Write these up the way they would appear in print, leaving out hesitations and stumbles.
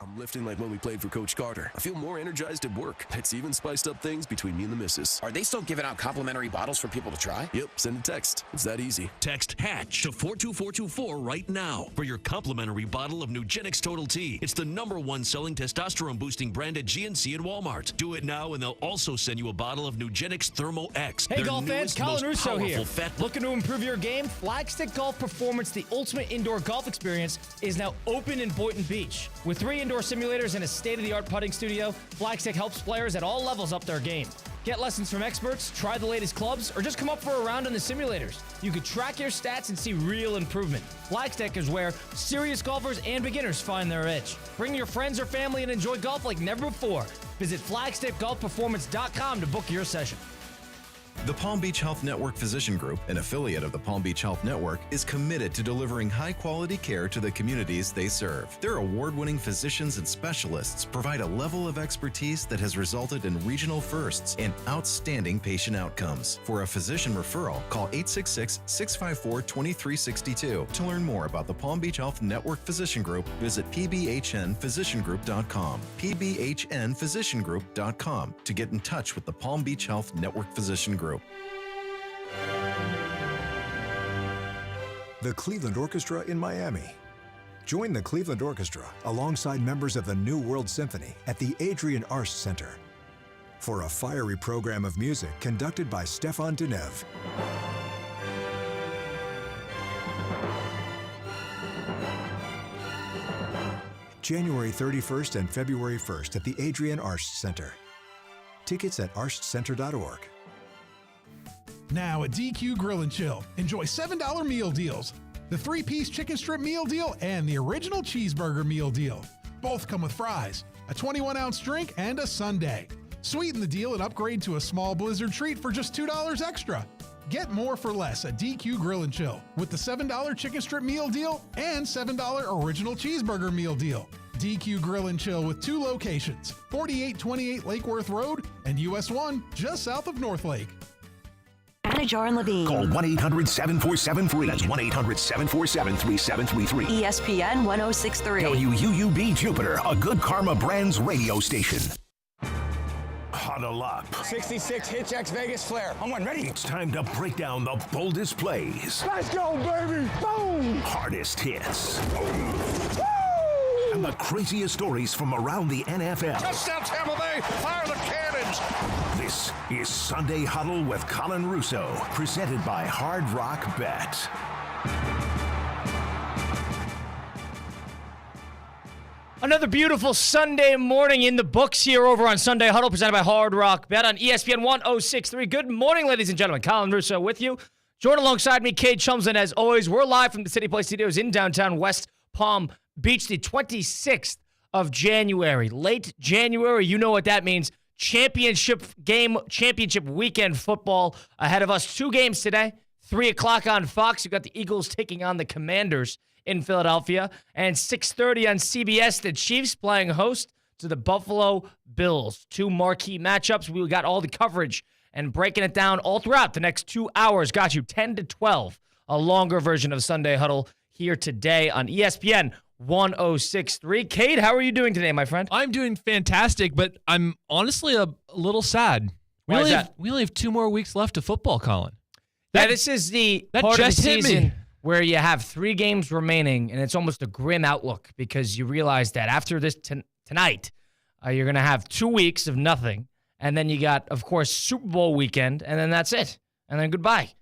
I'm lifting like when we played for Coach Carter. I feel more energized at work. It's even spiced up things between me and the missus. Are they still giving out complimentary bottles for people to try? Yep, send a text. It's that easy. Text HATCH to 42424 right now for your complimentary bottle of Nugenix Total T. It's the #1 selling testosterone-boosting brand at GNC and Walmart. Do it now, and they'll also send you a bottle of Nugenix Thermo X. Hey, golf fans, Colin Russo here. Fat... Looking to improve your game? Flagstick Golf Performance, the ultimate indoor golf experience, is now open in Boynton Beach. With 3 indoor simulators and a state-of-the-art putting studio, Flagstick helps players at all levels up their game. Get lessons from experts, try the latest clubs, or just come up for a round in the simulators. You can track your stats and see real improvement. Flagstick is where serious golfers and beginners find their edge. Bring your friends or family and enjoy golf like never before. Visit flagstickgolfperformance.com to book your session. The Palm Beach Health Network Physician Group, an affiliate of the Palm Beach Health Network, is committed to delivering high-quality care to the communities they serve. Their award-winning physicians and specialists provide a level of expertise that has resulted in regional firsts and outstanding patient outcomes. For a physician referral, call 866-654-2362. To learn more about the Palm Beach Health Network Physician Group, visit pbhnphysiciangroup.com, pbhnphysiciangroup.com, to get in touch with the Palm Beach Health Network Physician Group. The Cleveland Orchestra in Miami. Join the Cleveland Orchestra alongside members of the New World Symphony at the Adrian Arst Center for a fiery program of music conducted by Stefan Dunev. January 31st and February 1st at the Adrian Arst Center. Tickets at arstcenter.org. Now at DQ Grill and Chill, enjoy $7 meal deals. The 3-piece chicken strip meal deal and the original cheeseburger meal deal. Both come with fries, a 21-ounce drink, and a sundae. Sweeten the deal and upgrade to a small Blizzard treat for just $2 extra. Get more for less at DQ Grill and Chill with the $7 chicken strip meal deal and $7 original cheeseburger meal deal. DQ Grill and Chill with 2 locations, 4828 Lake Worth Road and US 1 just south of North Lake. Anajar and Levine. Call 1-800-747-FREE. That's 1-800-747-3733. ESPN 1063. WUUB Jupiter, a Good Karma Brands radio station. Huddle up. 66 Hitch X Vegas Flare. I'm one ready. It's time to break down the boldest plays. Let's go, baby. Boom. Hardest hits. And the craziest stories from around the NFL. Touchdown, Tampa Bay. Fire the cannons. This is Sunday Huddle with Colin Russo, presented by Hard Rock Bet. Another beautiful Sunday morning in the books here over on Sunday Huddle, presented by Hard Rock Bet on ESPN 1063. Good morning, ladies and gentlemen. Colin Russo with you. Joined alongside me, Cade Chumsland, as always. We're live from the City Place Studios in downtown West Palm Beach, the 26th of January. Late January, you know what that means. Championship game, championship weekend football ahead of us. 2 games today, 3 o'clock on Fox. You've got the Eagles taking on the Commanders in Philadelphia. And 6:30 on CBS, the Chiefs playing host to the Buffalo Bills. 2 marquee matchups. We got all the coverage and breaking it down all throughout the next 2 hours. Got you 10 to 12, a longer version of Sunday Huddle here today on ESPN 1063. Cade, how are you doing today, my friend? I'm doing fantastic, but I'm honestly a little sad. We only have 2 more weeks left of football, Colin. This is the part of the season where you have 3 games remaining, and it's almost a grim outlook because you realize that after this tonight, you're going to have 2 weeks of nothing, and then you got, of course, Super Bowl weekend, and then that's it, and then goodbye.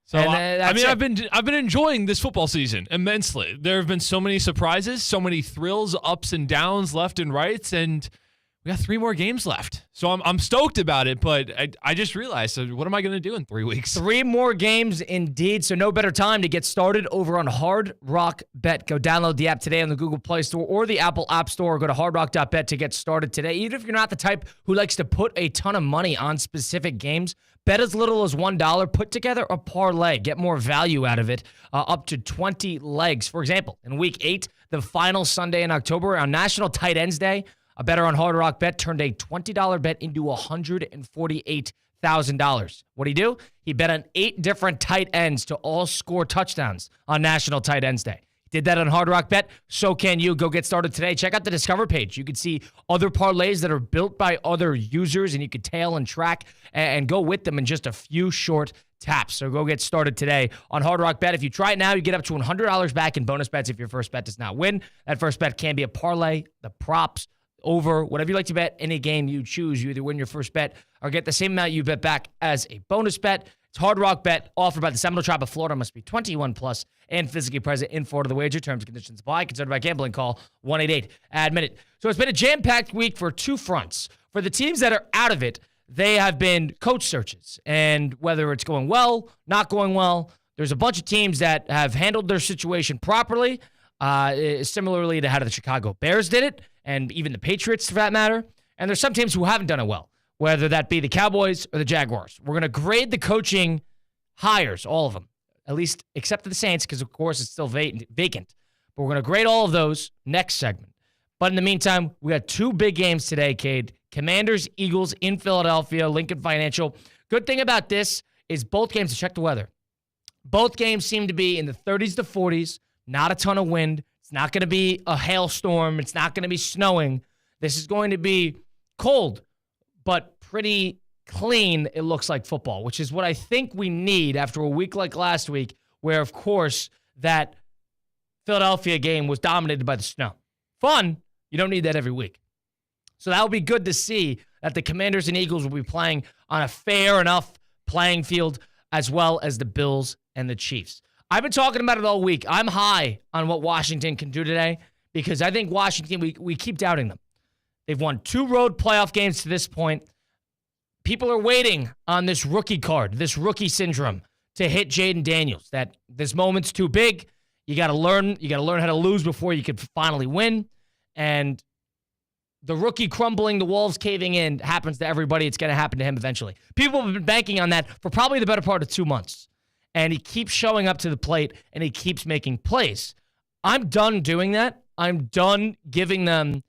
So I've been enjoying this football season immensely. There have been so many surprises, so many thrills, ups and downs, left and rights, and we got 3 more games left. So I'm stoked about it, but I just realized, so what am I going to do in 3 weeks? 3 more games indeed, so no better time to get started over on Hard Rock Bet. Go download the app today on the Google Play Store or the Apple App Store. Go to hardrock.bet to get started today. Even if you're not the type who likes to put a ton of money on specific games, bet as little as $1. Put together a parlay. Get more value out of it, up to 20 legs. For example, in Week 8, the final Sunday in October, on National Tight Ends Day, a bettor on Hard Rock Bet turned a $20 bet into $148,000. What'd he do? He bet on 8 different tight ends to all score touchdowns on National Tight Ends Day. Did that on Hard Rock Bet? So can you. Go get started today. Check out the Discover page. You can see other parlays that are built by other users, and you can tail and track and go with them in just a few short taps. So go get started today on Hard Rock Bet. If you try it now, you get up to $100 back in bonus bets if your first bet does not win. That first bet can be a parlay, the props, over, whatever you like to bet, any game you choose. You either win your first bet or get the same amount you bet back as a bonus bet. It's Hard Rock Bet, offered by the Seminole Tribe of Florida. Must be 21 plus and physically present in Florida. The wager terms and conditions apply. Considered by gambling. Call 1-888-ADMIT. So it's been a jam-packed week for two fronts. For the teams that are out of it, they have been coach searches. And whether it's going well, not going well, there's a bunch of teams that have handled their situation properly, similarly to how the Chicago Bears did it, and even the Patriots for that matter. And there's some teams who haven't done it well, whether that be the Cowboys or the Jaguars. We're going to grade the coaching hires, all of them, at least except for the Saints, because, of course, it's still vacant. But we're going to grade all of those next segment. But in the meantime, we got two big games today, Cade. Commanders, Eagles in Philadelphia, Lincoln Financial. Good thing about this is both games, check the weather. Both games seem to be in the 30s to 40s, not a ton of wind. It's not going to be a hailstorm. It's not going to be snowing. This is going to be cold, but pretty clean, it looks like football, which is what I think we need after a week like last week, where, of course, that Philadelphia game was dominated by the snow. Fun. You don't need that every week. So that will be good to see that the Commanders and Eagles will be playing on a fair enough playing field, as well as the Bills and the Chiefs. I've been talking about it all week. I'm high on what Washington can do today because I think Washington, we keep doubting them. They've won 2 road playoff games to this point. People are waiting on this rookie card, this rookie syndrome to hit Jaden Daniels, that this moment's too big. You got to learn how to lose before you can finally win. And the rookie crumbling, the walls caving in happens to everybody. It's going to happen to him eventually. People have been banking on that for probably the better part of 2 months. And he keeps showing up to the plate, and he keeps making plays. I'm done doing that. I'm done giving them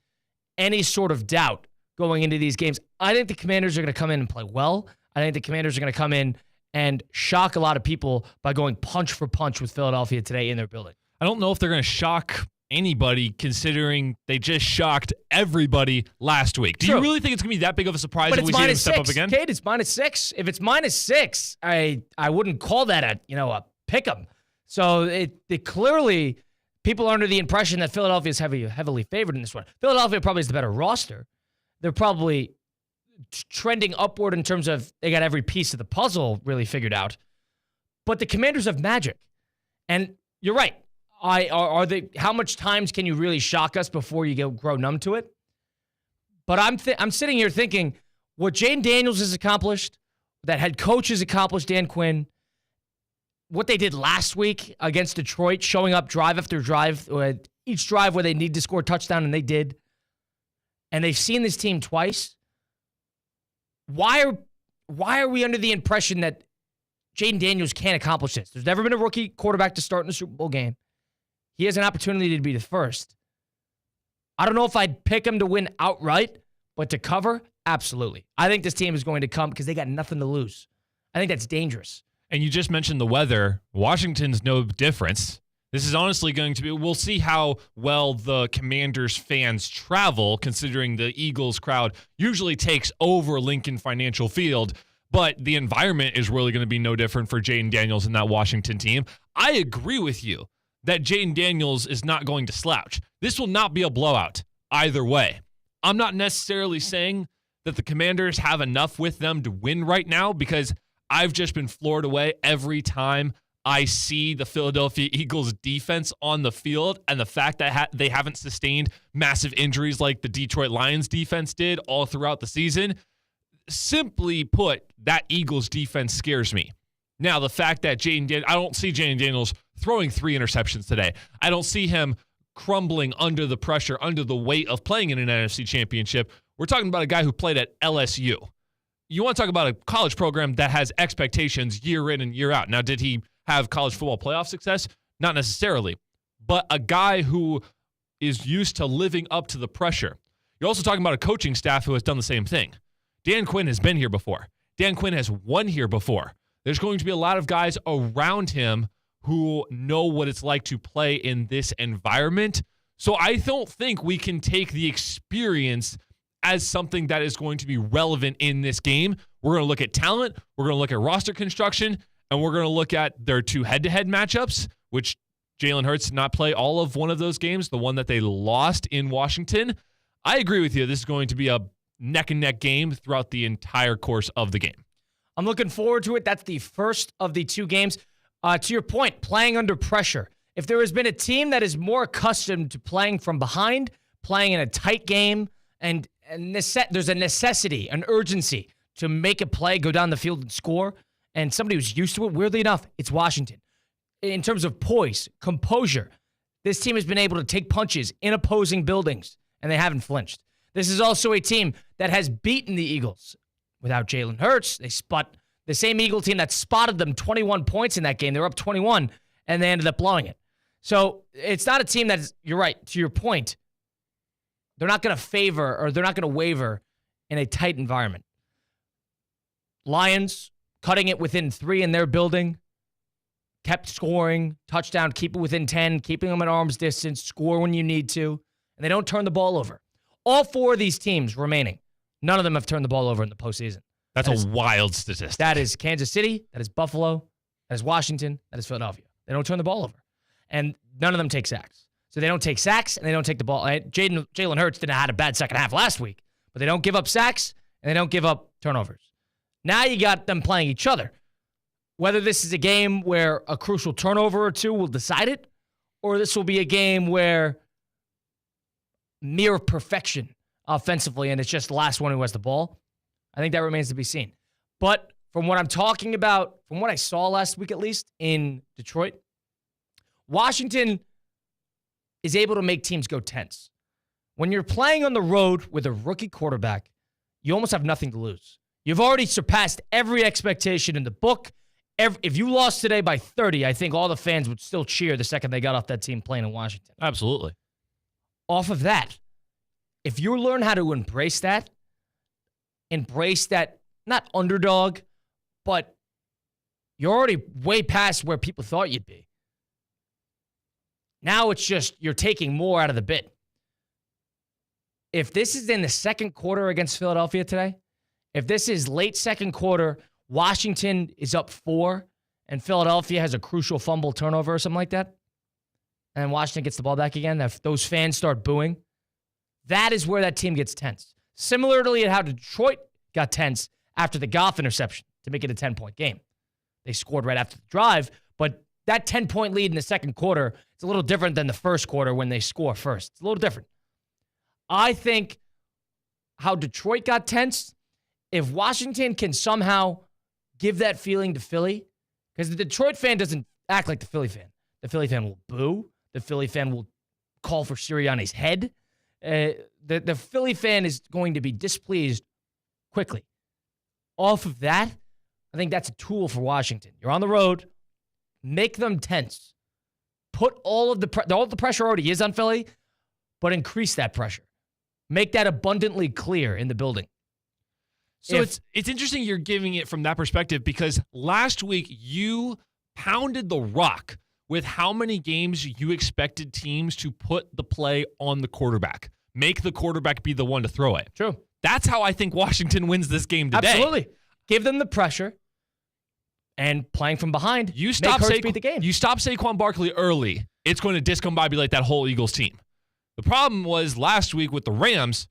any sort of doubt going into these games. I think the Commanders are going to come in and play well. I think the Commanders are going to come in and shock a lot of people by going punch for punch with Philadelphia today in their building. I don't know if they're going to shock anybody, considering they just shocked everybody last week. Do you really think it's going to be that big of a surprise when we see them step up again? Kate, it's -6. If it's -6, I wouldn't call that a pick 'em. So it clearly, people are under the impression that Philadelphia is heavily favored in this one. Philadelphia probably is the better roster. They're probably trending upward in terms of they got every piece of the puzzle really figured out. But the Commanders have magic. And you're right. How much times can you really shock us before you grow numb to it? But I'm sitting here thinking what Jaden Daniels has accomplished, that head coach has accomplished, Dan Quinn, what they did last week against Detroit, showing up drive after drive, each drive where they need to score a touchdown, and they did. And they've seen this team twice. Why are we under the impression that Jaden Daniels can't accomplish this? There's never been a rookie quarterback to start in a Super Bowl game. He has an opportunity to be the first. I don't know if I'd pick him to win outright, but to cover, absolutely. I think this team is going to come because they got nothing to lose. I think that's dangerous. And you just mentioned the weather. Washington's no difference. This is honestly going to be, we'll see how well the Commanders fans travel, considering the Eagles crowd usually takes over Lincoln Financial Field. But the environment is really going to be no different for Jaden Daniels and that Washington team. I agree with you that Jaden Daniels is not going to slouch. This will not be a blowout either way. I'm not necessarily saying that the Commanders have enough with them to win right now, because I've just been floored away every time I see the Philadelphia Eagles defense on the field, and the fact that they haven't sustained massive injuries like the Detroit Lions defense did all throughout the season. Simply put, that Eagles defense scares me. Now, the fact that I don't see Jaden Daniels throwing 3 interceptions today. I don't see him crumbling under the pressure, under the weight of playing in an NFC championship. We're talking about a guy who played at LSU. You want to talk about a college program that has expectations year in and year out. Now, did he have college football playoff success? Not necessarily. But a guy who is used to living up to the pressure. You're also talking about a coaching staff who has done the same thing. Dan Quinn has been here before. Dan Quinn has won here before. There's going to be a lot of guys around him who know what it's like to play in this environment. So I don't think we can take the experience as something that is going to be relevant in this game. We're going to look at talent, we're going to look at roster construction, and we're going to look at their two head-to-head matchups, which Jalen Hurts did not play all of one of those games, the one that they lost in Washington. I agree with you. This is going to be a neck-and-neck game throughout the entire course of the game. I'm looking forward to it. That's the first of the two games. To your point, playing under pressure. If there has been a team that is more accustomed to playing from behind, playing in a tight game, and there's a necessity, an urgency to make a play, go down the field and score, and somebody who's used to it, weirdly enough, it's Washington. In terms of poise, composure, this team has been able to take punches in opposing buildings, and they haven't flinched. This is also a team that has beaten the Eagles without Jalen Hurts. They spot the same Eagle team that spotted them 21 points in that game. They were up 21, and they ended up blowing it. So it's not a team that is, you're right, to your point, they're not going to favor or they're not going to waver in a tight environment. Lions cutting it within 3 in their building, kept scoring, touchdown, keep it within 10, keeping them at arm's distance, score when you need to, and they don't turn the ball over. All 4 of these teams remaining, none of them have turned the ball over in the postseason. That's a wild statistic. That is Kansas City, that is Buffalo, that is Washington, that is Philadelphia. They don't turn the ball over. And none of them take sacks. So they don't take sacks, and they don't take the ball. Jalen Hurts didn't have a bad second half last week, but they don't give up sacks, and they don't give up turnovers. Now you got them playing each other. Whether this is a game where a crucial turnover or two will decide it, or this will be a game where mere perfection offensively, and it's just the last one who has the ball, I think that remains to be seen. But from what I'm talking about, from what I saw last week at least in Detroit, Washington is able to make teams go tense. When you're playing on the road with a rookie quarterback, you almost have nothing to lose. You've already surpassed every expectation in the book. If you lost today by 30, I think all the fans would still cheer the second they got off that team playing in Washington. Absolutely. Off of that, if you learn how to embrace that, not underdog, but you're already way past where people thought you'd be. Now it's just you're taking more out of the bit. If this is in the second quarter against Philadelphia today, if this is late second quarter, Washington is up 4, and Philadelphia has a crucial fumble turnover or something like that, and Washington gets the ball back again, if those fans start booing, that is where that team gets tense. Similarly to how Detroit got tense after the Goff interception to make it a 10-point game. They scored right after the drive, but that 10-point lead in the second quarter is a little different than the first quarter when they score first. It's a little different. I think how Detroit got tense, if Washington can somehow give that feeling to Philly, because the Detroit fan doesn't act like the Philly fan. The Philly fan will boo. The Philly fan will call for Sirianni's head. The Philly fan is going to be displeased quickly. Off of that, I think that's a tool for Washington. You're on the road. Make them tense. Put all of the pressure already is on Philly, but increase that pressure. Make that abundantly clear in the building. So it's interesting you're giving it from that perspective because last week you pounded the rock with how many games you expected teams to put the play on the quarterback. Make the quarterback be the one to throw it. True. That's how I think Washington wins this game today. Absolutely. Give them the pressure. And playing from behind, beat the game. You stop Saquon Barkley early, it's going to discombobulate that whole Eagles team. The problem was last week with the Rams,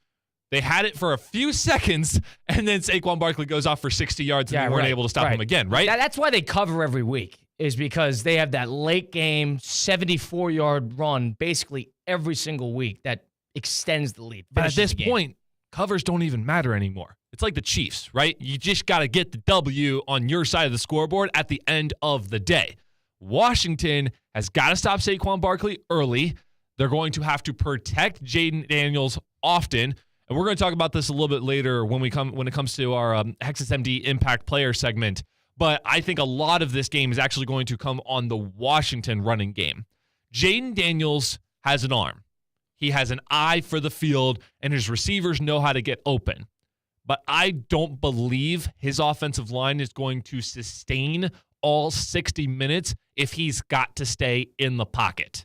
they had it for a few seconds, and then Saquon Barkley goes off for 60 yards, and they weren't able to stop him again, right? That's why they cover every week, is because they have that late game 74-yard run basically every single week that extends the lead. But at this point, covers don't even matter anymore. It's like the Chiefs, right? You just got to get the W on your side of the scoreboard at the end of the day. Washington has got to stop Saquon Barkley early. They're going to have to protect Jaden Daniels often. And we're going to talk about this a little bit later when it comes to our Hexus MD Impact Player segment. But I think a lot of this game is actually going to come on the Washington running game. Jaden Daniels has an arm. He has an eye for the field, and his receivers know how to get open. But I don't believe his offensive line is going to sustain all 60 minutes if he's got to stay in the pocket.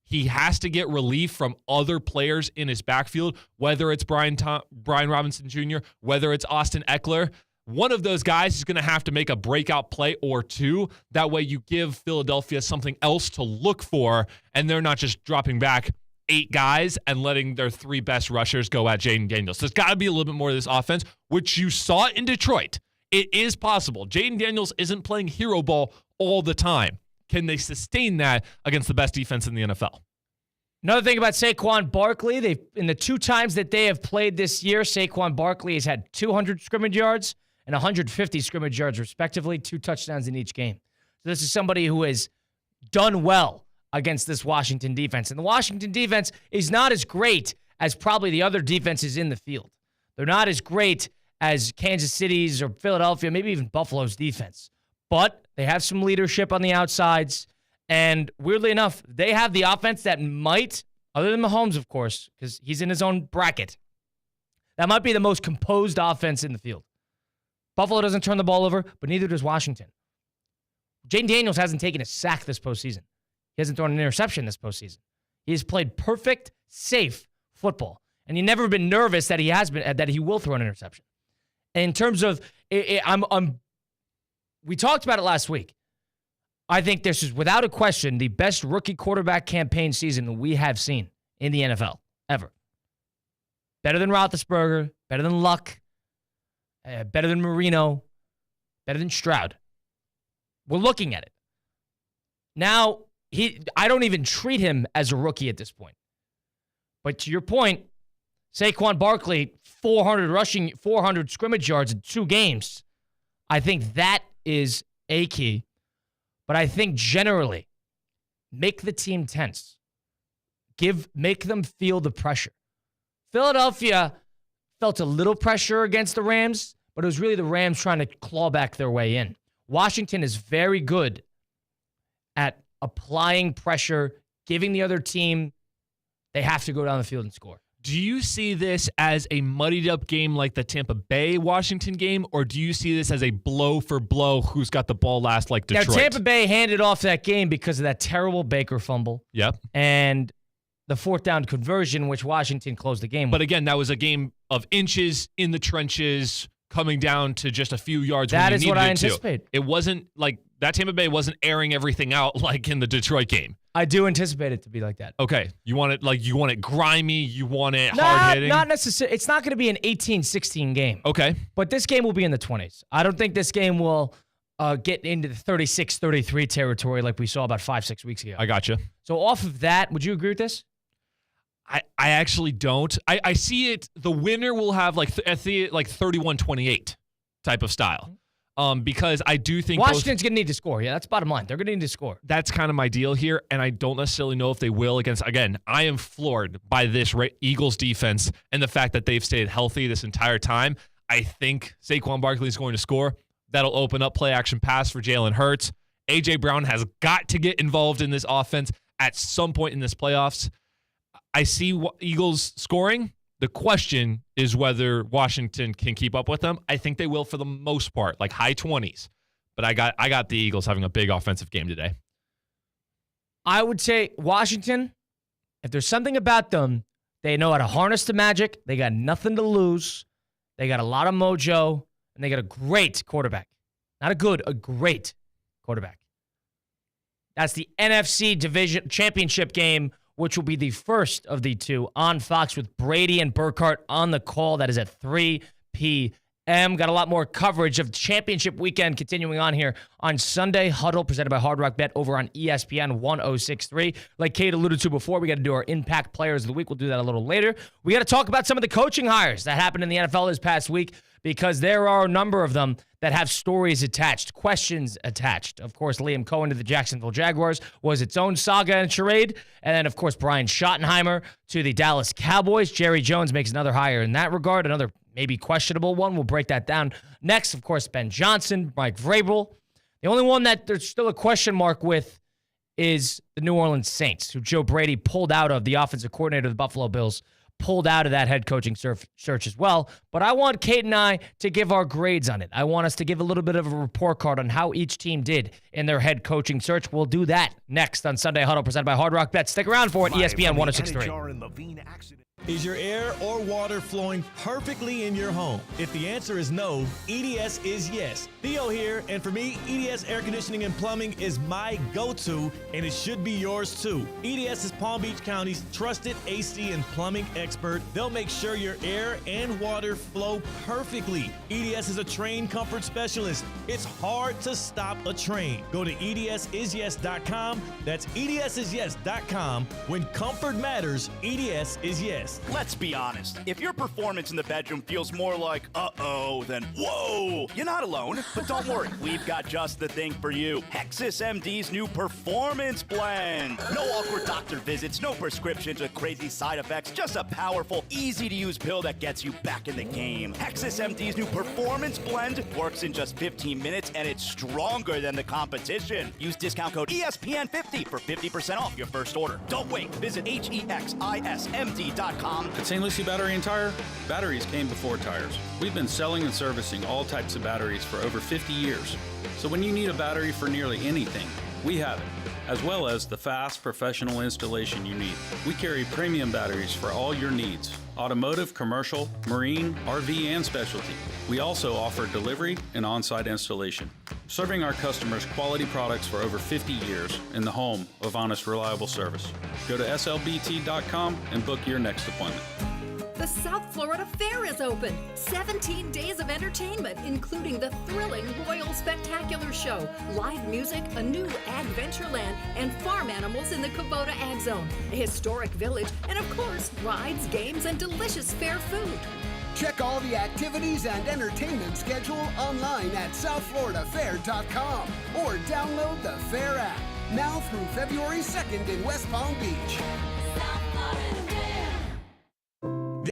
He has to get relief from other players in his backfield, whether it's Brian Robinson Jr., whether it's Austin Eckler. One of those guys is going to have to make a breakout play or two. That way you give Philadelphia something else to look for, and they're not just dropping back 8 guys and letting their 3 best rushers go at Jaden Daniels. There's got to be a little bit more of this offense, which you saw in Detroit. It is possible. Jaden Daniels isn't playing hero ball all the time. Can they sustain that against the best defense in the NFL? Another thing about Saquon Barkley, in the 2 times that they have played this year, Saquon Barkley has had 200 scrimmage yards and 150 scrimmage yards, respectively, 2 touchdowns in each game. So this is somebody who has done well against this Washington defense. And the Washington defense is not as great as probably the other defenses in the field. They're not as great as Kansas City's or Philadelphia, maybe even Buffalo's defense. But they have some leadership on the outsides. And weirdly enough, they have the offense that might, other than Mahomes, of course, because he's in his own bracket, that might be the most composed offense in the field. Buffalo doesn't turn the ball over, but neither does Washington. Jaden Daniels hasn't taken a sack this postseason. He hasn't thrown an interception this postseason. He has played perfect, safe football. And you've never been nervous that he will throw an interception. And in terms of, we talked about it last week. I think this is, without a question, the best rookie quarterback campaign season we have seen in the NFL, ever. Better than Roethlisberger, better than Luck, better than Marino, better than Stroud. We're looking at it. Now, I don't even treat him as a rookie at this point. But to your point, Saquon Barkley, 400 scrimmage yards in 2 games. I think that is a key. But I think generally, make the team tense. Make them feel the pressure. Philadelphia felt a little pressure against the Rams, but it was really the Rams trying to claw back their way in. Washington is very good at applying pressure, giving the other team, they have to go down the field and score. Do you see this as a muddied up game like the Tampa Bay Washington game, or do you see this as a blow for blow, who's got the ball last like Detroit? Now, Tampa Bay handed off that game because of that terrible Baker fumble. Yep. And the 4th down conversion, which Washington closed the game with. But again, that was a game of inches in the trenches, coming down to just a few yards. That is what I anticipate. It wasn't like that. Tampa Bay wasn't airing everything out like in the Detroit game. I do anticipate it to be like that. Okay. You want it grimy, you want it hard hitting? Not necessarily. It's not going to be an 18-16 game. Okay. But this game will be in the 20s. I don't think this game will get into the 36-33 territory like we saw about 5-6 weeks ago. I gotcha. So off of that, would you agree with this? I actually don't. I see it. The winner will have like 31-28 type of style. Because I do think Washington's going to need to score. Yeah, that's bottom line. They're going to need to score. That's kind of my deal here, and I don't necessarily know if they will against, again, I am floored by this Eagles defense and the fact that they've stayed healthy this entire time. I think Saquon Barkley is going to score. That'll open up play action pass for Jalen Hurts. A.J. Brown has got to get involved in this offense at some point in this playoffs. I see Eagles scoring. The question is whether Washington can keep up with them. I think they will for the most part, like high 20s. But I got the Eagles having a big offensive game today. I would say Washington, if there's something about them, they know how to harness the magic. They got nothing to lose. They got a lot of mojo, and they got a great quarterback. Not a good, a great quarterback. That's the NFC Division Championship game, which will be the first of the 2 on Fox with Brady and Burkhardt on the call. That is at 3 p.m. Got a lot more coverage of championship weekend continuing on here on Sunday Huddle, presented by Hard Rock Bet over on ESPN 1063. Like Kate alluded to before, we got to do our Impact Players of the Week. We'll do that a little later. We got to talk about some of the coaching hires that happened in the NFL this past week, because there are a number of them that have stories attached, questions attached. Of course, Liam Cohen to the Jacksonville Jaguars was its own saga and charade. And then, of course, Brian Schottenheimer to the Dallas Cowboys. Jerry Jones makes another hire in that regard, another maybe questionable one. We'll break that down next. Of course, Ben Johnson, Mike Vrabel. The only one that there's still a question mark with is the New Orleans Saints, who Joe Brady pulled out of, the offensive coordinator of the Buffalo Bills, pulled out of that head coaching search as well. But I want Kate and I to give our grades on it. I want us to give a little bit of a report card on how each team did in their head coaching search. We'll do that next on Sunday Huddle, presented by Hard Rock Bet. Stick around for it, ESPN 106.3. Is your air or water flowing perfectly in your home? If the answer is no, EDS is yes. Theo here, and for me, EDS Air Conditioning and Plumbing is my go-to, and it should be yours too. EDS is Palm Beach County's trusted AC and plumbing expert. They'll make sure your air and water flow perfectly. EDS is a train comfort specialist. It's hard to stop a train. Go to edsisyes.com. That's edsisyes.com. When comfort matters, EDS is yes. Let's be honest. If your performance in the bedroom feels more like, uh-oh, than whoa, you're not alone. But don't worry, we've got just the thing for you. Hexus MD's new Performance Blend. No awkward doctor visits, no prescriptions or crazy side effects, just a powerful, easy-to-use pill that gets you back in the game. Hexus MD's new Performance Blend works in just 15 minutes, and it's stronger than the competition. Use discount code ESPN50 for 50% off your first order. Don't wait. Visit HEXISMD.com. At St. Lucie Battery and Tire, batteries came before tires. We've been selling and servicing all types of batteries for over 50 years. So when you need a battery for nearly anything, we have it, as well as the fast professional installation you need. We carry premium batteries for all your needs: automotive, commercial, marine, RV, and specialty. We also offer delivery and on-site installation, serving our customers quality products for over 50 years in the home of honest, reliable service. Go to slbt.com and book your next appointment. The South Florida Fair is open. 17 days of entertainment, including the thrilling Royal Spectacular Show, live music, a new Adventureland, and farm animals in the Kubota Ag Zone, a historic village, and of course, rides, games, and delicious fair food. Check all the activities and entertainment schedule online at southfloridafair.com or download the Fair app. Now through February 2nd in West Palm Beach.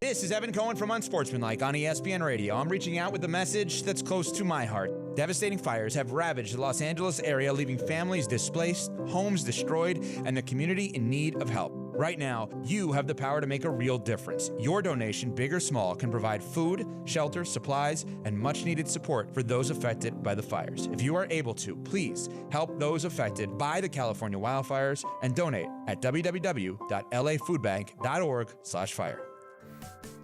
This is Evan Cohen from Unsportsmanlike on ESPN Radio. I'm reaching out with a message that's close to my heart. Devastating fires have ravaged the Los Angeles area, leaving families displaced, homes destroyed, and the community in need of help. Right now, you have the power to make a real difference. Your donation, big or small, can provide food, shelter, supplies, and much-needed support for those affected by the fires. If you are able to, please help those affected by the California wildfires and donate at www.lafoodbank.org/fire.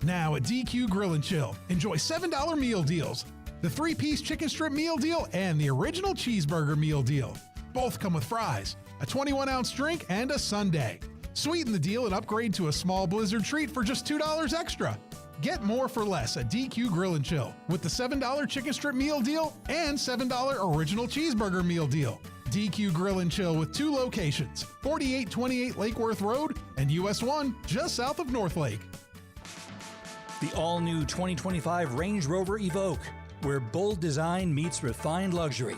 Now at DQ Grill and Chill, enjoy $7 meal deals. The 3-piece chicken strip meal deal and the original cheeseburger meal deal. Both come with fries, a 21-ounce drink, and a sundae. Sweeten the deal and upgrade to a small Blizzard treat for just $2 extra. Get more for less at DQ Grill and Chill with the $7 chicken strip meal deal and $7 original cheeseburger meal deal. DQ Grill and Chill with 2 locations, 4828 Lake Worth Road and US 1 just south of North Lake. The all-new 2025 Range Rover Evoque, where bold design meets refined luxury.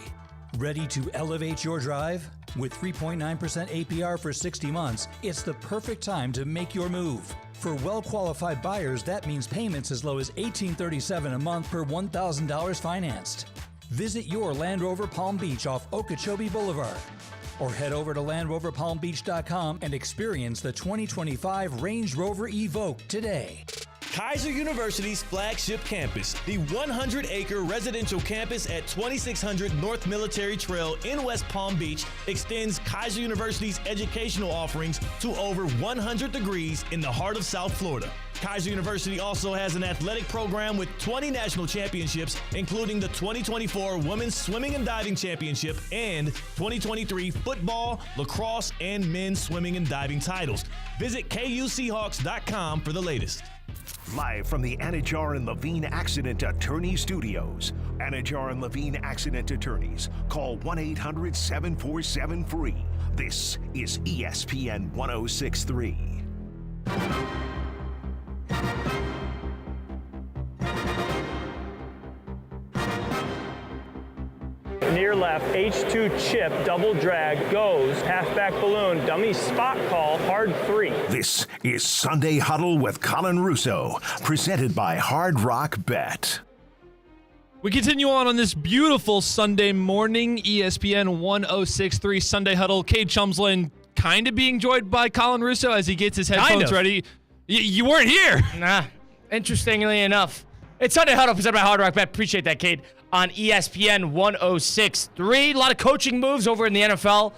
Ready to elevate your drive? With 3.9% APR for 60 months, it's the perfect time to make your move. For well-qualified buyers, that means payments as low as $1,837 a month per $1,000 financed. Visit your Land Rover Palm Beach off Okeechobee Boulevard. Or head over to LandRoverPalmBeach.com and experience the 2025 Range Rover Evoque today. Kaiser University's flagship campus, the 100-acre residential campus at 2600 North Military Trail in West Palm Beach, extends Kaiser University's educational offerings to over 100 degrees in the heart of South Florida. Kaiser University also has an athletic program with 20 national championships, including the 2024 Women's Swimming and Diving Championship and 2023 football, lacrosse, and men's swimming and diving titles. Visit KUSeahawks.com for the latest. Live from the Anajar and Levine Accident Attorney Studios. Anajar and Levine Accident Attorneys. Call 1-800-747-FREE. This is ESPN 106.3. Near left, H2 chip, double drag, goes, halfback balloon, dummy spot call, hard 3. This is Sunday Huddle with Colin Russo, presented by Hard Rock Bet. We continue on this beautiful Sunday morning, ESPN 106.3 Sunday Huddle. Cade Chumsland kind of being joined by Colin Russo as he gets his headphones ready. You weren't here. Nah. Interestingly enough, it's Sunday Huddle presented by Hard Rock Bet. Appreciate that, Cade. On ESPN 106.3. A lot of coaching moves over in the NFL.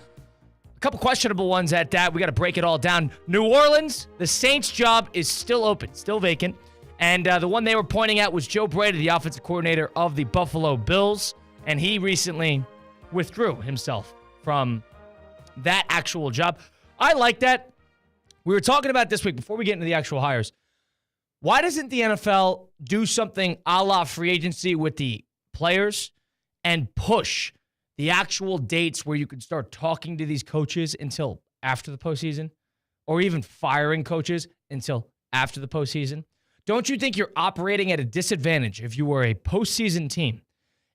A couple questionable ones at that. We got to break it all down. New Orleans, the Saints' job is still open, still vacant. And the one they were pointing at was Joe Brady, the offensive coordinator of the Buffalo Bills. And he recently withdrew himself from that actual job. I like that. We were talking about this week, before we get into the actual hires, why doesn't the NFL do something a la free agency with the players and push the actual dates where you can start talking to these coaches until after the postseason, or even firing coaches until after the postseason? Don't you think you're operating at a disadvantage if you were a postseason team?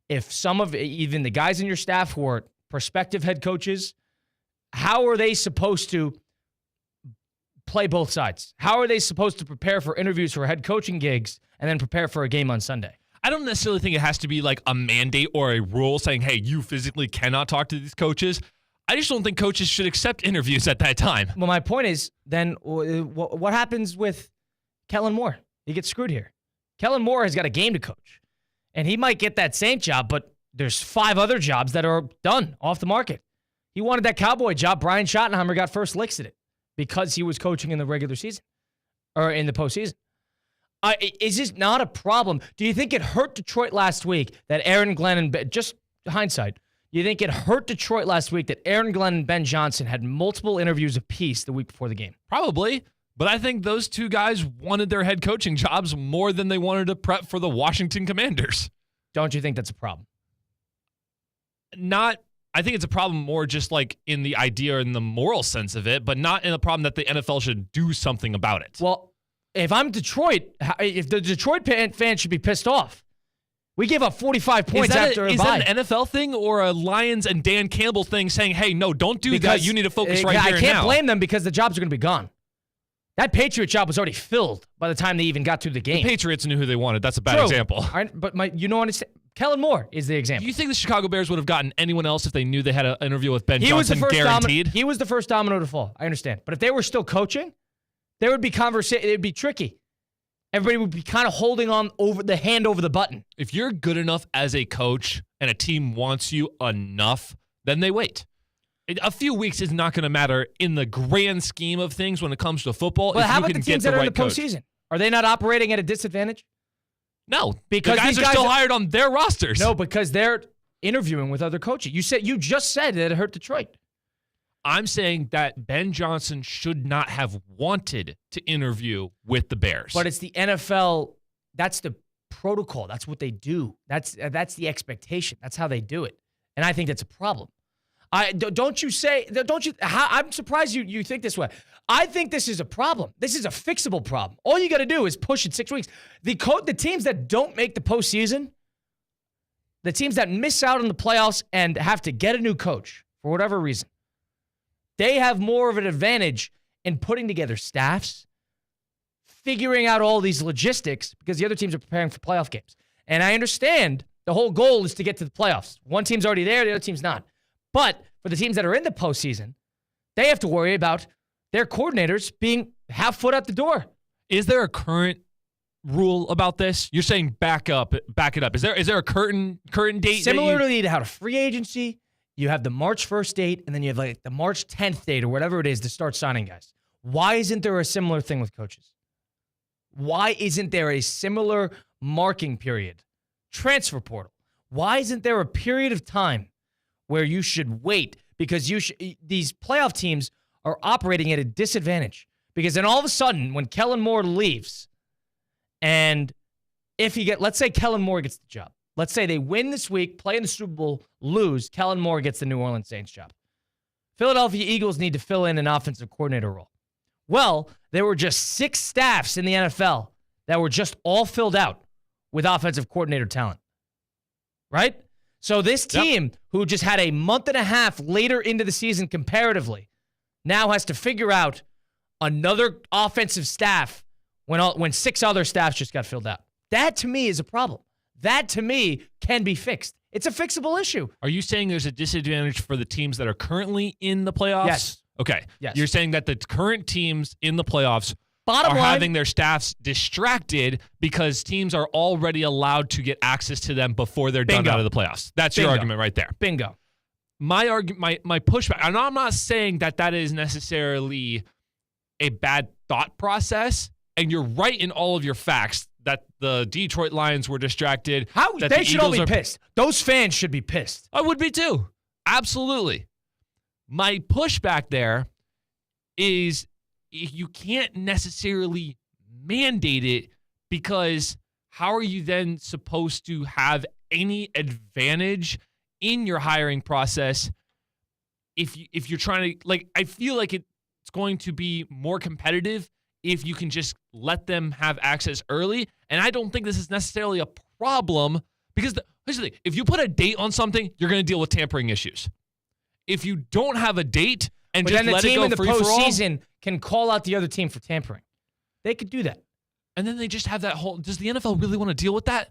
If some of even the guys in your staff who are prospective head coaches, how are they supposed to play both sides? How are they supposed to prepare for interviews for head coaching gigs and then prepare for a game on Sunday? I don't necessarily think it has to be like a mandate or a rule saying, hey, you physically cannot talk to these coaches. I just don't think coaches should accept interviews at that time. Well, my point is, then what happens with Kellen Moore? He gets screwed here. Kellen Moore has got a game to coach, and he might get that Saint job, but there's 5 other jobs that are done, off the market. He wanted that Cowboy job. Brian Schottenheimer got first licks at it because he was coaching in the regular season or in the postseason. Is this not a problem? Do you think it hurt Detroit last week that Aaron Glenn and just hindsight, do you think it hurt Detroit last week that Aaron Glenn and Ben Johnson had multiple interviews apiece the week before the game? Probably. But I think those two guys wanted their head coaching jobs more than they wanted to prep for the Washington Commanders. Don't you think that's a problem? I think it's a problem more just like in the idea and the moral sense of it, but not in the problem that the NFL should do something about it. Well, if I'm Detroit, if the Detroit fans should be pissed off. We gave up 45 points after a bye. Is that an NFL thing or a Lions and Dan Campbell thing saying, hey, no, don't do that. You need to focus right here and now. I can't blame them because the jobs are going to be gone. That Patriot job was already filled by the time they even got through the game. The Patriots knew who they wanted. That's a bad example. But you know what? Kellen Moore is the example. Do you think the Chicago Bears would have gotten anyone else if they knew they had an interview with Ben Johnson guaranteed? He was the first domino to fall. I understand. But if they were still coaching, there would be conversation. It would be tricky. Everybody would be kind of holding on over the hand over the button. If you're good enough as a coach and a team wants you enough, then they wait. A few weeks is not going to matter in the grand scheme of things when it comes to football. But how about the teams that are in the postseason? Are they not operating at a disadvantage? No, because the guys are still hired on their rosters. No, because they're interviewing with other coaches. You just said that it hurt Detroit. I'm saying that Ben Johnson should not have wanted to interview with the Bears. But it's the NFL. That's the protocol. That's what they do. That's the expectation. That's how they do it. And I think that's a problem. I'm surprised you think this way. I think this is a problem. This is a fixable problem. All you got to do is push it 6 weeks. The teams that don't make the postseason, the teams that miss out on the playoffs and have to get a new coach for whatever reason, they have more of an advantage in putting together staffs, figuring out all these logistics because the other teams are preparing for playoff games. And I understand the whole goal is to get to the playoffs. One team's already there, the other team's not. But for the teams that are in the postseason, they have to worry about their coordinators being half foot out the door. Is there a current rule about this? You're saying back it up. Is there a current date? Similarly to how to free agency, you have the March 1st date, and then you have like the March 10th date or whatever it is to start signing guys. Why isn't there a similar thing with coaches? Why isn't there a similar marking period? Transfer portal. Why isn't there a period of time where you should wait? Because these playoff teams are operating at a disadvantage. Because then all of a sudden, when Kellen Moore leaves, and let's say Kellen Moore gets the job. Let's say they win this week, play in the Super Bowl, lose, Kellen Moore gets the New Orleans Saints job. Philadelphia Eagles need to fill in an offensive coordinator role. Well, there were just 6 staffs in the NFL that were just all filled out with offensive coordinator talent. Right? So this team, who just had a month and a half later into the season comparatively, now has to figure out another offensive staff when 6 other staffs just got filled out. That, to me, is a problem. That, to me, can be fixed. It's a fixable issue. Are you saying there's a disadvantage for the teams that are currently in the playoffs? Yes. Okay. Yes. You're saying that the current teams in the playoffs Bottom line, having their staffs distracted because teams are already allowed to get access to them before they're done out of the playoffs. That's your argument right there. Bingo. My pushback, and I'm not saying that is necessarily a bad thought process, and you're right in all of your facts that the Detroit Lions were distracted. They should all be pissed. Those fans should be pissed. I would be too. Absolutely. My pushback there is you can't necessarily mandate it, because how are you then supposed to have any advantage in your hiring process if you're trying to, I feel like it's going to be more competitive if you can just let them have access early. And I don't think this is necessarily a problem, because here's the thing. If you put a date on something, you're going to deal with tampering issues. If you don't have a date and just let it go free for all, the team in the postseason can call out the other team for tampering. They could do that. And then they just have that whole, does the NFL really want to deal with that?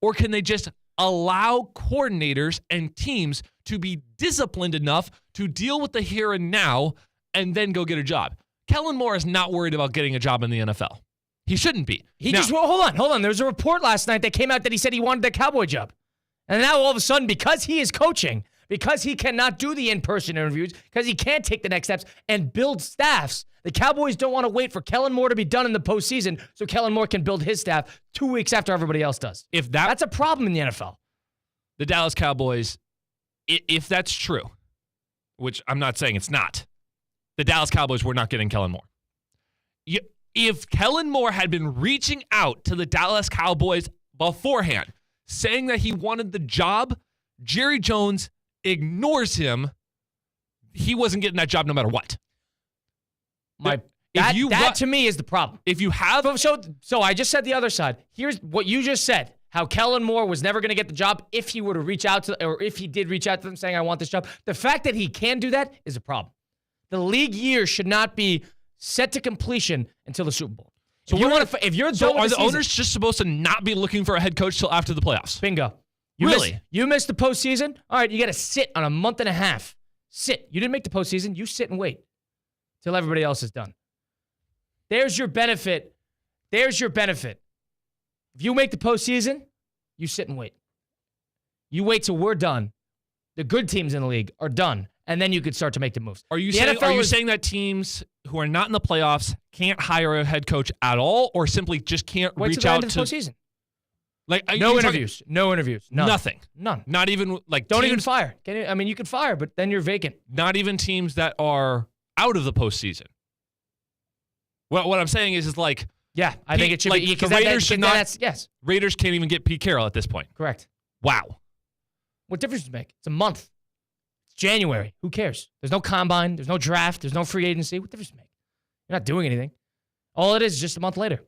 Or can they just allow coordinators and teams to be disciplined enough to deal with the here and now and then go get a job? Kellen Moore is not worried about getting a job in the NFL. He shouldn't be. Hold on. There was a report last night that came out that he said he wanted the Cowboy job. And now all of a sudden, because he is coaching, because he cannot do the in-person interviews, because he can't take the next steps and build staffs, the Cowboys don't want to wait for Kellen Moore to be done in the postseason so Kellen Moore can build his staff 2 weeks after everybody else does. That's a problem in the NFL. The Dallas Cowboys, if that's true, which I'm not saying it's not, the Dallas Cowboys were not getting Kellen Moore. If Kellen Moore had been reaching out to the Dallas Cowboys beforehand, saying that he wanted the job, Jerry Jones ignores him. He wasn't getting that job no matter what. That to me is the problem. If you have... So I just said the other side. Here's what you just said. How Kellen Moore was never going to get the job if he were to reach out to, or if he did reach out to them saying, I want this job. The fact that he can do that is a problem. The league year should not be set to completion until the Super Bowl. So are the owners just supposed to not be looking for a head coach till after the playoffs? Bingo. You missed the postseason? All right, you got to sit on a month and a half. Sit. You didn't make the postseason. You sit and wait till everybody else is done. There's your benefit. If you make the postseason, you sit and wait. You wait till we're done. The good teams in the league are done, and then you could start to make the moves. Are you saying that teams who are not in the playoffs can't hire a head coach at all, or simply just can't reach out to the postseason? No interviews. None. Nothing. None. Not even don't even fire. You can fire, but then you're vacant. Not even teams that are out of the postseason. Well, what I'm saying is yeah, I think it should be. The Raiders should not. Yes. Raiders can't even get Pete Carroll at this point. Correct. Wow. What difference does it make? It's a month. It's January. Who cares? There's no combine. There's no draft. There's no free agency. What difference does it make? You're not doing anything. All it is just a month later.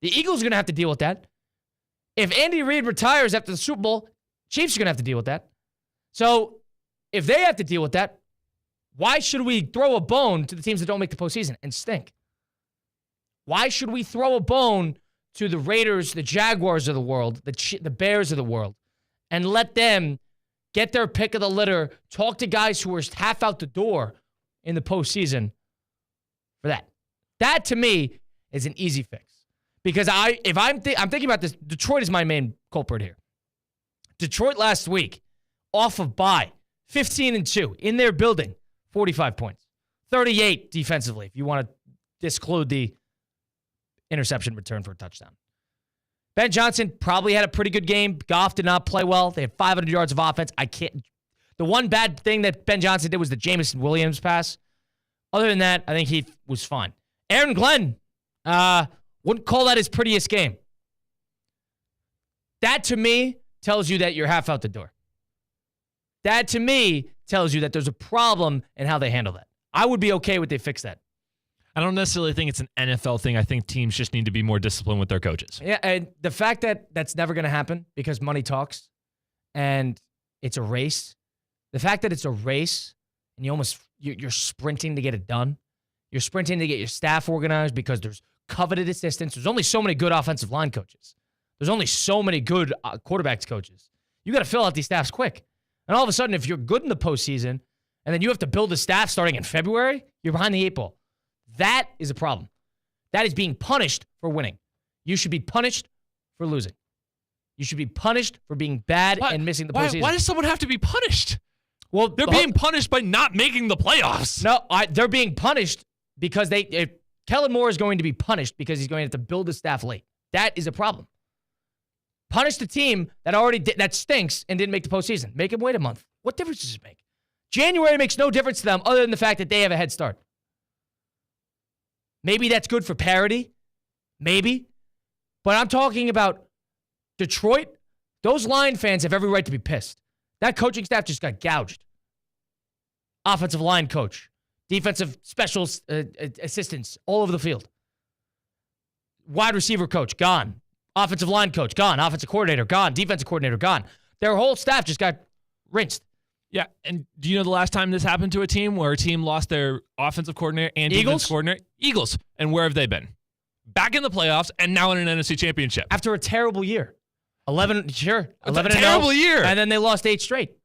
The Eagles are going to have to deal with that. If Andy Reid retires after the Super Bowl, Chiefs are going to have to deal with that. So if they have to deal with that, why should we throw a bone to the teams that don't make the postseason and stink? Why should we throw a bone to the Raiders, the Jaguars of the world, the Bears of the world, and let them get their pick of the litter, talk to guys who are half out the door in the postseason for that? That, to me, is an easy fix. Because I'm thinking about this, Detroit is my main culprit here. Detroit last week, off of bye, 15-2 in their building, 45 points, 38 defensively. If you want to disclude the interception return for a touchdown. Ben Johnson probably had a pretty good game. Goff did not play well. They had 500 yards of offense. The one bad thing that Ben Johnson did was the Jameson Williams pass. Other than that, I think he was fine. Aaron Glenn, wouldn't call that his prettiest game. That, to me, tells you that you're half out the door. That, to me, tells you that there's a problem in how they handle that. I would be okay with they fix that. I don't necessarily think it's an NFL thing. I think teams just need to be more disciplined with their coaches. Yeah, and the fact that that's never going to happen because money talks and it's a race. The fact that it's a race and you're sprinting to get it done. You're sprinting to get your staff organized because there's coveted assistants. There's only so many good offensive line coaches. There's only so many good quarterbacks coaches. You got to fill out these staffs quick. And all of a sudden, if you're good in the postseason and then you have to build a staff starting in February, you're behind the eight ball. That is a problem. That is being punished for winning. You should be punished for losing. You should be punished for being bad and missing the postseason. Why does someone have to be punished? Well, they're being punished by not making the playoffs. No, they're being punished because Kellen Moore is going to be punished because he's going to have to build his staff late. That is a problem. Punish the team that stinks and didn't make the postseason. Make them wait a month. What difference does it make? January makes no difference to them other than the fact that they have a head start. Maybe that's good for parity. Maybe. But I'm talking about Detroit. Those Lion fans have every right to be pissed. That coaching staff just got gouged. Offensive line coach, defensive special assistants all over the field. Wide receiver coach, gone. Offensive line coach, gone. Offensive coordinator, gone. Defensive coordinator, gone. Their whole staff just got rinsed. Yeah, and do you know the last time this happened to a team where a team lost their offensive coordinator and defensive coordinator? Eagles. And where have they been? Back in the playoffs and now in an NFC championship. After a terrible year. 11 terrible year. And then they lost 8 straight.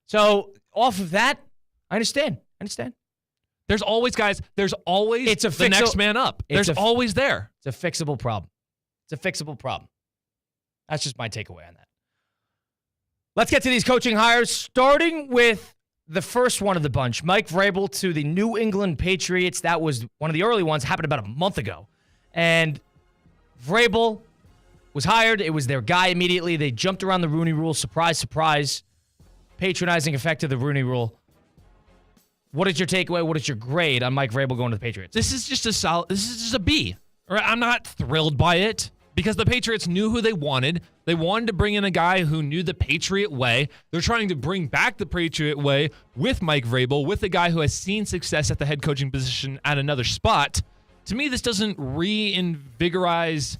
So off of that, I understand. There's always the next man up. There's always there. It's a fixable problem. That's just my takeaway on that. Let's get to these coaching hires, starting with the first one of the bunch, Mike Vrabel to the New England Patriots. That was one of the early ones, happened about a month ago. And Vrabel was hired. It was their guy immediately. They jumped around the Rooney Rule. Surprise, surprise. Patronizing effect of the Rooney Rule. What is your takeaway? What is your grade on Mike Vrabel going to the Patriots? This is just a B. I'm not thrilled by it because the Patriots knew who they wanted. They wanted to bring in a guy who knew the Patriot way. They're trying to bring back the Patriot way with Mike Vrabel, with a guy who has seen success at the head coaching position at another spot. To me, this doesn't reinvigorize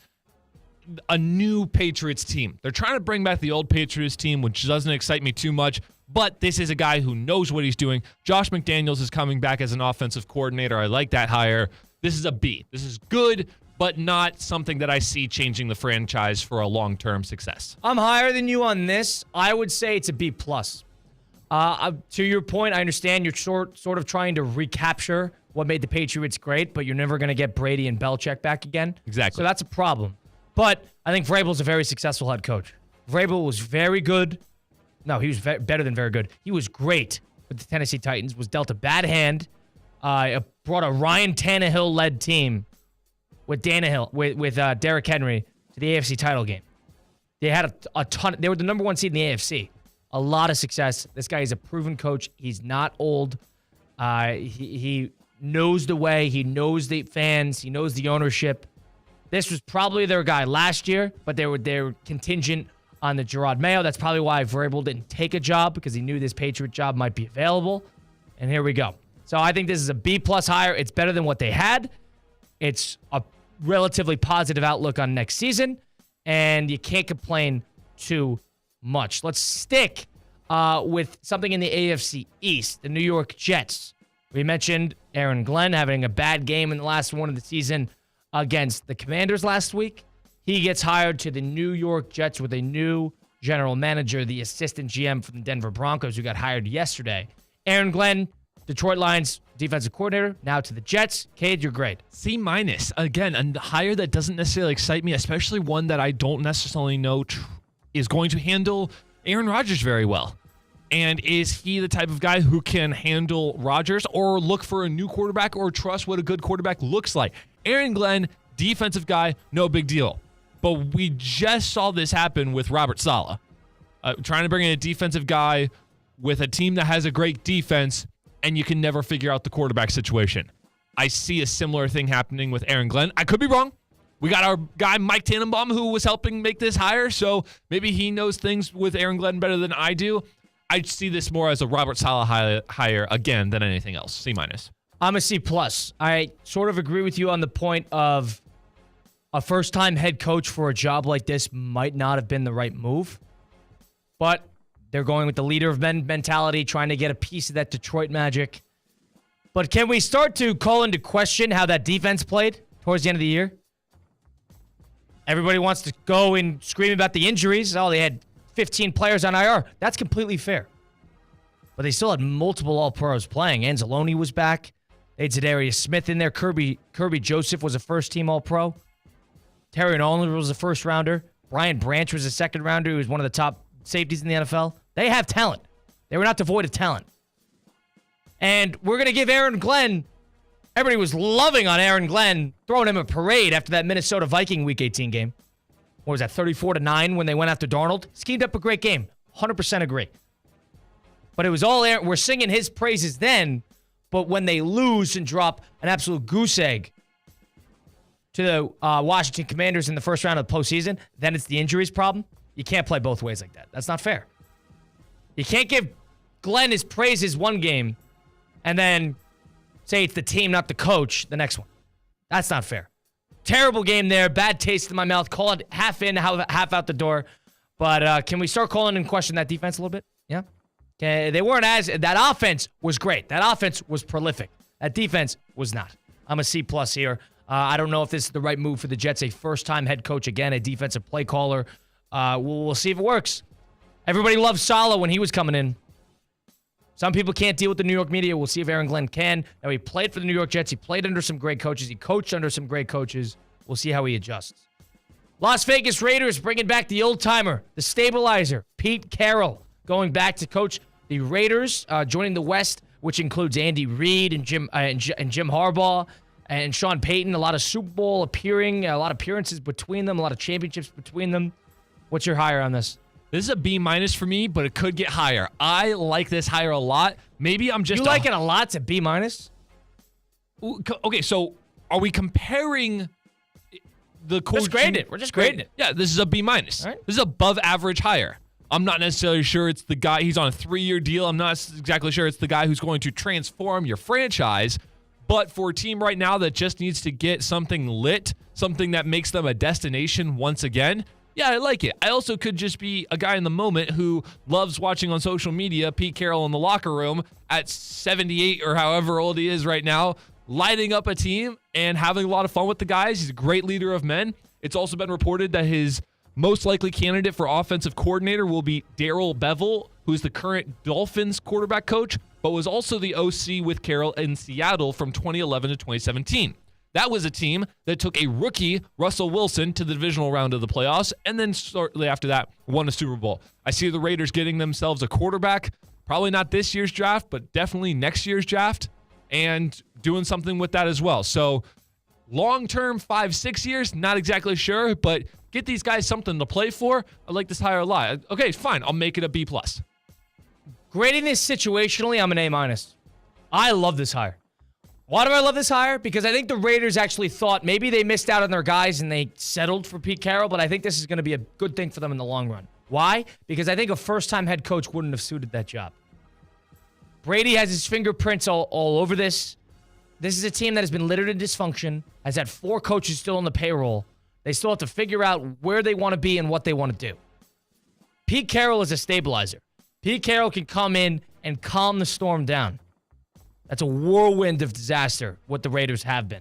a new Patriots team. They're trying to bring back the old Patriots team, which doesn't excite me too much, but this is a guy who knows what he's doing. Josh McDaniels is coming back as an offensive coordinator. I like that hire. This is a B. This is good, but not something that I see changing the franchise for a long-term success. I'm higher than you on this. I would say it's a B+. To your point, I understand you're sort of trying to recapture what made the Patriots great, but you're never going to get Brady and Belichick back again. Exactly. So that's a problem. But I think Vrabel's a very successul head coach. Vrabel was very good. No, he was better than very good. He was great with the Tennessee Titans, was dealt a bad hand, brought a Ryan Tannehill-led team with Derrick Henry to the AFC title game. They had a ton. They were the number 1 seed in the AFC. A lot of success. This guy is a proven coach. He's not old. He knows the way. He knows the fans. He knows the ownership. This was probably their guy last year, but they were contingent on the Gerard Mayo. That's probably why Vrabel didn't take a job, because he knew this Patriot job might be available. And here we go. So I think this is a B+ hire. It's better than what they had. It's a relatively positive outlook on next season, and you can't complain too much. Let's stick with something in the AFC East, the New York Jets. We mentioned Aaron Glenn having a bad game in the last one of the season against the Commanders last week. He gets hired to the New York Jets with a new general manager, the assistant GM from the Denver Broncos, who got hired yesterday. Aaron Glenn, Detroit Lions defensive coordinator, now to the Jets. Cade, your grade? C-. Again, a hire that doesn't necessarily excite me, especially one that I don't necessarily know is going to handle Aaron Rodgers very well. And is he the type of guy who can handle Rodgers or look for a new quarterback or trust what a good quarterback looks like? Aaron Glenn, defensive guy, no big deal. But we just saw this happen with Robert Saleh. Trying to bring in a defensive guy with a team that has a great defense, and you can never figure out the quarterback situation. I see a similar thing happening with Aaron Glenn. I could be wrong. We got our guy Mike Tannenbaum who was helping make this hire, so maybe he knows things with Aaron Glenn better than I do. I see this more as a Robert Saleh hire again than anything else. C-. I'm a C+. I sort of agree with you on the point of a first-time head coach for a job like this might not have been the right move, but they're going with the leader of men mentality, trying to get a piece of that Detroit magic. But can we start to call into question how that defense played towards the end of the year? Everybody wants to go and scream about the injuries. Oh, they had 15 players on IR. That's completely fair. But they still had multiple All-Pros playing. Anzalone was back. They had Zadarius Smith in there. Kirby Joseph was a first-team All-Pro. Terry Nolan was a first-rounder. Brian Branch was a second-rounder. He was one of the top safeties in the NFL. They have talent. They were not devoid of talent. And we're going to give Aaron Glenn, everybody was loving on Aaron Glenn, throwing him a parade after that Minnesota Viking Week 18 game. What was that, 34-9 when they went after Darnold? Schemed up a great game. 100% agree. But it was all Aaron. We're singing his praises then, but when they lose and drop an absolute goose egg to the Washington Commanders in the first round of the postseason, then it's the injuries problem. You can't play both ways like that. That's not fair. You can't give Glenn his praises one game and then say it's the team, not the coach, the next one. That's not fair. Terrible game there. Bad taste in my mouth. Call it half in, half out the door. But can we start calling in question that defense a little bit? Yeah. Okay. They weren't that offense was great. That offense was prolific. That defense was not. I'm a C+ here. I don't know if this is the right move for the Jets. A first-time head coach again, a defensive play caller. We'll see if it works. Everybody loved Saleh when he was coming in. Some people can't deal with the New York media. We'll see if Aaron Glenn can. Now, he played for the New York Jets. He played under some great coaches. He coached under some great coaches. We'll see how he adjusts. Las Vegas Raiders bringing back the old-timer, the stabilizer, Pete Carroll, going back to coach the Raiders, joining the West, which includes Andy Reid and Jim Harbaugh and Sean Payton. A lot of Super Bowl a lot of appearances between them, a lot of championships between them. What's your hire on this? This is a B- for me, but it could get higher. I like this hire a lot. Maybe I'm just... You like it a lot? It's a B-? Okay, so are we comparing the coach? Just grade it. We're just grading it. Yeah, this is a B-. Right. This is above average hire. I'm not necessarily sure it's the guy. He's on a 3-year deal. I'm not exactly sure it's the guy who's going to transform your franchise. But for a team right now that just needs to get something lit, something that makes them a destination once again... Yeah, I like it. I also could just be a guy in the moment who loves watching on social media Pete Carroll in the locker room at 78 or however old he is right now, lighting up a team and having a lot of fun with the guys. He's a great leader of men. It's also been reported that his most likely candidate for offensive coordinator will be Darrell Bevell, who's the current Dolphins quarterback coach, but was also the OC with Carroll in Seattle from 2011 to 2017. That was a team that took a rookie, Russell Wilson, to the divisional round of the playoffs, and then shortly after that, won a Super Bowl. I see the Raiders getting themselves a quarterback, probably not this year's draft, but definitely next year's draft, and doing something with that as well. So long-term, 5-6 years, not exactly sure, but get these guys something to play for. I like this hire a lot. Okay, fine. I'll make it a B+. Grading this situationally, I'm an A-. I love this hire. Why do I love this hire? Because I think the Raiders actually thought maybe they missed out on their guys and they settled for Pete Carroll, but I think this is going to be a good thing for them in the long run. Why? Because I think a first-time head coach wouldn't have suited that job. Brady has his fingerprints all over this. This is a team that has been littered in dysfunction, has had 4 coaches still on the payroll. They still have to figure out where they want to be and what they want to do. Pete Carroll is a stabilizer. Pete Carroll can come in and calm the storm down. That's a whirlwind of disaster, what the Raiders have been.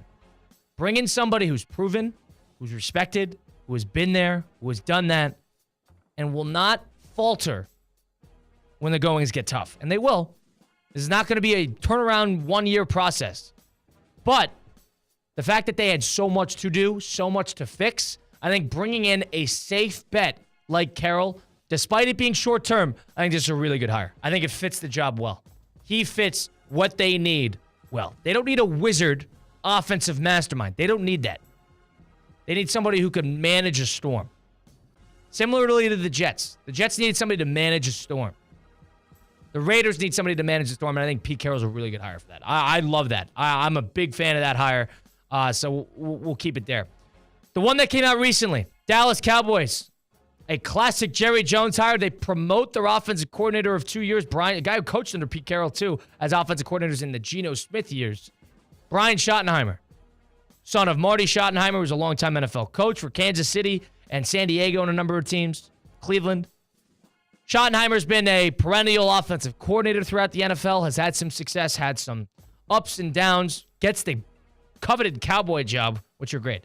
Bring in somebody who's proven, who's respected, who has been there, who has done that, and will not falter when the goings get tough. And they will. This is not going to be a turnaround 1-year process. But the fact that they had so much to do, so much to fix, I think bringing in a safe bet like Carroll, despite it being short-term, I think this is a really good hire. I think it fits the job well. He fits what they need well. They don't need a wizard offensive mastermind. They don't need that. They need somebody who can manage a storm. Similarly to the Jets. The Jets need somebody to manage a storm. The Raiders need somebody to manage the storm, and I think Pete Carroll's a really good hire for that. I love that. I'm a big fan of that hire, so we'll keep it there. The one that came out recently, Dallas Cowboys. A classic Jerry Jones hire. They promote their offensive coordinator of 2 years, Brian, a guy who coached under Pete Carroll, too, as offensive coordinators in the Geno Smith years. Brian Schottenheimer, son of Marty Schottenheimer, who was a longtime NFL coach for Kansas City and San Diego and a number of teams, Cleveland. Schottenheimer's been a perennial offensive coordinator throughout the NFL, has had some success, had some ups and downs, gets the coveted Cowboy job. What's your grade?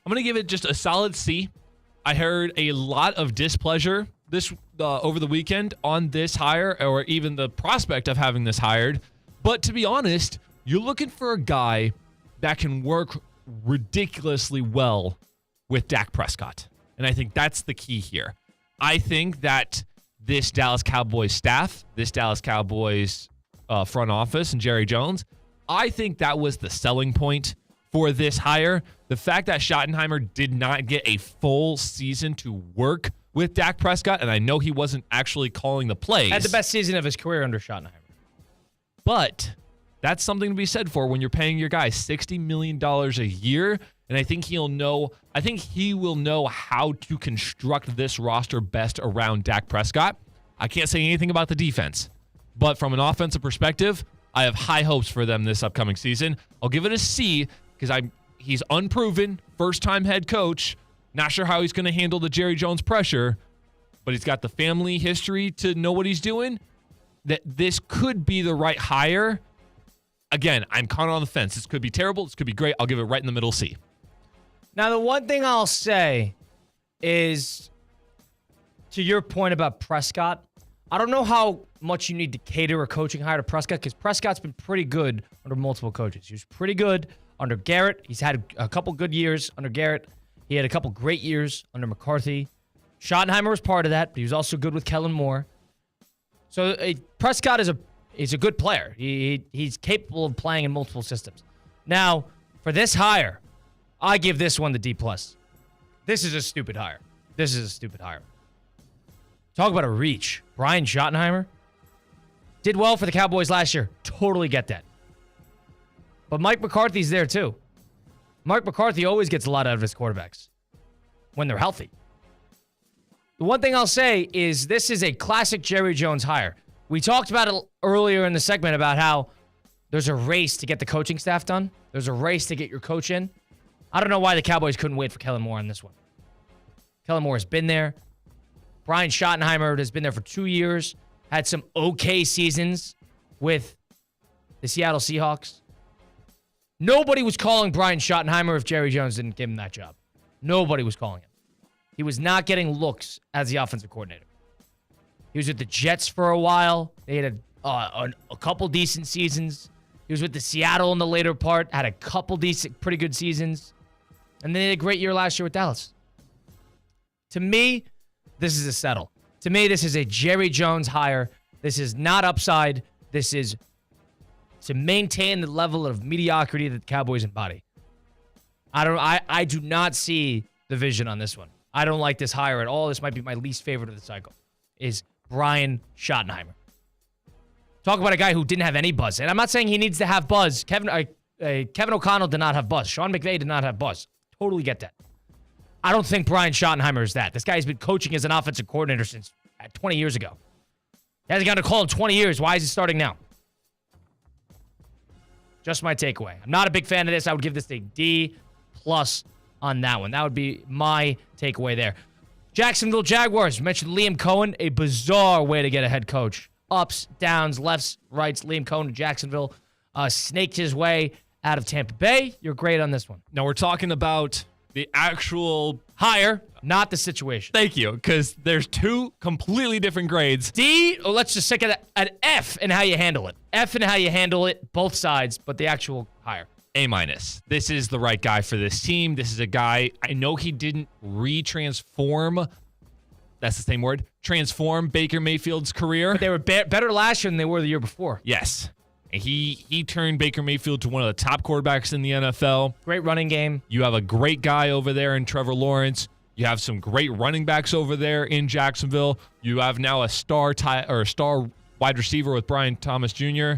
I'm going to give it just a solid C. I heard a lot of displeasure this over the weekend on this hire, or even the prospect of having this hired. But to be honest, You're looking for a guy that can work ridiculously well with Dak Prescott. And I think that's the key here. I think that this Dallas Cowboys staff, this Dallas Cowboys front office and Jerry Jones, I think that was the selling point for this hire. The fact that Schottenheimer did not get a full season to work with Dak Prescott, and I know he wasn't actually calling the plays. Had the best season of his career under Schottenheimer. But that's something to be said for when you're paying your guy $60 million a year. And I think he will know how to construct this roster best around Dak Prescott. I can't say anything about the defense, but from an offensive perspective, I have high hopes for them this upcoming season. I'll give it a C because he's unproven, first-time head coach. Not sure how he's going to handle the Jerry Jones pressure, but he's got the family history to know what he's doing. That this could be the right hire. Again, I'm kind of on the fence. This could be terrible. This could be great. I'll give it right in the middle C. Now, the one thing I'll say is, to your point about Prescott, I don't know how much you need to cater a coaching hire to Prescott because Prescott's been pretty good under multiple coaches. He was pretty good under Garrett. He's had a couple good years under Garrett. He had a couple great years under McCarthy. Schottenheimer was part of that, but he was also good with Kellen Moore. So Prescott is a good player. He's capable of playing in multiple systems. Now, for this hire, I give this one the D+. This is a stupid hire. Talk about a reach. Brian Schottenheimer did well for the Cowboys last year. Totally get that. But Mike McCarthy's there too. Mike McCarthy always gets a lot out of his quarterbacks when they're healthy. The one thing I'll say is this is a classic Jerry Jones hire. We talked about it earlier in the segment about how there's a race to get the coaching staff done. There's a race to get your coach in. I don't know why the Cowboys couldn't wait for Kellen Moore on this one. Kellen Moore has been there. Brian Schottenheimer has been there for 2 years. Had some okay seasons with the Seattle Seahawks. Nobody was calling Brian Schottenheimer if Jerry Jones didn't give him that job. Nobody was calling him. He was not getting looks as the offensive coordinator. He was with the Jets for a while. They had a couple decent seasons. He was with the Seattle in the later part. Had a couple decent, pretty good seasons. And then he had a great year last year with Dallas. To me, this is a settle. To me, this is a Jerry Jones hire. This is not upside. This is to maintain the level of mediocrity that the Cowboys embody. I do not see the vision on this one. I don't like this hire at all. This might be my least favorite of the cycle, is Brian Schottenheimer. Talk about a guy who didn't have any buzz. And I'm not saying he needs to have buzz. Kevin O'Connell did not have buzz. Sean McVay did not have buzz. Totally get that. I don't think Brian Schottenheimer is that. This guy's been coaching as an offensive coordinator since 20 years ago. He hasn't got to call in 20 years. Why is he starting now? Just my takeaway. I'm not a big fan of this. I would give this a D+ on that one. That would be my takeaway there. Jacksonville Jaguars. You mentioned Liam Cohen. A bizarre way to get a head coach. Ups, downs, lefts, rights. Liam Cohen to Jacksonville. Snaked his way out of Tampa Bay. You're great on this one. Now we're talking about the actual hire, not the situation. Thank you, because there's two completely different grades. D, or let's just stick at an F in how you handle it. F in how you handle it, both sides, but the actual hire. A-. This is the right guy for this team. This is a guy, I know he didn't transform Baker Mayfield's career. But they were better last year than they were the year before. Yes. And he turned Baker Mayfield to one of the top quarterbacks in the NFL. Great running game. You have a great guy over there in Trevor Lawrence. You have some great running backs over there in Jacksonville. You have now a star wide receiver with Brian Thomas Jr.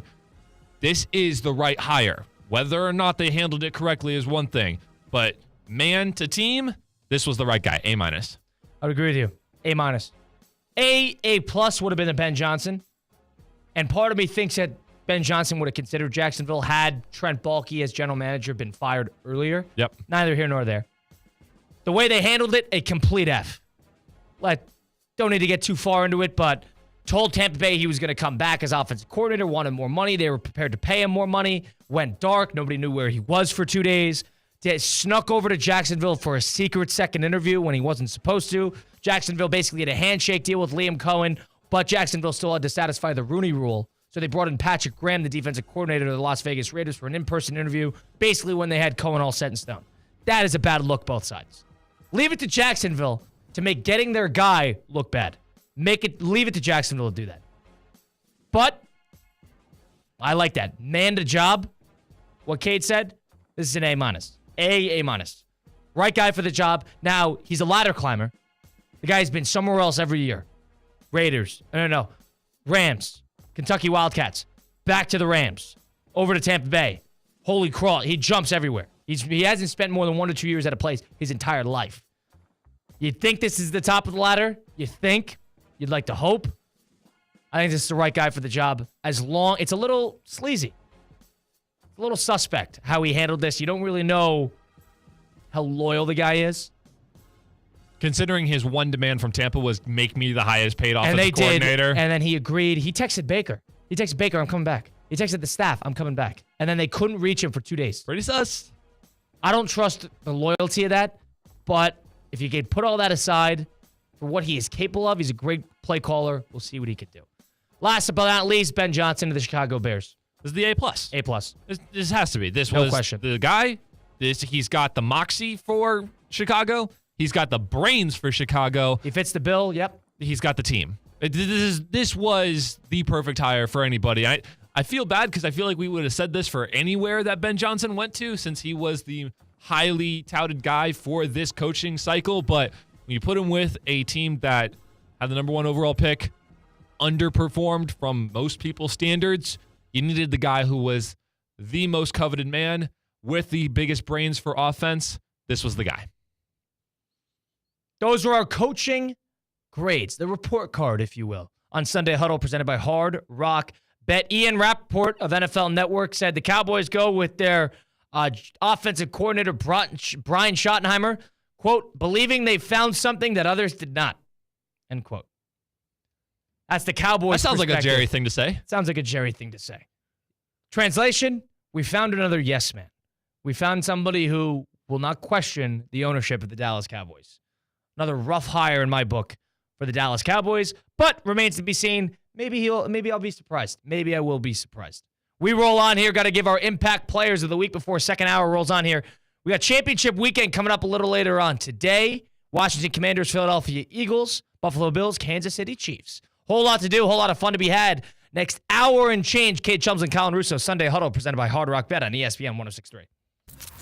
This is the right hire. Whether or not they handled it correctly is one thing, but man to team, this was the right guy. A-. I would agree with you. A-. A+ would have been a Ben Johnson. And part of me thinks that Ben Johnson would have considered Jacksonville had Trent Baalke as general manager been fired earlier. Yep. Neither here nor there. The way they handled it, a complete F. Don't need to get too far into it, but told Tampa Bay he was going to come back as offensive coordinator, wanted more money. They were prepared to pay him more money. Went dark. Nobody knew where he was for 2 days. Snuck over to Jacksonville for a secret second interview when he wasn't supposed to. Jacksonville basically had a handshake deal with Liam Cohen, but Jacksonville still had to satisfy the Rooney Rule. So they brought in Patrick Graham, the defensive coordinator of the Las Vegas Raiders, for an in-person interview, basically when they had Cohen all set in stone. That is a bad look both sides. Leave it to Jacksonville to make getting their guy look bad. Leave it to Jacksonville to do that. But I like that. Man to job. What Kate said, this is an A-. A-. Right guy for the job. Now, he's a ladder climber. The guy's been somewhere else every year. Rams. Kentucky Wildcats. Back to the Rams. Over to Tampa Bay. Holy crawl. He jumps everywhere. He hasn't spent more than 1 to 2 years at a place his entire life. You think this is the top of the ladder? You think? You'd like to hope? I think this is the right guy for the job. It's a little sleazy. A little suspect how he handled this. You don't really know how loyal the guy is. Considering his one demand from Tampa was make me the highest paid offensive coordinator. And then he agreed. He texted Baker. I'm coming back. He texted the staff, I'm coming back. And then they couldn't reach him for 2 days. Pretty sus. I don't trust the loyalty of that. But if you could put all that aside for what he is capable of, he's a great play caller. We'll see what he could do. Last but not least, Ben Johnson of the Chicago Bears. This is the A+. A+. This has to be. This no was question. The guy. He's got the moxie for Chicago. He's got the brains for Chicago. He fits the bill. Yep. He's got the team. This was the perfect hire for anybody. I feel bad because I feel like we would have said this for anywhere that Ben Johnson went to, since he was the highly touted guy for this coaching cycle. But when you put him with a team that had the number 1 overall pick, underperformed from most people's standards, you needed the guy who was the most coveted man with the biggest brains for offense. This was the guy. Those are our coaching grades, the report card, if you will, on Sunday Huddle, presented by Hard Rock Bet. Ian Rappaport of NFL Network said the Cowboys go with their offensive coordinator, Brian Schottenheimer, quote, believing they found something that others did not, end quote. That's the Cowboys' That sounds like a Jerry thing to say. Sounds like a Jerry thing to say. Translation, we found another yes man. We found somebody who will not question the ownership of the Dallas Cowboys. Another rough hire in my book for the Dallas Cowboys, but remains to be seen. Maybe I'll be surprised. Maybe I will be surprised. We roll on here. Got to give our impact players of the week before second hour rolls on here. We got championship weekend coming up a little later on today. Washington Commanders, Philadelphia Eagles, Buffalo Bills, Kansas City Chiefs. Whole lot to do, whole lot of fun to be had. Next hour and change, Kate Chums and Colin Russo, Sunday Huddle, presented by Hard Rock Bet on ESPN 106.3.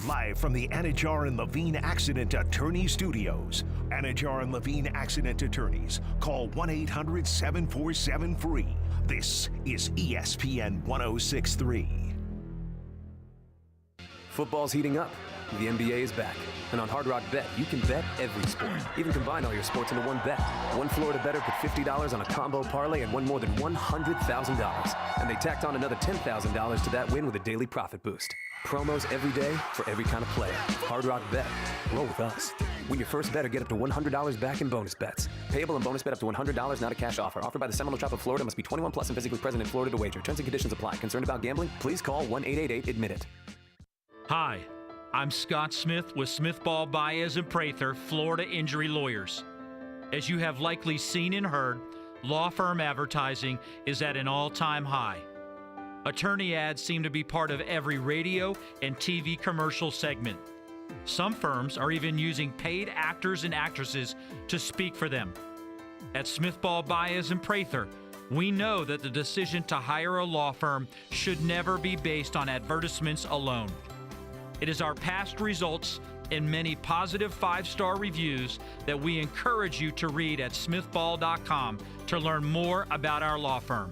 Live from the Anajar and Levine Accident Attorney Studios. Anajar and Levine Accident Attorneys. Call 1-800-747-FREE. This is ESPN 106.3. Football's heating up. The NBA is back. And on Hard Rock Bet, you can bet every sport. Even combine all your sports into one bet. One Florida bettor put $50 on a combo parlay and won more than $100,000. And they tacked on another $10,000 to that win with a daily profit boost. Promos every day for every kind of player. Hard Rock Bet. Roll with us. Win your first bet or get up to $100 back in bonus bets. Payable and bonus bet up to $100, not a cash offer. Offered by the Seminole Tribe of Florida. Must be 21 plus and physically present in Florida to wager. Terms and conditions apply. Concerned about gambling? Please call 1-888-ADMIT-IT. Hi, I'm Scott Smith with Smith Ball Baez and Prather, Florida Injury Lawyers. As you have likely seen and heard, law firm advertising is at an all-time high. Attorney ads seem to be part of every radio and TV commercial segment. Some firms are even using paid actors and actresses to speak for them. At Smith Ball Baez and Prather, we know that the decision to hire a law firm should never be based on advertisements alone. It is our past results and many positive 5-star reviews that we encourage you to read at smithball.com to learn more about our law firm.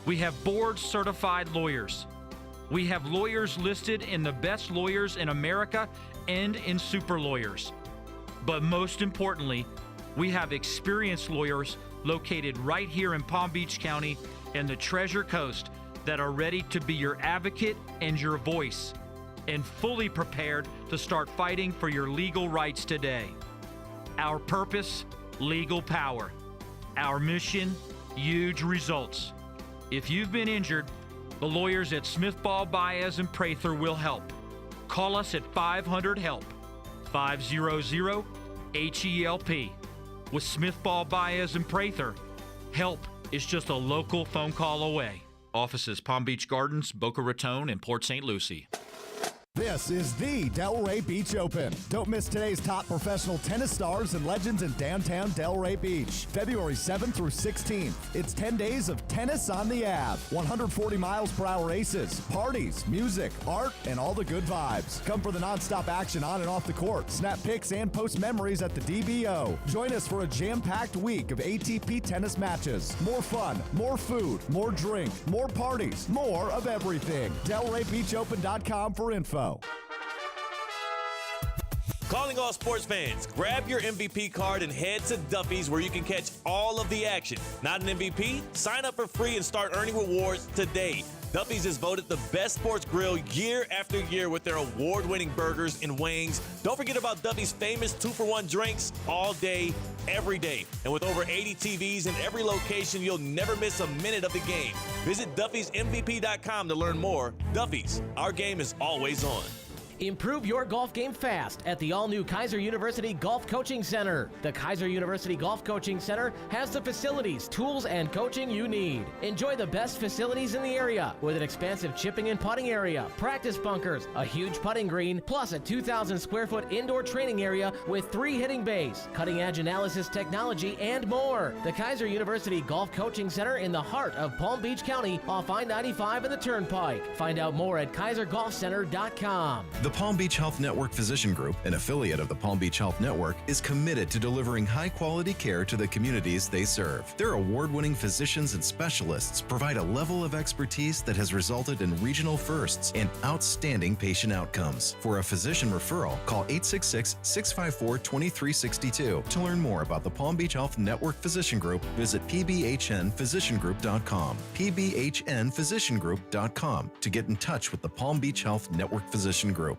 We have board-certified lawyers. We have lawyers listed in the best lawyers in America and in super lawyers. But most importantly, we have experienced lawyers located right here in Palm Beach County and the Treasure Coast that are ready to be your advocate and your voice, and fully prepared to start fighting for your legal rights today. Our purpose, legal power. Our mission, huge results. If you've been injured, the lawyers at Smith Ball Baez and Prather will help. Call us at 500-HELP, 500-HELP. With Smith Ball Baez and Prather, help is just a local phone call away. Offices Palm Beach Gardens, Boca Raton, and Port St. Lucie. This is the Delray Beach Open. Don't miss today's top professional tennis stars and legends in downtown Delray Beach. February 7th through 16th. It's 10 days of tennis on the Ave. 140 miles per hour races, parties, music, art, and all the good vibes. Come for the nonstop action on and off the court. Snap pics and post memories at the DBO. Join us for a jam-packed week of ATP tennis matches. More fun, more food, more drink, more parties, more of everything. DelrayBeachOpen.com for info. Calling all sports fans, grab your MVP card and head to Duffy's where you can catch all of the action. Not an MVP? Sign up for free and start earning rewards today. Duffy's is voted the best sports grill year after year with their award-winning burgers and wings. Don't forget about Duffy's famous 2-for-1 drinks all day, every day. And with over 80 TVs in every location, you'll never miss a minute of the game. Visit Duffy'sMVP.com to learn more. Duffy's, our game is always on. Improve your golf game fast at the all-new Kaiser University Golf Coaching Center. The Kaiser University Golf Coaching Center has the facilities, tools, and coaching you need. Enjoy the best facilities in the area with an expansive chipping and putting area, practice bunkers, a huge putting green, plus a 2,000 square foot indoor training area with 3 hitting bays, cutting-edge analysis technology, and more. The Kaiser University Golf Coaching Center in the heart of Palm Beach County off I-95 and the Turnpike. Find out more at KaiserGolfCenter.com. The Palm Beach Health Network Physician Group, an affiliate of the Palm Beach Health Network, is committed to delivering high-quality care to the communities they serve. Their award-winning physicians and specialists provide a level of expertise that has resulted in regional firsts and outstanding patient outcomes. For a physician referral, call 866-654-2362. To learn more about the Palm Beach Health Network Physician Group, visit pbhnphysiciangroup.com. pbhnphysiciangroup.com to get in touch with the Palm Beach Health Network Physician Group.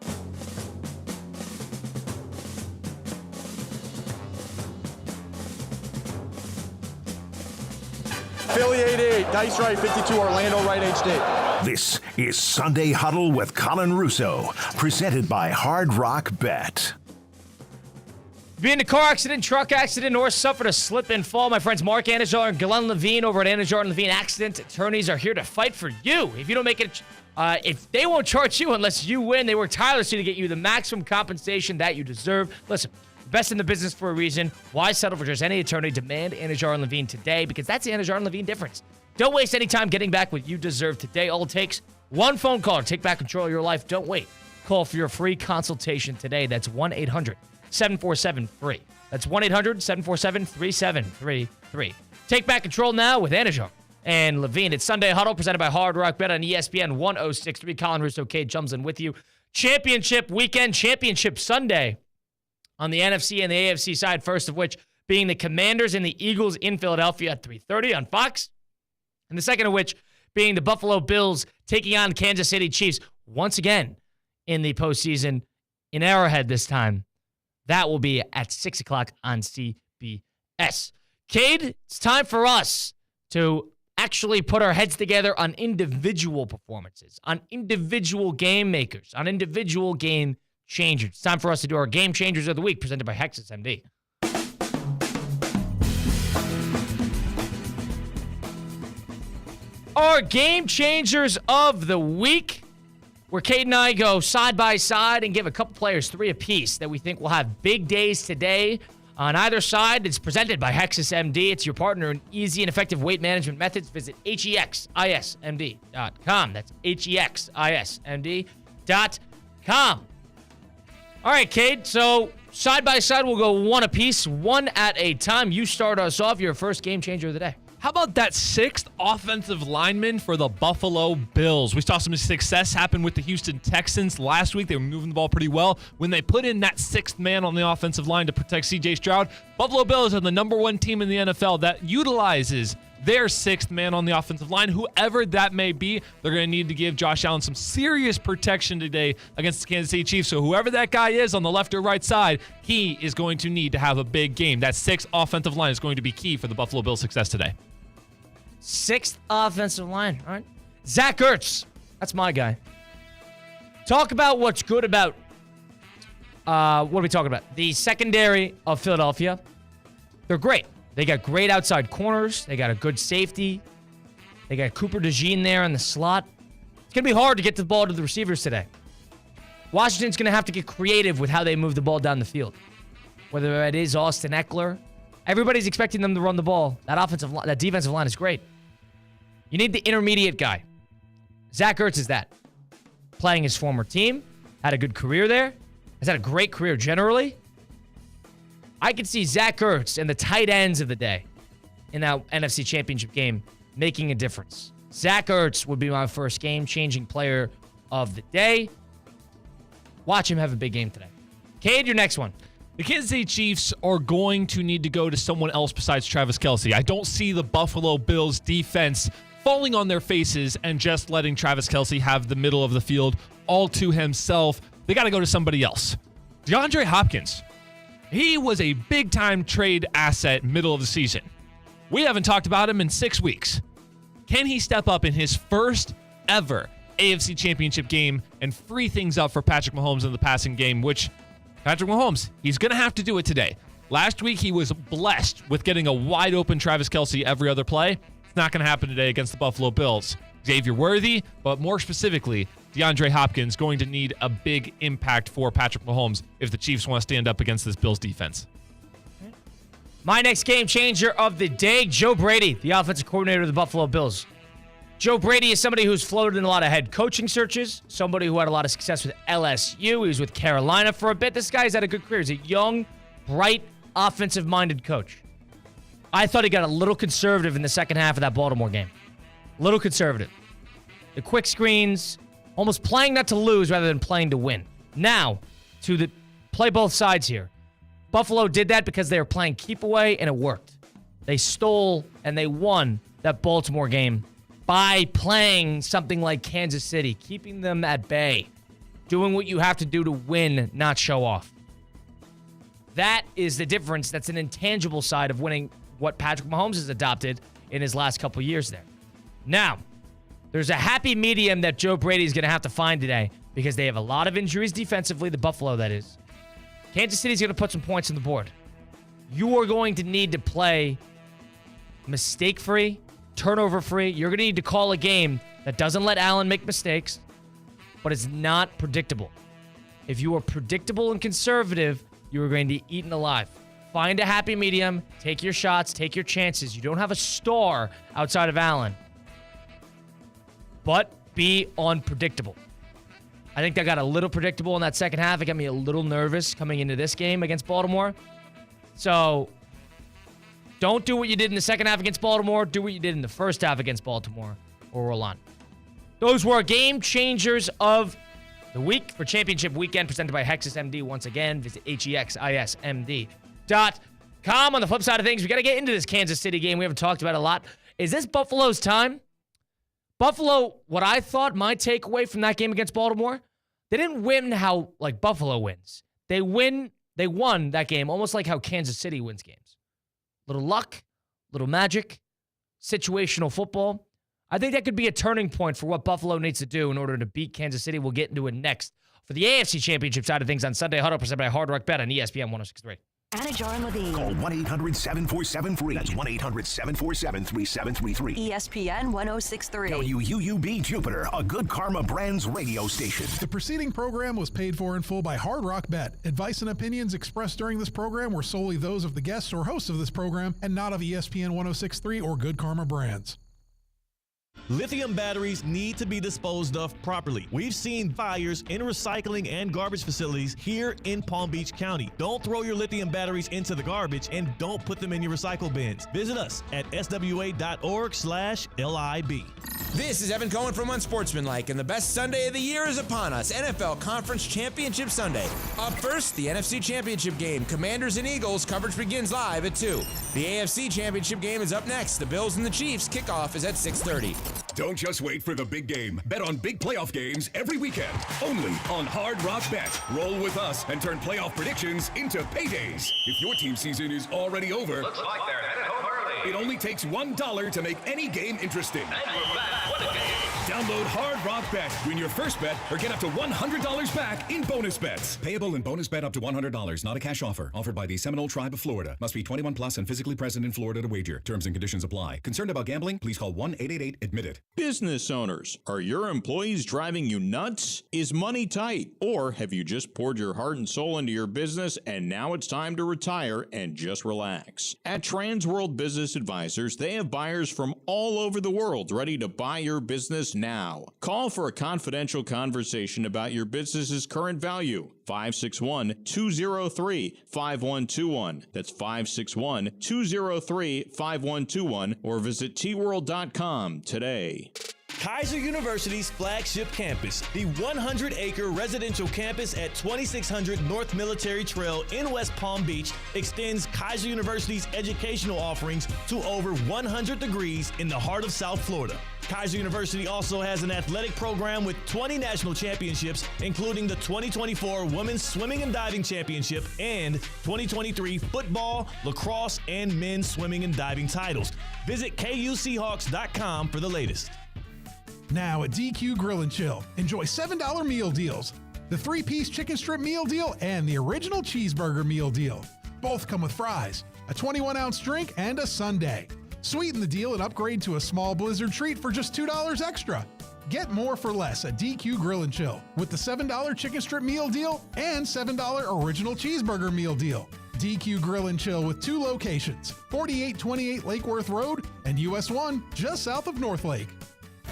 Philly 88, dice right 52, Orlando right HD. This is Sunday Huddle with Colin Russo, presented by Hard Rock Bet. Be in a car accident, truck accident, or suffered a slip and fall, my friends Mark Anajar and Glenn Levine over at Anajar and Levine Accident Attorneys are here to fight for you. If you don't make it, if they won't charge you unless you win, they work tirelessly to get you the maximum compensation that you deserve. Listen, best in the business for a reason. Why settle for just any attorney? Demand Anajar and Levine today, because that's the Anajar and Levine difference. Don't waste any time getting back what you deserve today. All it takes, one phone call to take back control of your life. Don't wait. Call for your free consultation today. That's 1-800-747-FREE. That's 1-800-747-3733. Take back control now with Anajar and Levine. It's Sunday Huddle presented by Hard Rock Bet on ESPN 1063. Colin Russo, Cade Chumsland with you. Championship weekend, Championship Sunday on the NFC and the AFC side. First of which being the Commanders and the Eagles in Philadelphia at 3:30 on Fox. And the second of which being the Buffalo Bills taking on Kansas City Chiefs once again in the postseason in Arrowhead this time. That will be at 6 o'clock on CBS. Cade, it's time for us to actually put our heads together on individual performances, on individual game makers, on individual game changers. It's time for us to do our Game Changers of the Week, presented by Hexus MD. Our Game Changers of the Week, where Cade and I go side by side and give a couple players 3 apiece that we think will have big days today. On either side, it's presented by Hexus MD. It's your partner in easy and effective weight management methods. Visit HEXISMD.com. That's HEXISMD.com. All right, Cade. So side by side, we'll go 1 apiece, 1 at a time. You start us off. Your first game changer of the day. How about that 6th offensive lineman for the Buffalo Bills? We saw some success happen with the Houston Texans last week. They were moving the ball pretty well. When they put in that 6th man on the offensive line to protect C.J. Stroud, Buffalo Bills are the number 1 team in the NFL that utilizes their 6th man on the offensive line. Whoever that may be, they're going to need to give Josh Allen some serious protection today against the Kansas City Chiefs. So whoever that guy is on the left or right side, he is going to need to have a big game. That 6th offensive line is going to be key for the Buffalo Bills' success today. 6th offensive line. All right. Zach Ertz. That's my guy. Talk about what's good about, what are we talking about? The secondary of Philadelphia. They're great. They got great outside corners. They got a good safety. They got Cooper DeJean there in the slot. It's going to be hard to get the ball to the receivers today. Washington's going to have to get creative with how they move the ball down the field. Whether it is Austin Eckler. Everybody's expecting them to run the ball. That defensive line is great. You need the intermediate guy. Zach Ertz is that. Playing his former team. Had a good career there. Has had a great career generally. I could see Zach Ertz and the tight ends of the day in that NFC Championship game making a difference. Zach Ertz would be my first game-changing player of the day. Watch him have a big game today. Cade, your next one. The Kansas City Chiefs are going to need to go to someone else besides Travis Kelce. I don't see the Buffalo Bills defense falling on their faces and just letting Travis Kelce have the middle of the field all to himself. They got to go to somebody else. DeAndre Hopkins. He was a big-time trade asset middle of the season. We haven't talked about him in 6 weeks. Can he step up in his first ever AFC Championship game and free things up for Patrick Mahomes in the passing game, which Patrick Mahomes, he's going to have to do it today. Last week, he was blessed with getting a wide-open Travis Kelce every other play. It's not going to happen today against the Buffalo Bills. Xavier Worthy, but more specifically, DeAndre Hopkins going to need a big impact for Patrick Mahomes if the Chiefs want to stand up against this Bills defense. My next game changer of the day, Joe Brady, the offensive coordinator of the Buffalo Bills. Joe Brady is somebody who's floated in a lot of head coaching searches, somebody who had a lot of success with LSU. He was with Carolina for a bit. This guy's had a good career. He's a young, bright, offensive-minded coach. I thought he got a little conservative in the second half of that Baltimore game. A little conservative. The quick screens, almost playing not to lose rather than playing to win. Now, to play both sides here. Buffalo did that because they were playing keep away, and it worked. They stole and they won that Baltimore game by playing something like Kansas City, keeping them at bay, doing what you have to do to win, not show off. That is the difference. That's an intangible side of winning what Patrick Mahomes has adopted in his last couple years there. Now, there's a happy medium that Joe Brady is going to have to find today because they have a lot of injuries defensively, the Buffalo that is. Kansas City's going to put some points on the board. You are going to need to play mistake-free, turnover-free. You're going to need to call a game that doesn't let Allen make mistakes, but is not predictable. If you are predictable and conservative, you are going to be eaten alive. Find a happy medium. Take your shots. Take your chances. You don't have a star outside of Allen. But be unpredictable. I think that got a little predictable in that second half. It got me a little nervous coming into this game against Baltimore. So don't do what you did in the second half against Baltimore. Do what you did in the first half against Baltimore or roll on. Those were game changers of the week for Championship Weekend presented by HexisMD. Once again, visit HEXISMD.com. On the flip side of things, we got to get into this Kansas City game. We haven't talked about it a lot. Is this Buffalo's time? Buffalo, what I thought my takeaway from that game against Baltimore, they didn't win how like Buffalo wins. They won that game almost like how Kansas City wins games. Little luck, little magic, situational football. I think that could be a turning point for what Buffalo needs to do in order to beat Kansas City. We'll get into it next for the AFC Championship side of things on Sunday Huddle, presented by Hard Rock Bet on ESPN 106.3. Anajar and Levine. Call 1-800-747-FREE. That's 1-800-747-3733. ESPN 106.3. WUUB Jupiter, a Good Karma Brands radio station. The preceding program was paid for in full by Hard Rock Bet. Advice and opinions expressed during this program were solely those of the guests or hosts of this program and not of ESPN 106.3 or Good Karma Brands. Lithium batteries need to be disposed of properly. We've seen fires in recycling and garbage facilities here in Palm Beach County. Don't throw your lithium batteries into the garbage and don't put them in your recycle bins. Visit us at swa.org/LIB. This is Evan Cohen from Unsportsmanlike, and the best Sunday of the year is upon us, NFL Conference Championship Sunday. Up first, the NFC Championship game. Commanders and Eagles coverage begins live at 2. The AFC Championship game is up next. The Bills and the Chiefs kickoff is at 6:30. Don't just wait for the big game. Bet on big playoff games every weekend. Only on Hard Rock Bet. Roll with us and turn playoff predictions into paydays. If your team season is already over, Looks like they're headed home early. it only takes $1 to make any game interesting. And we're back. What a game. Download Hard Rock Bet. Win your first bet or get up to $100 back in bonus bets. Payable in bonus bet up to $100. Not a cash offer. Offered by the Seminole Tribe of Florida. Must be 21 plus and physically present in Florida to wager. Terms and conditions apply. Concerned about gambling? Please call 1-888-ADMIT-IT. Business owners, are your employees driving you nuts? Is money tight? Or have you just poured your heart and soul into your business and now it's time to retire and just relax? At Transworld Business Advisors, they have buyers from all over the world ready to buy your business now. Call for a confidential conversation about your business's current value. 561-203-5121. That's 561-203-5121 or visit tworld.com today. Kaiser University's flagship campus, the 100-acre residential campus at 2600 North Military Trail in West Palm Beach, extends Kaiser University's educational offerings to over 100 degrees in the heart of South Florida. Kaiser University also has an athletic program with 20 national championships, including the 2024 Women's Swimming and Diving Championship and 2023 football, lacrosse, and men's swimming and diving titles. Visit KUSeahawks.com for the latest. Now at DQ Grill and Chill, enjoy $7 meal deals. The 3-piece chicken strip meal deal and the original cheeseburger meal deal. Both come with fries, a 21-ounce drink, and a sundae. Sweeten the deal and upgrade to a small Blizzard treat for just $2 extra. Get more for less at DQ Grill and Chill with the $7 chicken strip meal deal and $7 original cheeseburger meal deal. DQ Grill and Chill with 2 locations, 4828 Lake Worth Road and US 1 just south of North Lake.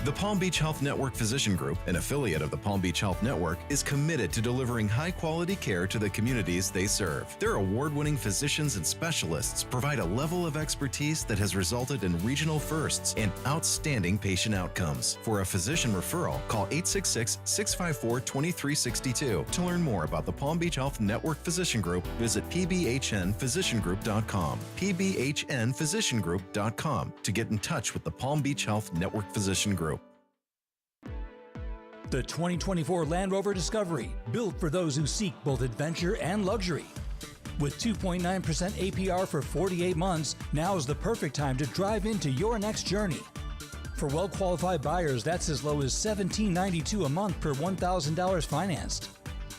The Palm Beach Health Network Physician Group, an affiliate of the Palm Beach Health Network, is committed to delivering high-quality care to the communities they serve. Their award-winning physicians and specialists provide a level of expertise that has resulted in regional firsts and outstanding patient outcomes. For a physician referral, call 866-654-2362. To learn more about the Palm Beach Health Network Physician Group, visit pbhnphysiciangroup.com, pbhnphysiciangroup.com, to get in touch with the Palm Beach Health Network Physician Group. The 2024 Land Rover Discovery, built for those who seek both adventure and luxury. With 2.9% APR for 48 months, now is the perfect time to drive into your next journey. For well-qualified buyers, that's as low as $17.92 a month per $1,000 financed.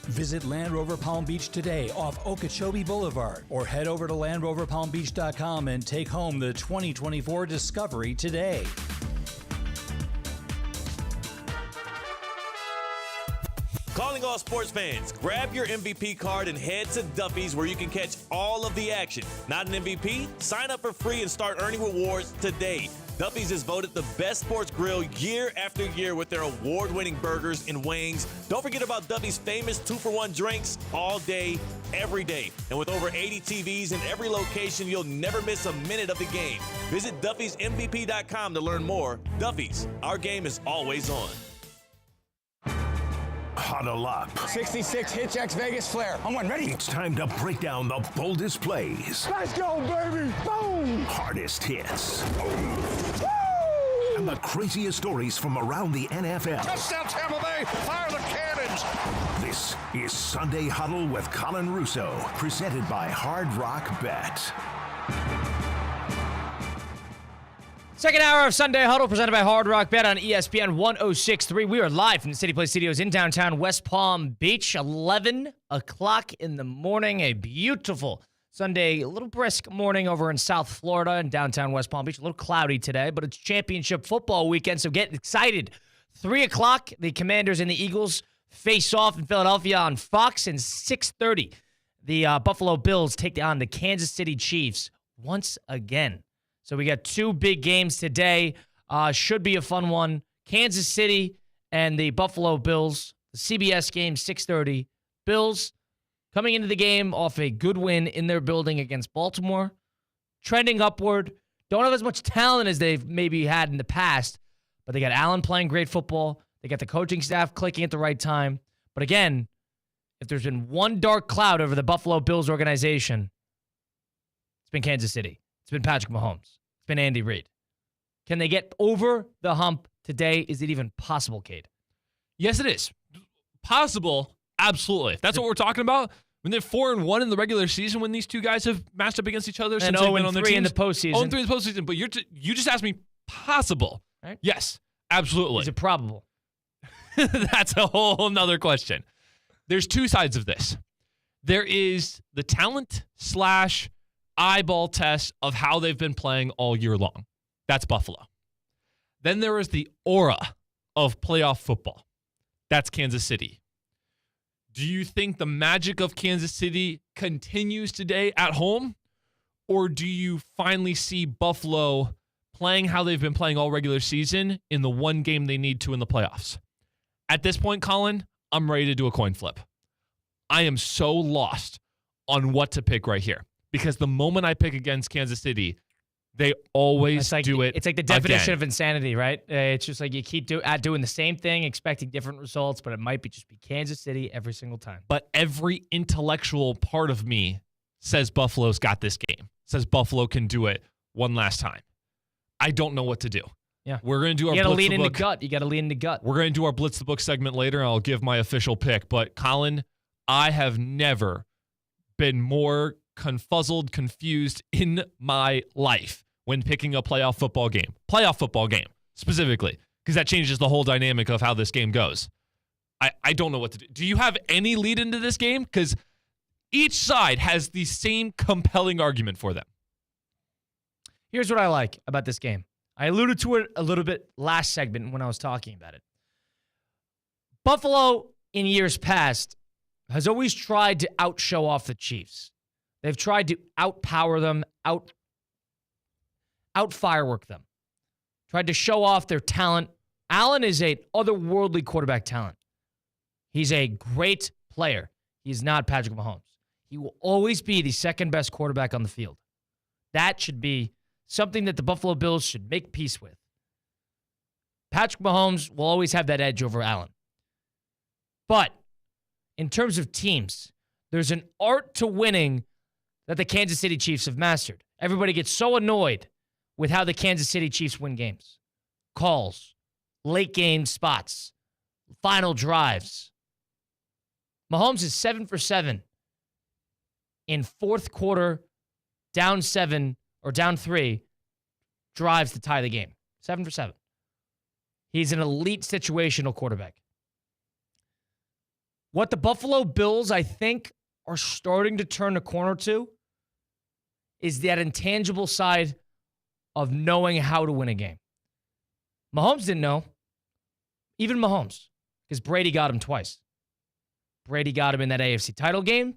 Visit Land Rover Palm Beach today off Okeechobee Boulevard or head over to LandRoverPalmBeach.com and take home the 2024 Discovery today. Calling all sports fans, grab your MVP card and head to Duffy's where you can catch all of the action. Not an MVP? Sign up for free and start earning rewards today. Duffy's is voted the best sports grill year after year with their award-winning burgers and wings. Don't forget about Duffy's famous 2-for-1 drinks all day, every day. And with over 80 TVs in every location, you'll never miss a minute of the game. Visit Duffy'sMVP.com to learn more. Duffy's, our game is always on. Huddle up. 66 Hitch X Vegas Flare. I'm one ready. It's time to break down the boldest plays. Let's go, baby. Boom. Hardest hits. And the craziest stories from around the NFL. Touchdown, Tampa Bay. Fire the cannons. This is Sunday Huddle with Colin Russo, presented by Hard Rock Bet. Second hour of Sunday Huddle presented by Hard Rock Bet on ESPN 106.3. We are live from the City Place Studios in downtown West Palm Beach, 11 o'clock in the morning. A beautiful Sunday, a little brisk morning over in South Florida and downtown West Palm Beach. A little cloudy today, but it's championship football weekend, so get excited. 3 o'clock, the Commanders and the Eagles face off in Philadelphia on Fox, and 6:30, the Buffalo Bills take on the Kansas City Chiefs once again. So we got 2 big games today. Should be a fun one. Kansas City and the Buffalo Bills. The CBS game, 6:30. Bills coming into the game off a good win in their building against Baltimore. Trending upward. Don't have as much talent as they've maybe had in the past. But they got Allen playing great football. They got the coaching staff clicking at the right time. But again, if there's been one dark cloud over the Buffalo Bills organization, it's been Kansas City. It's been Patrick Mahomes. It's been Andy Reid. Can they get over the hump today? Is it even possible, Cade? Yes, it is. Possible, absolutely. If that's what we're talking about, when they're 4-1 in the regular season, when these two guys have matched up against each other since they've been on their teams. And 0-3 in the postseason. 0-3 in the postseason. But you just asked me possible. Right. Yes, Absolutely. Is it probable? That's a whole nother question. There's two sides of this. There is the talent / eyeball test of how they've been playing all year long. That's Buffalo. Then there is the aura of playoff football. That's Kansas City. Do you think the magic of Kansas City continues today at home? Or do you finally see Buffalo playing how they've been playing all regular season in the one game they need to in the playoffs? At this point, Colin, I'm ready to do a coin flip. I am so lost on what to pick right here because the moment I pick against Kansas City, they always do it. It's like the definition again. of insanity, right? It's just like you keep doing the same thing, expecting different results, but it might be Kansas City every single time. But every intellectual part of me says Buffalo's got this game, says Buffalo can do it one last time. I don't know what to do. Yeah. We're going to do our You got to Blitz lean the into Book. gut. You got to lean into gut. We're going to do our Blitz the Book segment later, and I'll give my official pick. But, Colin, I have never been more confuzzled, confused in my life when picking a playoff football game. Playoff football game, specifically, because that changes the whole dynamic of how this game goes. I don't know what to do. Do you have any lead into this game? Because each side has the same compelling argument for them. Here's what I like about this game. I alluded to it a little bit last segment when I was talking about it. Buffalo, in years past, has always tried to outshow off the Chiefs. They've tried to outpower them, out-firework them. Tried to show off their talent. Allen is an otherworldly quarterback talent. He's a great player. He's not Patrick Mahomes. He will always be the second-best quarterback on the field. That should be something that the Buffalo Bills should make peace with. Patrick Mahomes will always have that edge over Allen. But in terms of teams, there's an art to winning that the Kansas City Chiefs have mastered. Everybody gets so annoyed with how the Kansas City Chiefs win games. Calls, late game spots, final drives. Mahomes is 7 for 7 in fourth quarter, down 7 or down 3, drives to tie the game. 7 for 7. He's an elite situational quarterback. What the Buffalo Bills, I think, are starting to turn the corner to is that intangible side of knowing how to win a game. Mahomes didn't know. Even Mahomes, because Brady got him twice. Brady got him in that AFC title game,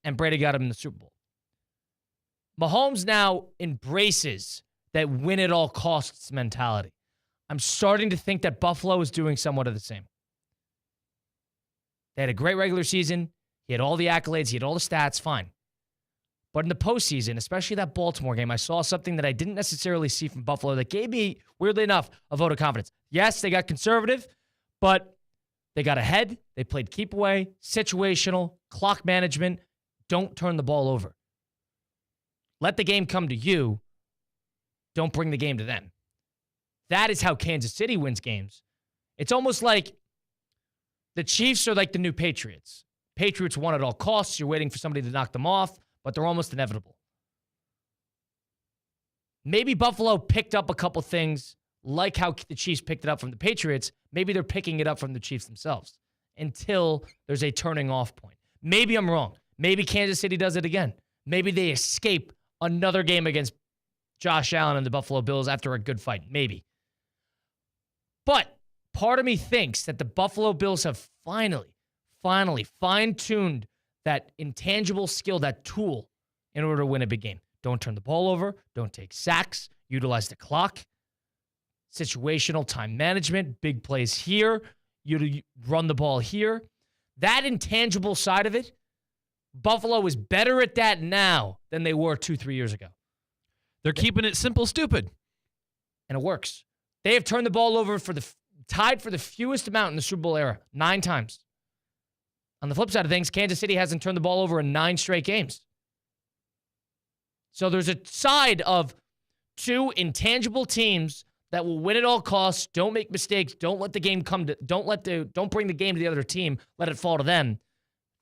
and Brady got him in the Super Bowl. Mahomes now embraces that win-at-all-costs mentality. I'm starting to think that Buffalo is doing somewhat of the same. They had a great regular season. He had all the accolades. He had all the stats. Fine. But in the postseason, especially that Baltimore game, I saw something that I didn't necessarily see from Buffalo that gave me, weirdly enough, a vote of confidence. Yes, they got conservative, but they got ahead. They played keep away, situational, clock management. Don't turn the ball over. Let the game come to you. Don't bring the game to them. That is how Kansas City wins games. It's almost like the Chiefs are like the new Patriots. Patriots won at all costs. You're waiting for somebody to knock them off, but they're almost inevitable. Maybe Buffalo picked up a couple things like how the Chiefs picked it up from the Patriots. Maybe they're picking it up from the Chiefs themselves until there's a turning off point. Maybe I'm wrong. Maybe Kansas City does it again. Maybe they escape another game against Josh Allen and the Buffalo Bills after a good fight. Maybe. But part of me thinks that the Buffalo Bills have finally fine-tuned that intangible skill, that tool, in order to win a big game. Don't turn the ball over. Don't take sacks. Utilize the clock. Situational time management. Big plays here. You run the ball here. That intangible side of it, Buffalo is better at that now than they were 2-3 years ago. They're keeping it simple, stupid. And it works. They have turned the ball over tied for the fewest amount in the Super Bowl era, 9 times. On the flip side of things, Kansas City hasn't turned the ball over in 9 straight games. So there's a side of 2 intangible teams that will win at all costs, don't make mistakes, don't let the game don't bring the game to the other team, let it fall to them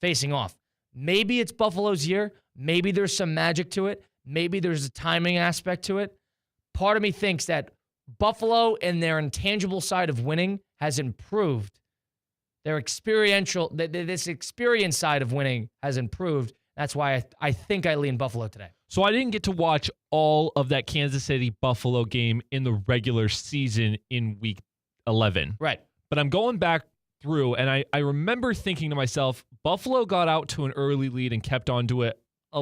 facing off. Maybe it's Buffalo's year. Maybe there's some magic to it. Maybe there's a timing aspect to it. Part of me thinks that Buffalo and their intangible side of winning has improved. Their this experience side of winning has improved. That's why I think I lean Buffalo today. So I didn't get to watch all of that Kansas City-Buffalo game in the regular season in Week 11. Right. But I'm going back through, and I remember thinking to myself, Buffalo got out to an early lead and kept on to it,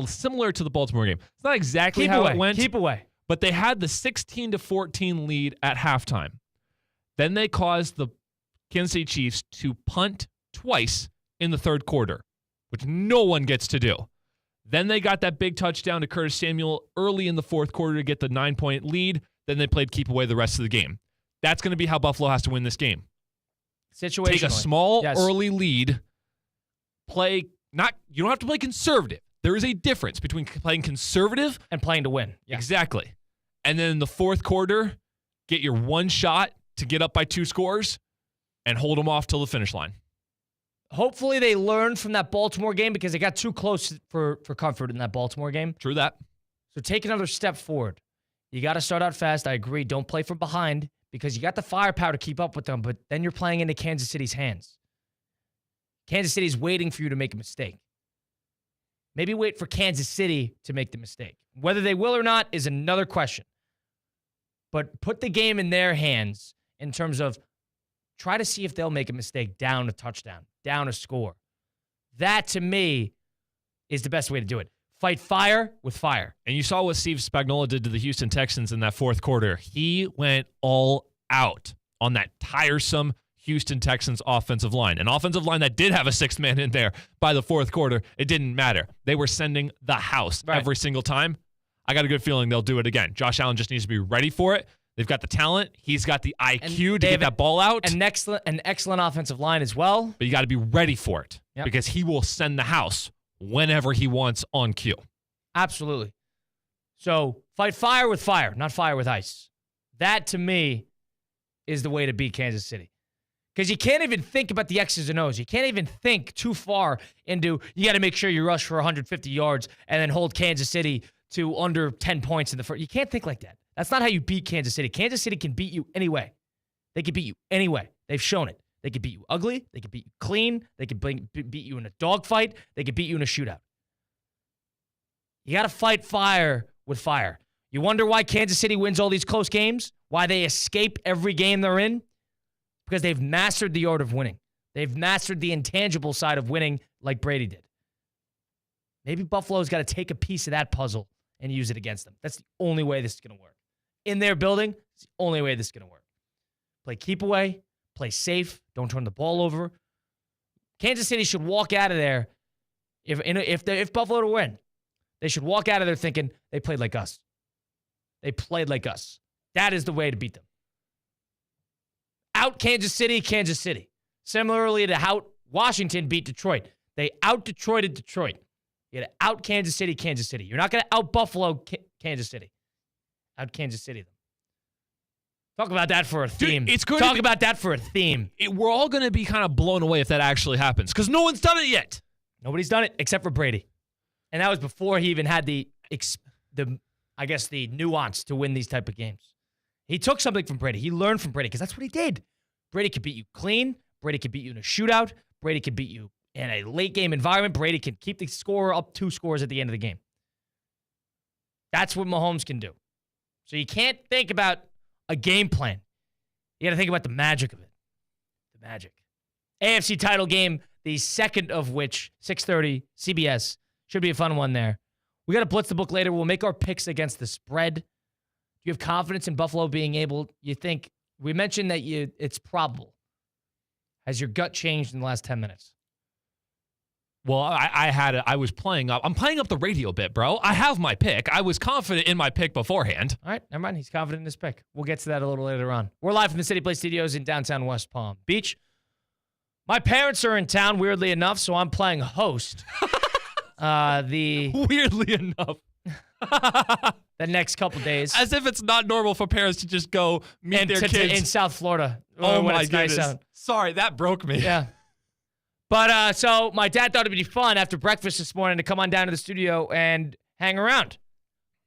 similar to the Baltimore game. It's not exactly how it went. Keep away. But they had the 16-14 lead at halftime. Then they caused the Kansas City Chiefs to punt twice in the third quarter, which no one gets to do. Then they got that big touchdown to Curtis Samuel early in the fourth quarter to get the 9-point lead. Then they played keep away the rest of the game. That's going to be how Buffalo has to win this game. Situationally. Take a small early lead. You don't have to play conservative. There is a difference between playing conservative and playing to win. Yeah. Exactly. And then in the fourth quarter, get your one shot to get up by 2 scores and hold them off till the finish line. Hopefully they learned from that Baltimore game because they got too close for comfort in that Baltimore game. True that. So take another step forward. You got to start out fast. I agree. Don't play from behind because you got the firepower to keep up with them, but then you're playing into Kansas City's hands. Kansas City's waiting for you to make a mistake. Maybe wait for Kansas City to make the mistake. Whether they will or not is another question. But put the game in their hands in terms of try to see if they'll make a mistake down a touchdown, down a score. That, to me, is the best way to do it. Fight fire with fire. And you saw what Steve Spagnuolo did to the Houston Texans in that fourth quarter. He went all out on that tiresome Houston Texans offensive line. An offensive line that did have a 6th man in there by the fourth quarter. It didn't matter. They were sending the house every single time. I got a good feeling they'll do it again. Josh Allen just needs to be ready for it. They've got the talent. He's got the IQ to get that ball out. An excellent offensive line as well. But you got to be ready for it because he will send the house whenever he wants on cue. Absolutely. So fight fire with fire, not fire with ice. That, to me, is the way to beat Kansas City. Because you can't even think about the X's and O's. You can't even think too far into, you got to make sure you rush for 150 yards and then hold Kansas City to under 10 points in the first. You can't think like that. That's not how you beat Kansas City. Kansas City can beat you anyway. They can beat you anyway. They've shown it. They can beat you ugly. They can beat you clean. They can beat you in a dogfight. They can beat you in a shootout. You got to fight fire with fire. You wonder why Kansas City wins all these close games? Why they escape every game they're in? Because they've mastered the art of winning. They've mastered the intangible side of winning like Brady did. Maybe Buffalo's got to take a piece of that puzzle and use it against them. That's the only way this is going to work. In their building, it's the only way this is going to work. Play keep away, play safe, don't turn the ball over. Kansas City should walk out of there, if Buffalo to win, they should walk out of there thinking they played like us. They played like us. That is the way to beat them. Out Kansas City, Kansas City. Similarly to how Washington beat Detroit. They out-Detroited Detroit. You got to out Kansas City, Kansas City. You're not going to out Buffalo, Kansas City. Out Kansas City them. Talk about that for a theme. Dude, Talk about that for a theme. We're all going to be kind of blown away if that actually happens because no one's done it yet. Nobody's done it except for Brady. And that was before he even had the nuance to win these type of games. He took something from Brady. He learned from Brady because that's what he did. Brady could beat you clean. Brady could beat you in a shootout. Brady could beat you in a late game environment. Brady can keep the score up 2 scores at the end of the game. That's what Mahomes can do. So you can't think about a game plan. You got to think about the magic of it. The magic. AFC title game, the second of which, 6:30, CBS. Should be a fun one there. We got to blitz the book later. We'll make our picks against the spread. Do you have confidence in Buffalo being able, you think, we mentioned that it's probable. Has your gut changed in the last 10 minutes? Well, I was playing up. I'm playing up the radio bit, bro. I have my pick. I was confident in my pick beforehand. All right, never mind. He's confident in his pick. We'll get to that a little later on. We're live from the City Place Studios in downtown West Palm Beach. My parents are in town, weirdly enough, so I'm playing host. Weirdly enough. The next couple days. As if it's not normal for parents to just go meet their kids. In South Florida. Oh, my goodness. Nice. Sorry, that broke me. Yeah. But so my dad thought it'd be fun after breakfast this morning to come on down to the studio and hang around.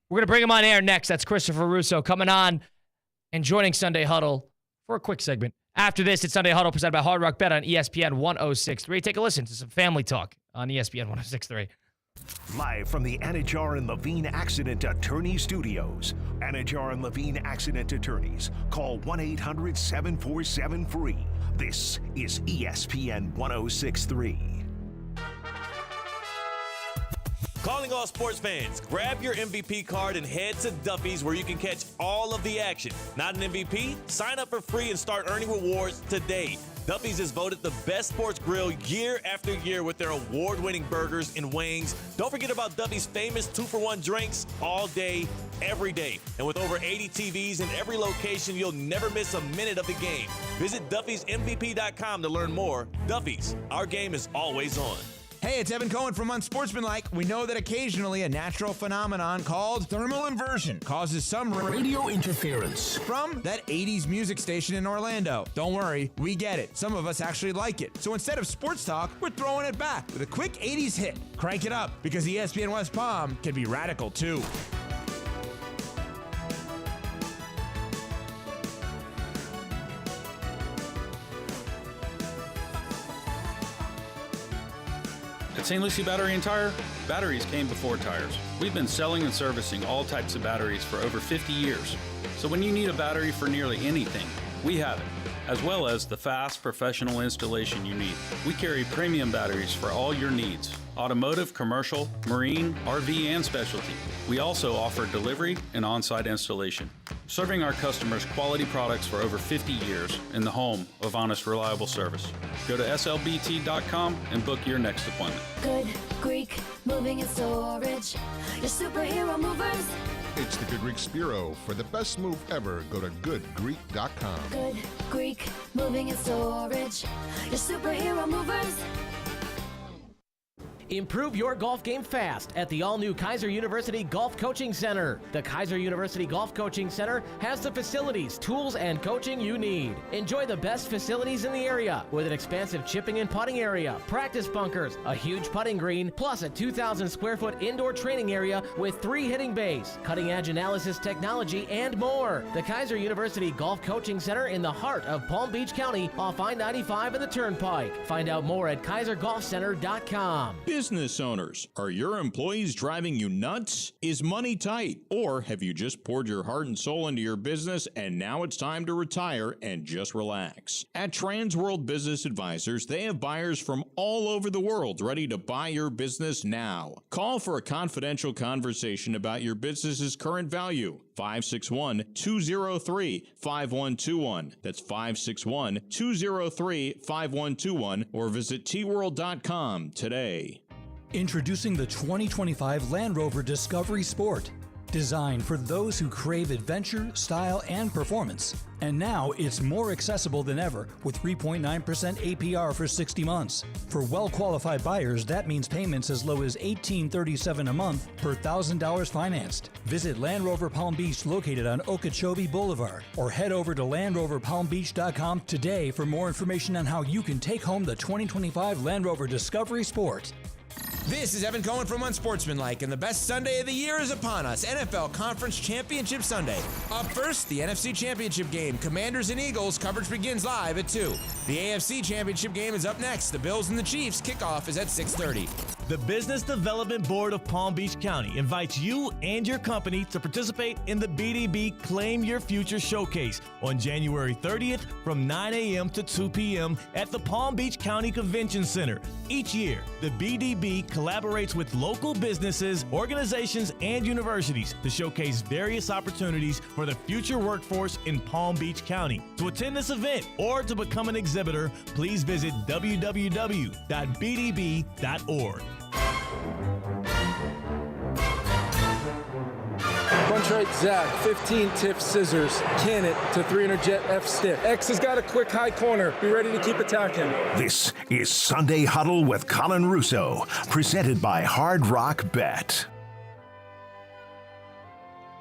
We're going to bring him on air next. That's Christopher Russo coming on and joining Sunday Huddle for a quick segment. After this, it's Sunday Huddle presented by Hard Rock Bet on ESPN 106.3. Take a listen to some family talk on ESPN 106.3. Live from the Anajar and Levine Accident Attorney Studios. Anajar and Levine Accident Attorneys. Call 1-800-747-FREE. This is ESPN 106.3. Calling all sports fans, grab your MVP card and head to Duffy's where you can catch all of the action. Not an MVP? Sign up for free and start earning rewards today. Duffy's is voted the best sports grill year after year with their award-winning burgers and wings. Don't forget about Duffy's famous 2-for-1 drinks all day, every day. And with over 80 TVs in every location, you'll never miss a minute of the game. Visit Duffy'sMVP.com to learn more. Duffy's, our game is always on. Hey, it's Evan Cohen from Unsportsmanlike. We know that occasionally a natural phenomenon called thermal inversion causes some radio interference from that 80s music station in Orlando. Don't worry, we get it. Some of us actually like it. So instead of sports talk, we're throwing it back with a quick 80s hit. Crank it up, because ESPN West Palm can be radical too. At St. Lucie Battery and Tire, batteries came before tires. We've been selling and servicing all types of batteries for over 50 years. So when you need a battery for nearly anything, we have it, as well as the fast professional installation you need. We carry premium batteries for all your needs: automotive, commercial, marine, RV, and specialty. We also offer delivery and on-site installation, serving our customers quality products for over 50 years in the home of honest, reliable service. Go to slbt.com and book your next appointment. Good Greek Moving and Storage, your superhero movers. It's the Good Greek Spiro. For the best move ever, go to goodgreek.com. Good Greek Moving and Storage, your superhero movers. Improve your golf game fast at the all-new Kaiser University Golf Coaching Center. The Kaiser University Golf Coaching Center has the facilities, tools, and coaching you need. Enjoy the best facilities in the area with an expansive chipping and putting area, practice bunkers, a huge putting green, plus a 2,000 square foot indoor training area with 3 hitting bays, cutting-edge analysis technology, and more. The Kaiser University Golf Coaching Center in the heart of Palm Beach County off I-95 and the Turnpike. Find out more at kaisergolfcenter.com. Business owners, are your employees driving you nuts? Is money tight? Or have you just poured your heart and soul into your business and now it's time to retire and just relax? At Transworld Business Advisors, they have buyers from all over the world ready to buy your business now. Call for a confidential conversation about your business's current value. 561-203-5121. That's 561-203-5121, or visit tworld.com today. Introducing the 2025 Land Rover Discovery Sport. Designed for those who crave adventure, style, and performance. And now it's more accessible than ever with 3.9% APR for 60 months. For well-qualified buyers, that means payments as low as $1,837 a month per $1,000 financed. Visit Land Rover Palm Beach, located on Okeechobee Boulevard, or head over to LandRoverPalmBeach.com today for more information on how you can take home the 2025 Land Rover Discovery Sport. This is Evan Cohen from Unsportsmanlike, and the best Sunday of the year is upon us, NFL Conference Championship Sunday. Up first, the NFC Championship game, Commanders and Eagles. Coverage begins live at 2. The AFC Championship game is up next. The Bills and the Chiefs. Kickoff is at 6:30. The Business Development Board of Palm Beach County invites you and your company to participate in the BDB Claim Your Future Showcase on January 30th from 9 a.m. to 2 p.m. at the Palm Beach County Convention Center. Each year, the BDB collaborates with local businesses, organizations, and universities to showcase various opportunities for the future workforce in Palm Beach County. To attend this event or to become an exhibitor, please visit www.bdb.org. Punch right Zach, 15 tip scissors, can it to 300 jet F stick. X has got a quick high corner. Be ready to keep attacking. This is Sunday Huddle with Colin Russo, presented by Hard Rock Bet.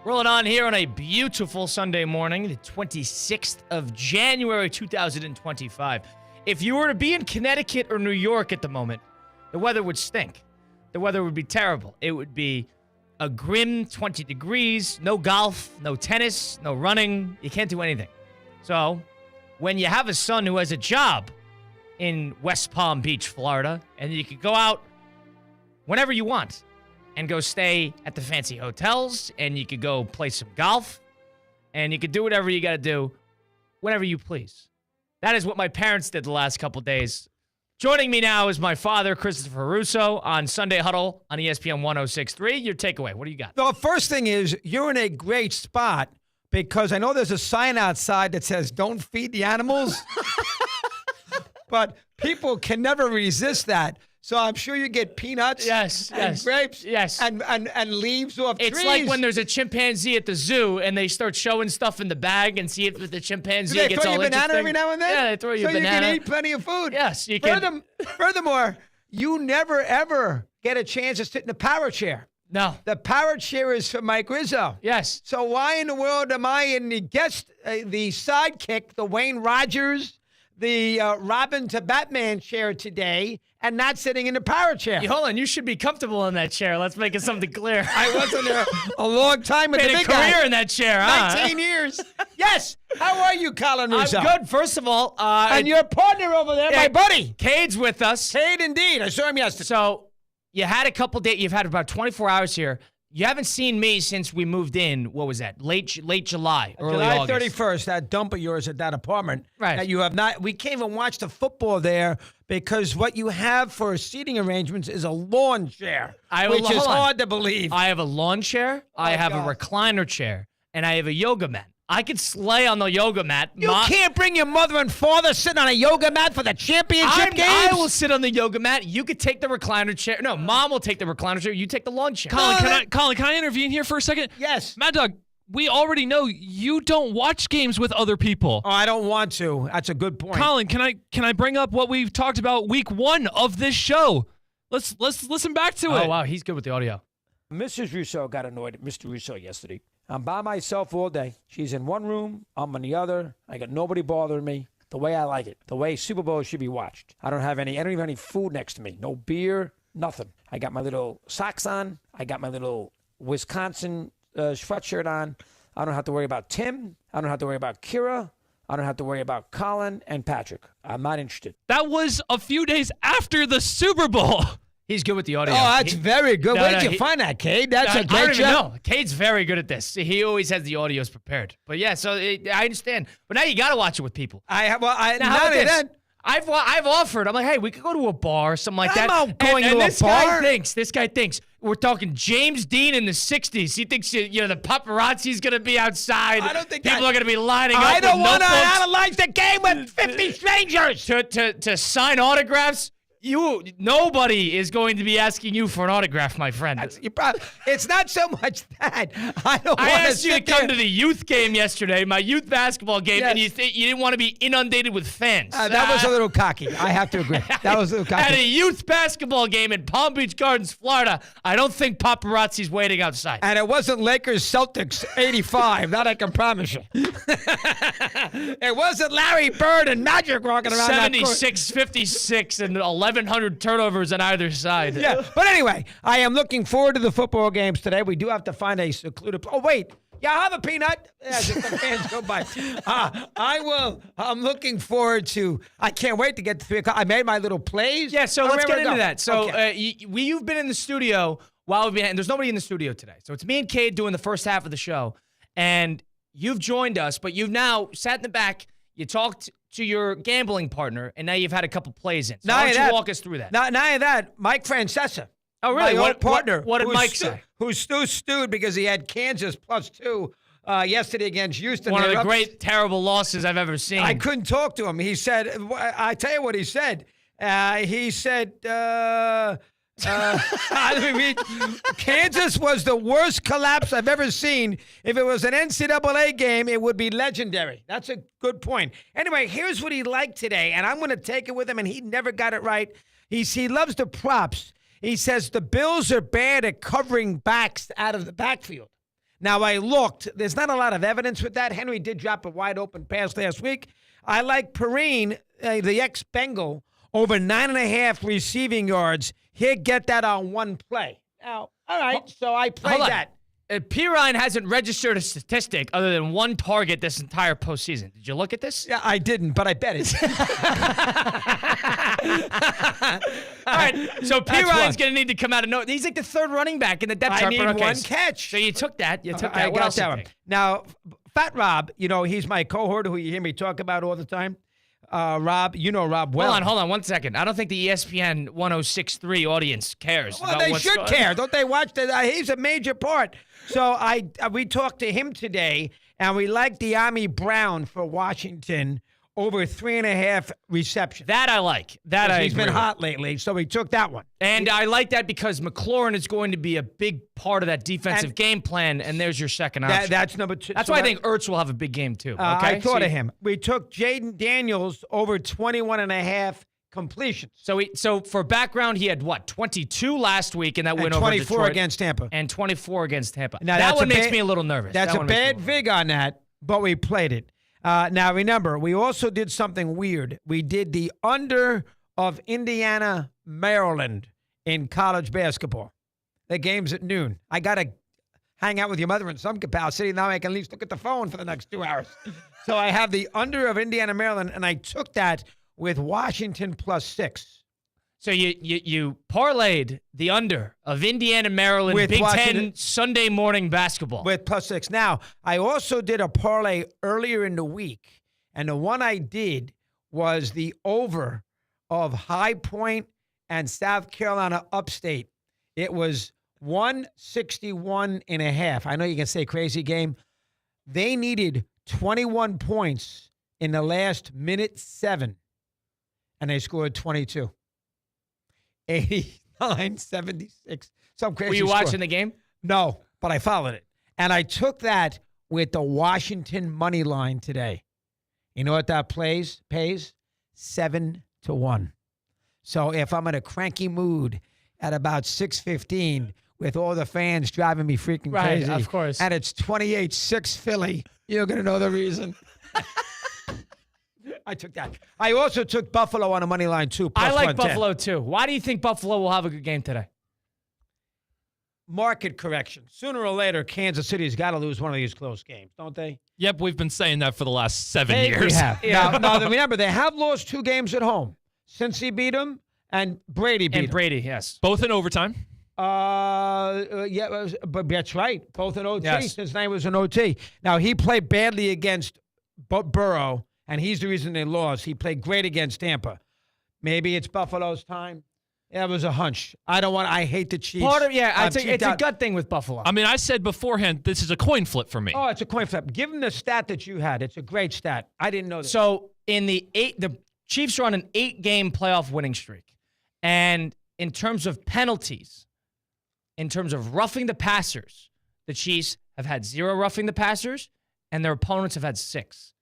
Rolling on here on a beautiful Sunday morning, the 26th of January, 2025. If you were to be in Connecticut or New York at the moment, the weather would stink. The weather would be terrible. It would be a grim 20 degrees, no golf, no tennis, no running. You can't do anything. So when you have a son who has a job in West Palm Beach, Florida, and you could go out whenever you want and go stay at the fancy hotels, and you could go play some golf, and you could do whatever you got to do whenever you please. That is what my parents did the last couple days. Joining me now is my father, Christopher Russo, on Sunday Huddle on ESPN 106.3. Your takeaway, what do you got? The first thing is you're in a great spot because I know there's a sign outside that says don't feed the animals, but people can never resist that. So I'm sure you get peanuts and grapes and leaves off trees. It's like when there's a chimpanzee at the zoo and they start showing stuff in the bag and see if the chimpanzee Do gets all they throw you a banana every now and then? Yeah, they throw you a banana. So you can eat plenty of food. Yes, you can. Furthermore, you never, ever get a chance to sit in the power chair. No. The power chair is for Mike Rizzo. Yes. So why in the world am I in the the sidekick, the Wayne Rogers, the Robin to Batman chair today, and not sitting in the power chair? Hold on, you should be comfortable in that chair. Let's make it something clear. I wasn't there a long time with the big guy. Made a career in that chair, huh? 19 years. Yes. How are you, Colin Russo? I'm good. First of all, and your partner over there, my buddy. Cade's with us. Cade, indeed. I saw him yesterday. So you had a couple days. You've had about 24 hours here. You haven't seen me since we moved in. What was that? Late July, early August. July 31st, that dump of yours at that apartment. Right. That you have not. We came and watched the football there because what you have for seating arrangements is a lawn chair, which is hard to believe. I have a lawn chair. I have a recliner chair, and I have a yoga mat. I could slay on the yoga mat. You can't bring your mother and father sitting on a yoga mat for the championship games? I will sit on the yoga mat. You could take the recliner chair. No, Mom will take the recliner chair. You take the lawn chair. Colin, can I intervene here for a second? Yes. Mad Dog, we already know you don't watch games with other people. Oh, I don't want to. That's a good point. Colin, can I bring up what we've talked about week 1 of this show? Let's listen back to it. Oh, wow. He's good with the audio. Mrs. Russo got annoyed at Mr. Russo yesterday. I'm by myself all day. She's in one room, I'm in the other. I got nobody bothering me. The way I like it. The way Super Bowl should be watched. I don't even have any food next to me. No beer, nothing. I got my little socks on. I got my little Wisconsin sweatshirt on. I don't have to worry about Tim. I don't have to worry about Kira. I don't have to worry about Colin and Patrick. I'm not interested. That was a few days after the Super Bowl. He's good with the audio. Oh, that's very good. Where did you find that, Cade? That's a great job. No, Cade's very good at this. He always has the audios prepared. But yeah, so I understand. But now you got to watch it with people. I've offered. I'm like, hey, we could go to a bar or something like that. I'm not going to a this bar. This guy thinks we're talking James Dean in the 60s. He thinks the paparazzi's going to be outside. I don't think people are going to be lining up. I don't want to notebooks analyze the game with 50 strangers to sign autographs. Nobody is going to be asking you for an autograph, my friend. It's not so much that. I asked you to come to the youth game yesterday, my youth basketball game, and you didn't want to be inundated with fans. That was a little cocky. I have to agree. That was a little cocky. At a youth basketball game in Palm Beach Gardens, Florida, I don't think paparazzi's waiting outside. And it wasn't Lakers Celtics 85. That I can promise you. It wasn't Larry Bird and Magic walking around 76-56 and 1,100 turnovers on either side. Yeah, but anyway, I am looking forward to the football games today. We do have to find a secluded. Oh wait, yeah, I'll have a peanut as the fans go by. I will. I'm looking forward to. I can't wait to get to 3 o'clock. I made my little plays. Yeah, so let's get into that. So you've been in the studio while we've been, and there's nobody in the studio today. So it's me and Cade doing the first half of the show, and you've joined us, but you've now sat in the back. You talked to your gambling partner, and now you've had a couple plays in. So why don't you walk us through that? Not that, Mike Francesa. Oh, really? My old partner. What did Mike say? Who's stewed because he had Kansas +2 yesterday against Houston. One of the great, terrible losses I've ever seen. I couldn't talk to him. He said, I tell you what he said. He said, Kansas was the worst collapse I've ever seen. If it was an NCAA game, it would be legendary. That's a good point. Anyway, here's what he liked today, and I'm going to take it with him, and he never got it right. He loves the props. He says the Bills are bad at covering backs out of the backfield. Now, I looked. There's not a lot of evidence with that. Henry did drop a wide-open pass last week. I like Perrine, the ex-Bengal, over 9.5 receiving yards. He'll get that on one play. Now, all right, so I played Hold on. that. Pirine hasn't registered a statistic other than one target this entire postseason. Did you look at this? Yeah, I didn't, but I bet it. All right, so Pirine's going to need to come out of nowhere. He's like the third running back in the depth chart. I need but okay, one catch. So you took that. You took I that. What got else that you one. take? Now, Fat Rob, he's my cohort who you hear me talk about all the time. Rob, you know Rob well. Hold on 1 second. I don't think the ESPN 1063 audience cares. Well, about they what's should going care. Don't they watch that? He's a major part. So we talked to him today, and we like De'Ami Brown for Washington over 3.5 receptions. That I like. That I He's agree been with. hot lately, so we took that one. And I like that because McLaurin is going to be a big part of that defensive game plan, and there's your second option. That's number 2. That's So why I think Ertz will have a big game, too. Okay? I thought of him. We took Jaden Daniels over 21.5 completions. So for background, he had, 22 last week in that win over 24 Detroit. against Tampa. And 24 against Tampa. Now, that one makes me a little nervous. That's a bad vig on that, but we played it. Now, remember, we also did something weird. We did the under of Indiana, Maryland in college basketball. The game's at noon. I got to hang out with your mother in some capacity. Now I can at least look at the phone for the next 2 hours. So I have the under of Indiana, Maryland, and I took that with Washington +6. So you parlayed the under of Indiana, Maryland, With Big Washington- Ten Sunday morning basketball. With +6. Now, I also did a parlay earlier in the week, and the one I did was the over of High Point and South Carolina Upstate. It was 161.5. I know you can say crazy game. They needed 21 points in the last minute 7, and they scored 22. 89-76. Some crazy Were you score. watching the game? No, but I followed it. And I took that with the Washington money line today. You know what that pays? 7-1. So if I'm in a cranky mood at about 6:15 with all the fans driving me freaking Right, crazy, of course. and it's 28-6 Philly, you're going to know the reason. I took that. I also took Buffalo on a money line too. I like 110. Buffalo too. Why do you think Buffalo will have a good game today? Market correction. Sooner or later, Kansas City's got to lose one of these close games, don't they? Yep, we've been saying that for the last 7 years. We have. Now, remember, they have lost 2 games at home. Cincy beat them, and Brady beat them. Brady, yes. Both in overtime. Yeah, but that's right. Both in OT. Yes. His name was an OT. Now, he played badly against Burrow, and he's the reason they lost. He played great against Tampa. Maybe it's Buffalo's time. Yeah, it was a hunch. I hate the Chiefs. It's a gut thing with Buffalo. I mean, I said beforehand, this is a coin flip for me. Oh, it's a coin flip. Give him the stat that you had. It's a great stat. I didn't know that. So in the Chiefs are on an 8-game playoff winning streak. And in terms of penalties, in terms of roughing the passers, the Chiefs have had 0 roughing the passers, and their opponents have had 6.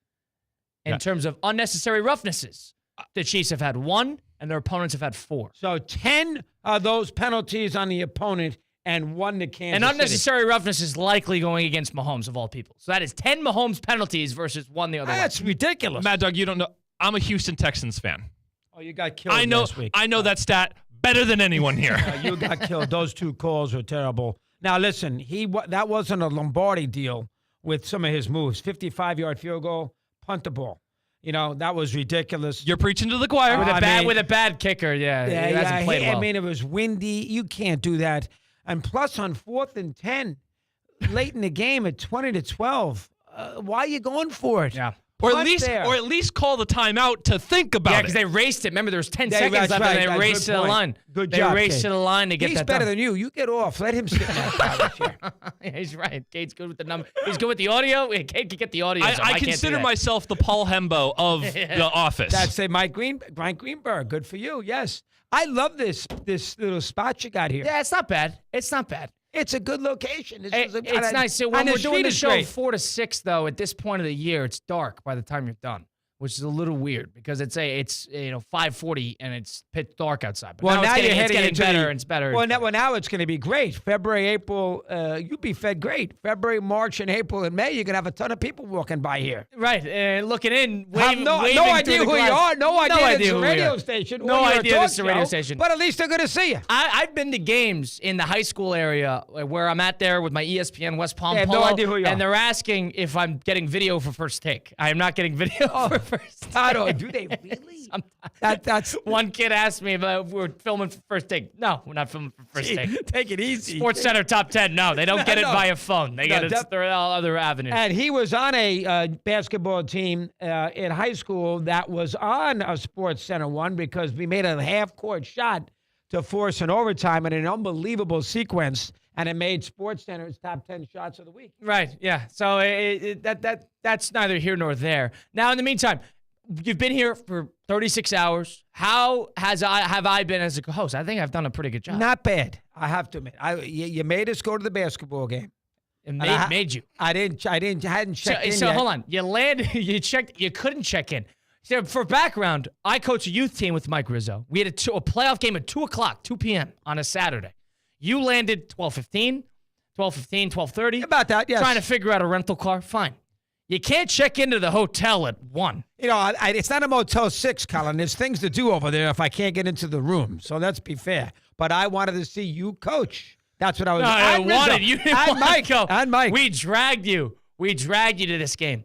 In terms of unnecessary roughnesses, the Chiefs have had 1, and their opponents have had 4. So 10 of those penalties on the opponent and 1 to Kansas And City. unnecessary roughness is likely going against Mahomes of all people. So that is 10 Mahomes penalties versus 1 the other way. That's ridiculous. Mad Dog, you don't know. I'm a Houston Texans fan. Oh, you got killed last week. I know that stat better than anyone here. You got killed. Those 2 calls were terrible. Now, listen, that wasn't a Lombardi deal with some of his moves. 55-yard field goal, punt the ball. That was ridiculous. You're preaching to the choir. With a bad kicker, he hasn't played well. I mean, it was windy. You can't do that. And plus, on 4th and 10, late in the game at 20-12, why are you going for it? Yeah. Or at least call the timeout to think about it. Yeah, because they raced it. Remember, there was 10 seconds left, and they raced to the line. Good job, They raced to the line to get He's that better done. than you. You get off. Let him sit in that private chair. Yeah, he's right. Kate's good with the number. He's good with the audio. Kate can get the audio. I consider myself the Paul Hembo of The Office. That's Mike Greenberg. Good for you. Yes. I love this little spot you got here. Yeah, it's not bad. It's not bad. It's a good location. It's nice. So when we're doing the show 4 to 6, though, at this point of the year, it's dark by the time you're done. which is a little weird because it's 5:40 and it's pitch dark outside. But Well, now you're it's heading getting into better and it's better. Well, now it's going to be great. February, April, you'll be fed great. February, March, and April and May, you're going to have a ton of people walking by here. Right, and looking in, have no idea who you are, no idea it's a radio station. No idea it's a radio show, station. But at least they're going to see you. I've been to games in the high school area where I'm at there with my ESPN West Palm They have polo, no idea who you are. and they're asking if I'm getting video for First Take. I am not getting video for First Take. Do they really? That's one kid asked me if we're filming for First Take. No, we're not filming for First Take. Take it easy. Sports Center Top 10. No, they don't get it via phone. They get it through all other avenues. And he was on a basketball team in high school that was on a Sports Center one because we made a half-court shot to force an overtime in an unbelievable sequence, and it made Sports Center's top 10 shots of the week. Right, yeah. So that's neither here nor there. Now, in the meantime, you've been here for 36 hours. How have I been as a host? I think I've done a pretty good job. Not bad, I have to admit. You made us go to the basketball game. It made you. I hadn't checked in So yet. hold on. You checked. You couldn't check in. So for background, I coach a youth team with Mike Rizzo. We had a playoff game at 2 o'clock, 2 p.m. on a Saturday. You landed 12:15, 12:30. About that, yes. Trying to figure out a rental car. Fine. You can't check into the hotel at 1. You know, it's not a Motel 6, Colin. There's things to do over there if I can't get into the room. So let's be fair. But I wanted to see you coach. That's what I was. I wanted you. And Mike. And Mike. We dragged you. We dragged you to this game.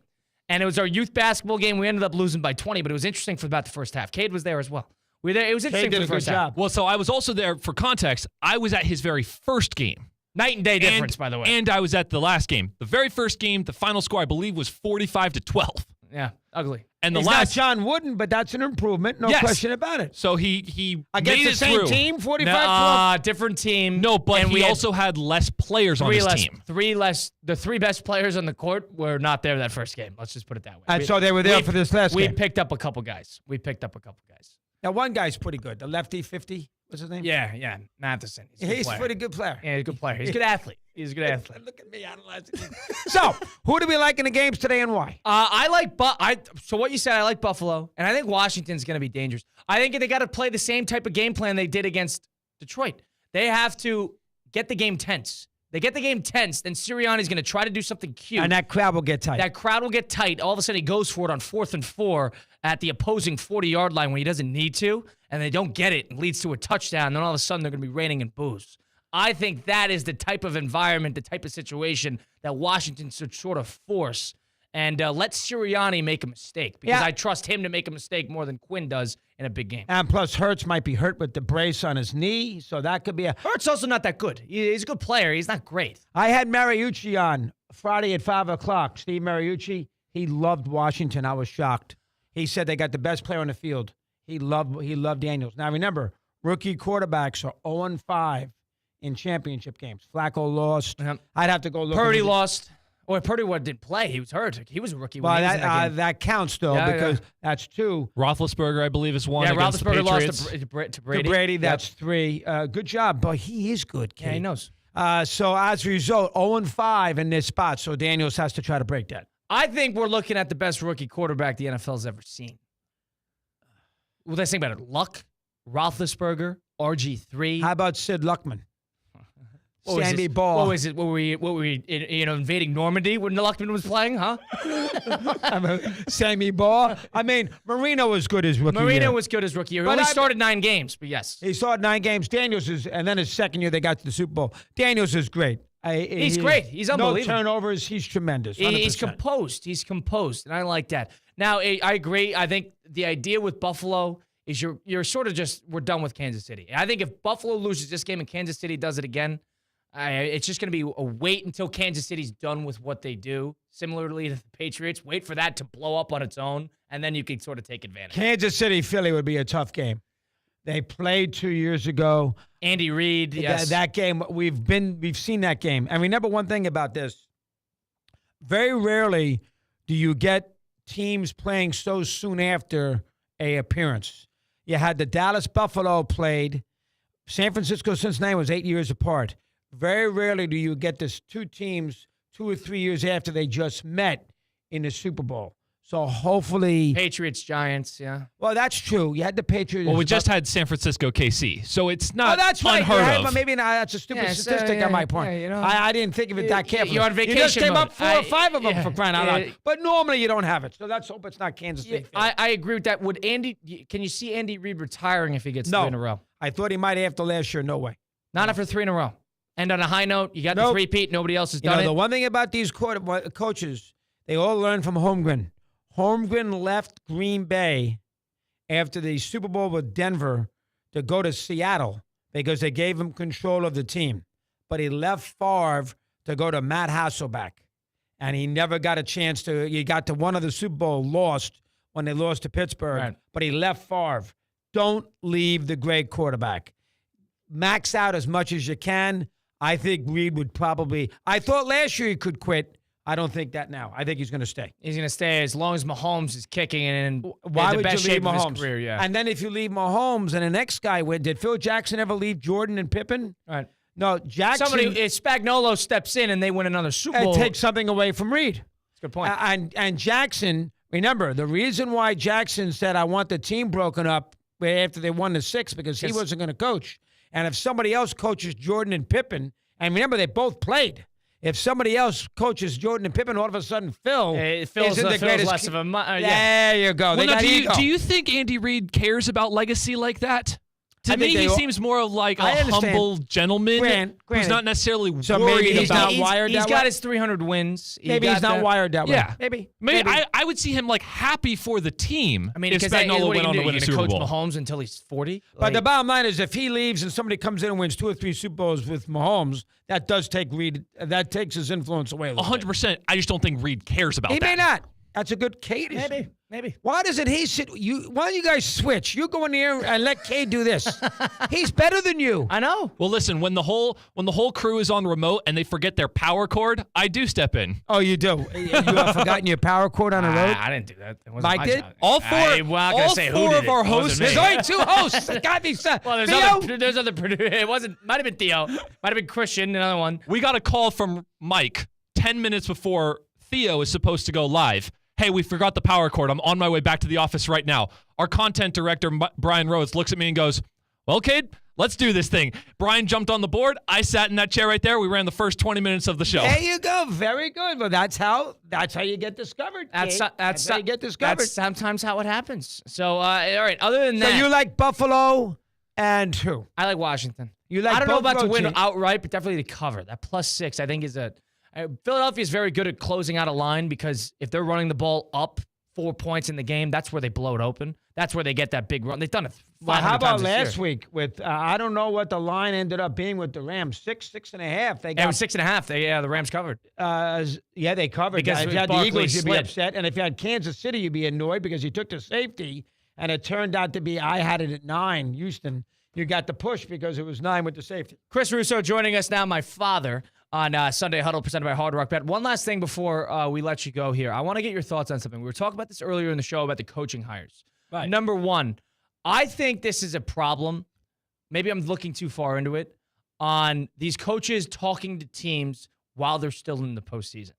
And it was our youth basketball game. We ended up losing by 20, but it was interesting for about the first half. Cade was there as well. We were there. It was interesting for the first half. Well, so I was also there for context. I was at his very first game. Night and day difference, by the way. And I was at the last game. The very first game, the final score, I believe, was 45-12. Yeah, ugly. And he's not John Wooden, but that's an improvement. No question about it. So he against made the it same through. team, 45-12? Different team. No, but and he also had less players on his team. The three best players on the court were not there that first game. Let's just put it that way. And so they were there for this last game. We picked up a couple guys. Now, one guy's pretty good. The lefty, 50. What's his name? Yeah. Matheson. He's a pretty good player. Yeah, he's a good player. He's a good athlete. He's a good athlete. Look at me analyzing. So, who do we like in the games today and why? I like so what you said, I like Buffalo, and I think Washington's going to be dangerous. I think they got to play the same type of game plan they did against Detroit. They have to get the game tense. They get the game tense, then Sirianni's going to try to do something cute. And that crowd will get tight. That crowd will get tight. All of a sudden, he goes for it on 4th and 4 at the opposing 40-yard line when he doesn't need to, and they don't get it. It leads to a touchdown. And then all of a sudden, they're going to be raining in boos. I think that is the type of environment, the type of situation that Washington should sort of force and let Sirianni make a mistake because I trust him to make a mistake more than Quinn does in a big game. And plus, Hurts might be hurt with the brace on his knee, so that could be a... Hurts also not that good. He's a good player. He's not great. I had Mariucci on Friday at 5 o'clock. Steve Mariucci, he loved Washington. I was shocked. He said they got the best player on the field. He loved Daniels. Now, remember, rookie quarterbacks are 0-5 in championship games. Flacco lost. I'd have to go look. Purdy lost. Or Purdy didn't play. He was hurt. He was a rookie. Well, when he was in that game. that counts, though, because that's 2. Roethlisberger, I believe, is 1 against the Roethlisberger Patriots. lost to Brady. To Brady, that's 3. Good job. But he is good, kid. Yeah, he knows. So, as a result, 0-5 in this spot. So, Daniels has to try to break that. I think we're looking at the best rookie quarterback the NFL's ever seen. What did I think about it? Luck, Roethlisberger, RG3. How about Sid Luckman? Sammy Ball. What was it? What were we invading Normandy when Luckman was playing, huh? Sammy Ball. I mean, Marino was good as rookie year. Marino was good as rookie year. He only started 9 games, but yes. He started 9 games. Daniels is, and then his second year they got to the Super Bowl. Daniels is great. He's great. He's unbelievable. No turnovers. He's tremendous. 100%. He's composed. He's composed, and I like that. Now, I agree. I think the idea with Buffalo is you're sort of just, we're done with Kansas City. I think if Buffalo loses this game and Kansas City does it again, it's just going to be a wait until Kansas City's done with what they do. Similarly to the Patriots, wait for that to blow up on its own, and then you can sort of take advantage. Kansas City, Philly would be a tough game. They played 2 years ago. Andy Reid, yes. That game, we've seen that game. And remember one thing about this. Very rarely do you get teams playing so soon after a appearance. You had the Dallas Buffalo played. San Francisco Cincinnati was 8 years apart. Very rarely do you get this 2 teams 2 or 3 years after they just met in the Super Bowl. So hopefully, Patriots, Giants, yeah. Well, that's true. You had the Patriots. Well, we just had San Francisco, KC, so it's not that's right. unheard of. But maybe not. That's a stupid statistic on my point. I didn't think of it that carefully. You're on vacation You just came mode. up 4 or 5 of them for crying out loud. But normally you don't have it. So let's hope it's not Kansas State. I agree with that. Can you see Andy Reid retiring if he gets 3 in a row? I thought he might after last year. No way. Not after 3 in a row. And on a high note, you got the 3-peat. Nobody else has done it. The one thing about these coaches, they all learn from Holmgren. Holmgren left Green Bay after the Super Bowl with Denver to go to Seattle because they gave him control of the team. But he left Favre to go to Matt Hasselbeck. And he never got a chance to. He got to one of the Super Bowl, lost when they lost to Pittsburgh. Right. But he left Favre. Don't leave the great quarterback. Max out as much as you can. I think Reid would probably. I thought last year he could quit. I don't think that now. I think he's going to stay. He's going to stay as long as Mahomes is kicking and why the would best you leave shape of Mahomes? his career. Yeah. And then if you leave Mahomes and the next guy went, did Phil Jackson ever leave Jordan and Pippen? Right. No, Jackson. Spagnuolo steps in and they win another Super Bowl. And takes something away from Reid. That's a good point. And Jackson, remember, the reason why Jackson said, I want the team broken up after they won the 6 because he wasn't going to coach. And if somebody else coaches Jordan and Pippen, and remember, they both played. If somebody else coaches Jordan and Pippen, all of a sudden Phil isn't the greatest. Less of a There you go. Well, do you think Andy Reid cares about legacy like that? To me, he seems more of like a humble gentleman who's not necessarily worried maybe about. Not wired he's that got way? his 300 wins. Maybe he's not wired that way. Yeah, maybe. I would see him like happy for the team. I mean, if because Spagnuolo went on to win a Super Bowl. Coach Mahomes until he's 40. But the bottom line is, if he leaves and somebody comes in and wins 2 or 3 Super Bowls with Mahomes, that does take Reid. That takes his influence away. 100%. I just don't think Reid cares about that. He may not. That's a good cadence. Maybe. Why doesn't he sit? Why don't you guys switch? You go in there and let Cade do this. He's better than you. I know. Well, listen, when the whole crew is on remote and they forget their power cord, I do step in. Oh, you do? You have forgotten your power cord on the road? I didn't do that. It wasn't Mike my did? job. All four of our hosts. There's only 2 hosts. It got me. Well, there's other producers. It might have been Theo. Might have been Christian, another one. We got a call from Mike 10 minutes before Theo is supposed to go live. Hey, we forgot the power cord. I'm on my way back to the office right now. Our content director, Brian Rhodes, looks at me and goes, well, kid, let's do this thing. Brian jumped on the board. I sat in that chair right there. We ran the first 20 minutes of the show. There you go. Very good. Well, that's how you get discovered. That's how you get discovered. That's sometimes how it happens. So, all right, other than that. So you like Buffalo and who? I like Washington. You like I don't know about to Buffalo win outright, but definitely to cover. That +6, I think, is Philadelphia is very good at closing out a line because if they're running the ball up 4 points in the game, that's where they blow it open. That's where they get that big run. They've done it 500 Well, how about times this last year. week with I don't know what the line ended up being with the Rams, 6.5. They got it was 6.5. The Rams covered. Yeah, they covered. Because if you had the Barkley Eagles, you'd be slid. upset, and if you had Kansas City, you'd be annoyed because you took the safety, and it turned out to be I had it at 9. Houston, you got the push because it was 9 with the safety. Chris Russo joining us now, my father, on Sunday Huddle presented by Hard Rock Bet. One last thing before we let you go here. I want to get your thoughts on something. We were talking about this earlier in the show about the coaching hires. Right. Number one, I think this is a problem. Maybe I'm looking too far into it on these coaches talking to teams while they're still in the postseason.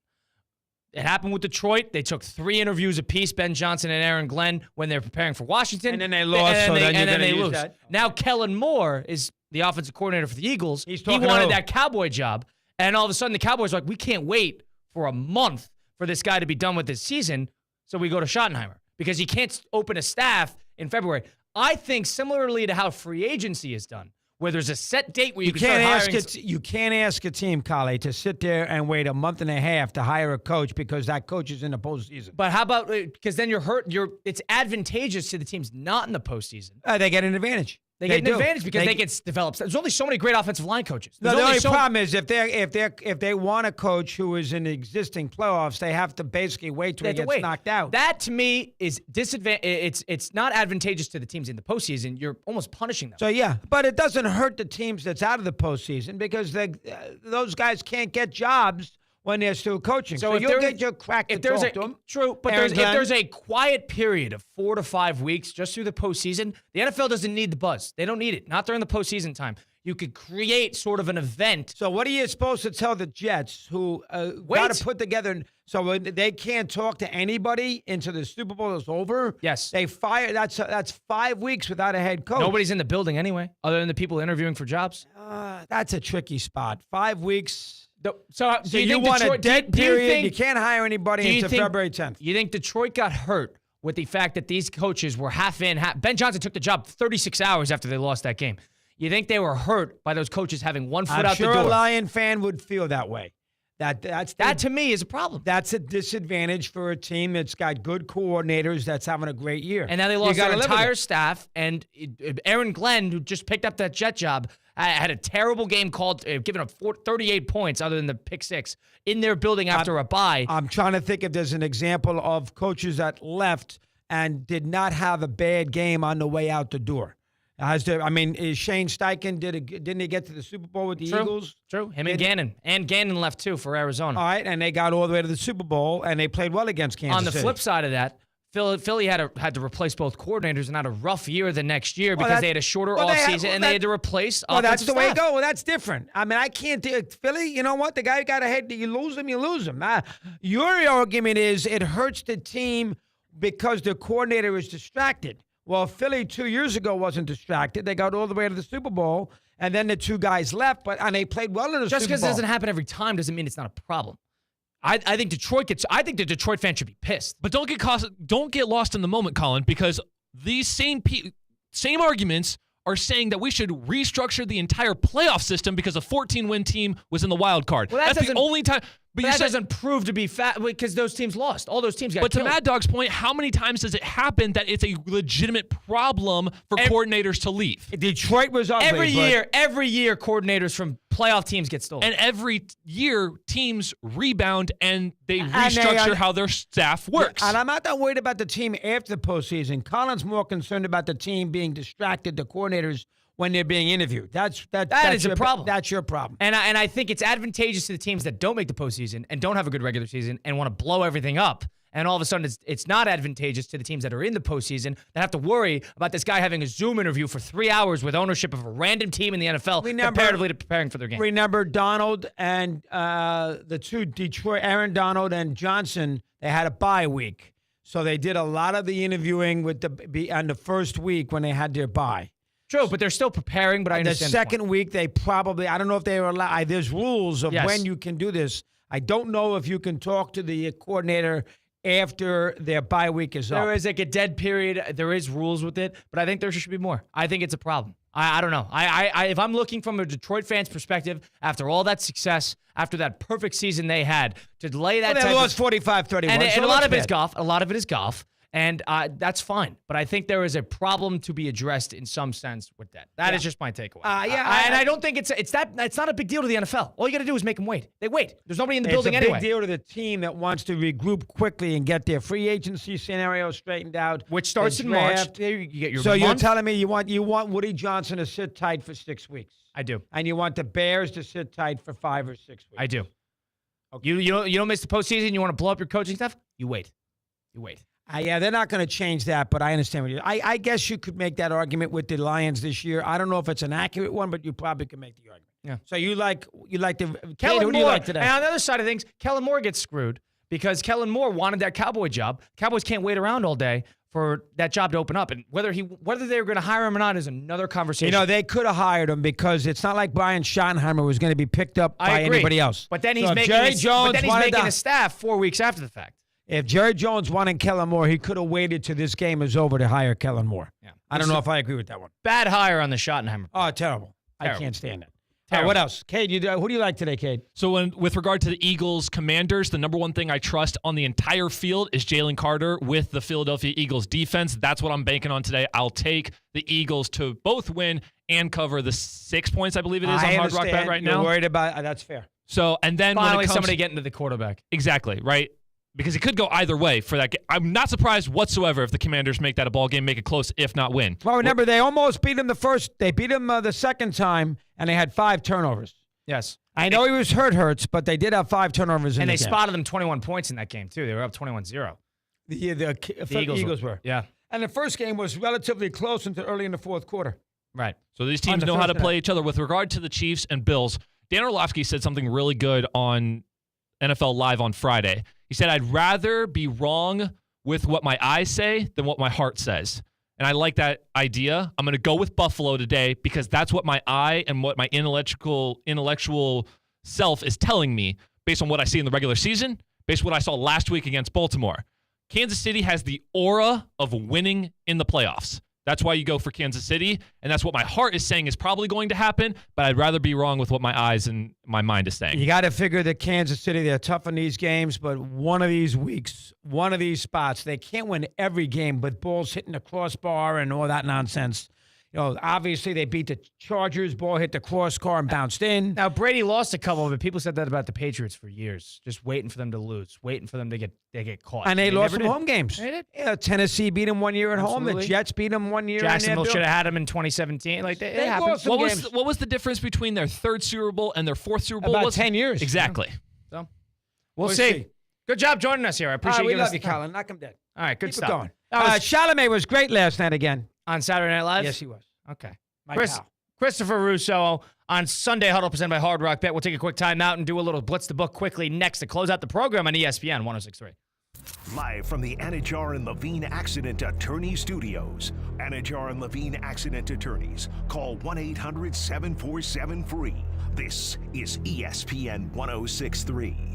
It happened with Detroit. They took 3 interviews apiece, Ben Johnson and Aaron Glenn, when they're preparing for Washington. And then they lost, and so then you're then gonna they use lose. that. Now Kellen Moore is the offensive coordinator for the Eagles. He wanted to who? that Cowboy job. And all of a sudden, the Cowboys are like, we can't wait for a month for this guy to be done with this season. So we go to Schottenheimer because he can't open a staff in February. I think similarly to how free agency is done, where there's a set date where you can start hiring. You can't ask a team, Kale, to sit there and wait a month and a half to hire a coach because that coach is in the postseason. But how about, because then you're hurt. It's advantageous to the teams not in the postseason. They get an advantage. They get an advantage because they get developed. There's only so many great offensive line coaches. No, the only problem is if they want a coach who is in the existing playoffs, they have to basically wait till he gets knocked out. That to me is disadvantage. It's not advantageous to the teams in the postseason. You're almost punishing them. So yeah, but it doesn't hurt the teams that's out of the postseason because those guys can't get jobs when they're still coaching. So you'll get your crack to talk to them. True, but if there's a quiet period of 4 to 5 weeks just through the postseason, the NFL doesn't need the buzz. They don't need it. Not during the postseason time. you could create sort of an event. So what are you supposed to tell the Jets who got to put together so they can't talk to anybody until the Super Bowl is over? Yes. They fire. That's 5 weeks without a head coach. Nobody's in the building anyway, other than the people interviewing for jobs. That's a tricky spot. 5 weeks. So you want a dead period. You can't hire anybody until February 10th. You think Detroit got hurt with the fact that these coaches were half in, half... Ben Johnson took the job 36 hours after they lost that game. You think they were hurt by those coaches having one foot out the door? I'm sure a Lion fan would feel that way. That to me is a problem. That's a disadvantage for a team that's got good coordinators that's having a great year. And now they lost their entire staff. And Aaron Glenn, who just picked up that Jet job, had a terrible game called, giving up 38 points other than the pick six in their building after a bye. I'm trying to think if there's an example of coaches that left and did not have a bad game on the way out the door. Is Shane Steichen didn't he get to the Super Bowl with the Eagles? True. Him and Gannon. And Gannon left too for Arizona. All right, and they got all the way to the Super Bowl, and they played well against Kansas City. On the City. flip side of that, Philly had to replace both coordinators and had a rough year the next year because they had a shorter offseason and they had to replace that's the way it staff. goes. Well, that's different. I mean, I can't do it. Philly, you know what? The guy got ahead. You lose him, you lose him. Your argument is it hurts the team because the coordinator is distracted. Well, Philly 2 years ago wasn't distracted. They got all the way to the Super Bowl, and then the two guys left, and they played well in the Super Bowl. Just because it doesn't happen every time doesn't mean it's not a problem. I think the Detroit fans should be pissed. But don't get lost in the moment, Colin, because these same arguments are saying that we should restructure the entire playoff system because a 14-win team was in the wild card. Well, that's the only time. But that doesn't prove to be because those teams lost. All those teams got killed. But to Mad Dog's point, how many times does it happen that it's a legitimate problem for coordinators to leave? Detroit was ugly. Every year, coordinators from playoff teams get stolen. And every year, teams rebound and they restructure how their staff works. And I'm not that worried about the team after the postseason. Colin's more concerned about the team being distracted, the coordinators, when they're being interviewed. That is a problem. That's your problem. And I think it's advantageous to the teams that don't make the postseason and don't have a good regular season and want to blow everything up. And all of a sudden, it's not advantageous to the teams that are in the postseason that have to worry about this guy having a Zoom interview for 3 hours with ownership of a random team in the NFL, comparatively to preparing for their game. Remember Donald and the two Detroit, Aaron Donald and Johnson, they had a bye week. So they did a lot of the interviewing on the first week when they had their bye. True, but they're still preparing, but I understand. The second week, they probably, I don't know if they were allowed, there's rules of when you can do this. I don't know if you can talk to the coordinator after their bye week is up. There is like a dead period. There is rules with it, but I think there should be more. I think it's a problem. I don't know. If I'm looking from a Detroit fan's perspective, after all that success, after that perfect season they had, to delay that they lost 45-31. And a lot of it is golf. A lot of it is golf. And that's fine. But I think there is a problem to be addressed in some sense with that. That is just my takeaway. And I don't think it's not a big deal to the NFL. All you got to do is make them wait. They wait. There's nobody in the building anyway. It's a big deal to the team that wants to regroup quickly and get their free agency scenario straightened out. Which starts in March. You get your you're telling me you want Woody Johnson to sit tight for 6 weeks? I do. And you want the Bears to sit tight for 5 or 6 weeks? I do. Okay. You don't miss the postseason. You want to blow up your coaching stuff? You wait. Yeah, they're not going to change that, but I understand what I guess you could make that argument with the Lions this year. I don't know if it's an accurate one, but you probably could make the argument. Yeah. So you like the Kellen who do you like today? And on the other side of things, Kellen Moore gets screwed because Kellen Moore wanted that Cowboy job. Cowboys can't wait around all day for that job to open up, and whether they were going to hire him or not is another conversation. They could have hired him because it's not like Brian Schottenheimer was going to be picked up by anybody else. But then he's making a staff 4 weeks after the fact. If Jerry Jones wanted Kellen Moore, he could have waited till this game is over to hire Kellen Moore. Yeah. I don't know if I agree with that one. Bad hire on the Schottenheimer. Oh, terrible. I can't stand it. What else? Cade, who do you like today, Cade? So with regard to the Eagles Commanders, the number one thing I trust on the entire field is Jalen Carter with the Philadelphia Eagles defense. That's what I'm banking on today. I'll take the Eagles to both win and cover the 6 points, I believe it is, on Hard Rock Bet right now. You're worried about that's fair. So, and then finally somebody getting to the quarterback. Exactly, right? Because it could go either way for that game. I'm not surprised whatsoever if the Commanders make that a ball game, make it close, if not win. Well, remember, they almost beat him They beat him the second time, and they had 5 turnovers. Yes. I know he was hurts, but they did have 5 turnovers in the game. And they spotted them 21 points in that game, too. They were up 21-0. The Eagles were. Yeah. And the first game was relatively close until early in the fourth quarter. Right. So these teams know how to play each other. With regard to the Chiefs and Bills, Dan Orlovsky said something really good on NFL Live on Friday. He said, I'd rather be wrong with what my eyes say than what my heart says. And I like that idea. I'm going to go with Buffalo today because that's what my eye and what my intellectual self is telling me based on what I see in the regular season, based on what I saw last week against Baltimore. Kansas City has the aura of winning in the playoffs. That's why you go for Kansas City, and that's what my heart is saying is probably going to happen, but I'd rather be wrong with what my eyes and my mind is saying. You got to figure that Kansas City, they're tough in these games, but one of these weeks, one of these spots, they can't win every game, but balls hitting the crossbar and all that nonsense. You know, obviously they beat the Chargers. Ball hit the crossbar and bounced in. Now, Brady lost a couple of it. People said that about the Patriots for years, just waiting for them to lose, waiting for them to get caught. And they lost some did. home games. They did. Yeah, Tennessee beat them 1 year at home. The Absolutely. Jets beat them 1 year. Jacksonville should have had them in 2017. Like it happened. lost some games. What was the difference between their third Super Bowl and their fourth Super Bowl? About 10 years. Exactly. So we'll see. Good job joining us here. I appreciate we you. love you, Colin. Knock him dead. All right, good Keep stuff. it going. That was Chalamet was great last night again. on Saturday Night Live. Yes, he was. Okay. My pal. Christopher Russo on Sunday Huddle presented by Hard Rock Bet. We'll take a quick timeout and do a little Blitz the Book quickly next to close out the program on ESPN 106.3. Live from the Anajar and Levine Accident Attorney Studios. Anajar and Levine Accident Attorneys. Call 1-800-747-FREE. This is ESPN 106.3.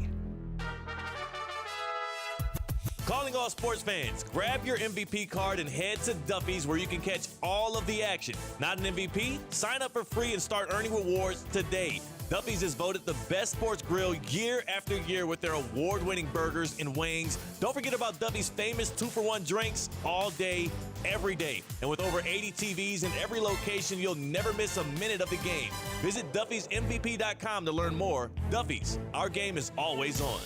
Calling all sports fans, grab your MVP card and head to Duffy's where you can catch all of the action. Not an MVP? Sign up for free and start earning rewards today. Duffy's is voted the best sports grill year after year with their award-winning burgers and wings. Don't forget about Duffy's famous 2-for-1 drinks all day, every day. And with over 80 TVs in every location, you'll never miss a minute of the game. Visit Duffy'sMVP.com to learn more. Duffy's, our game is always on.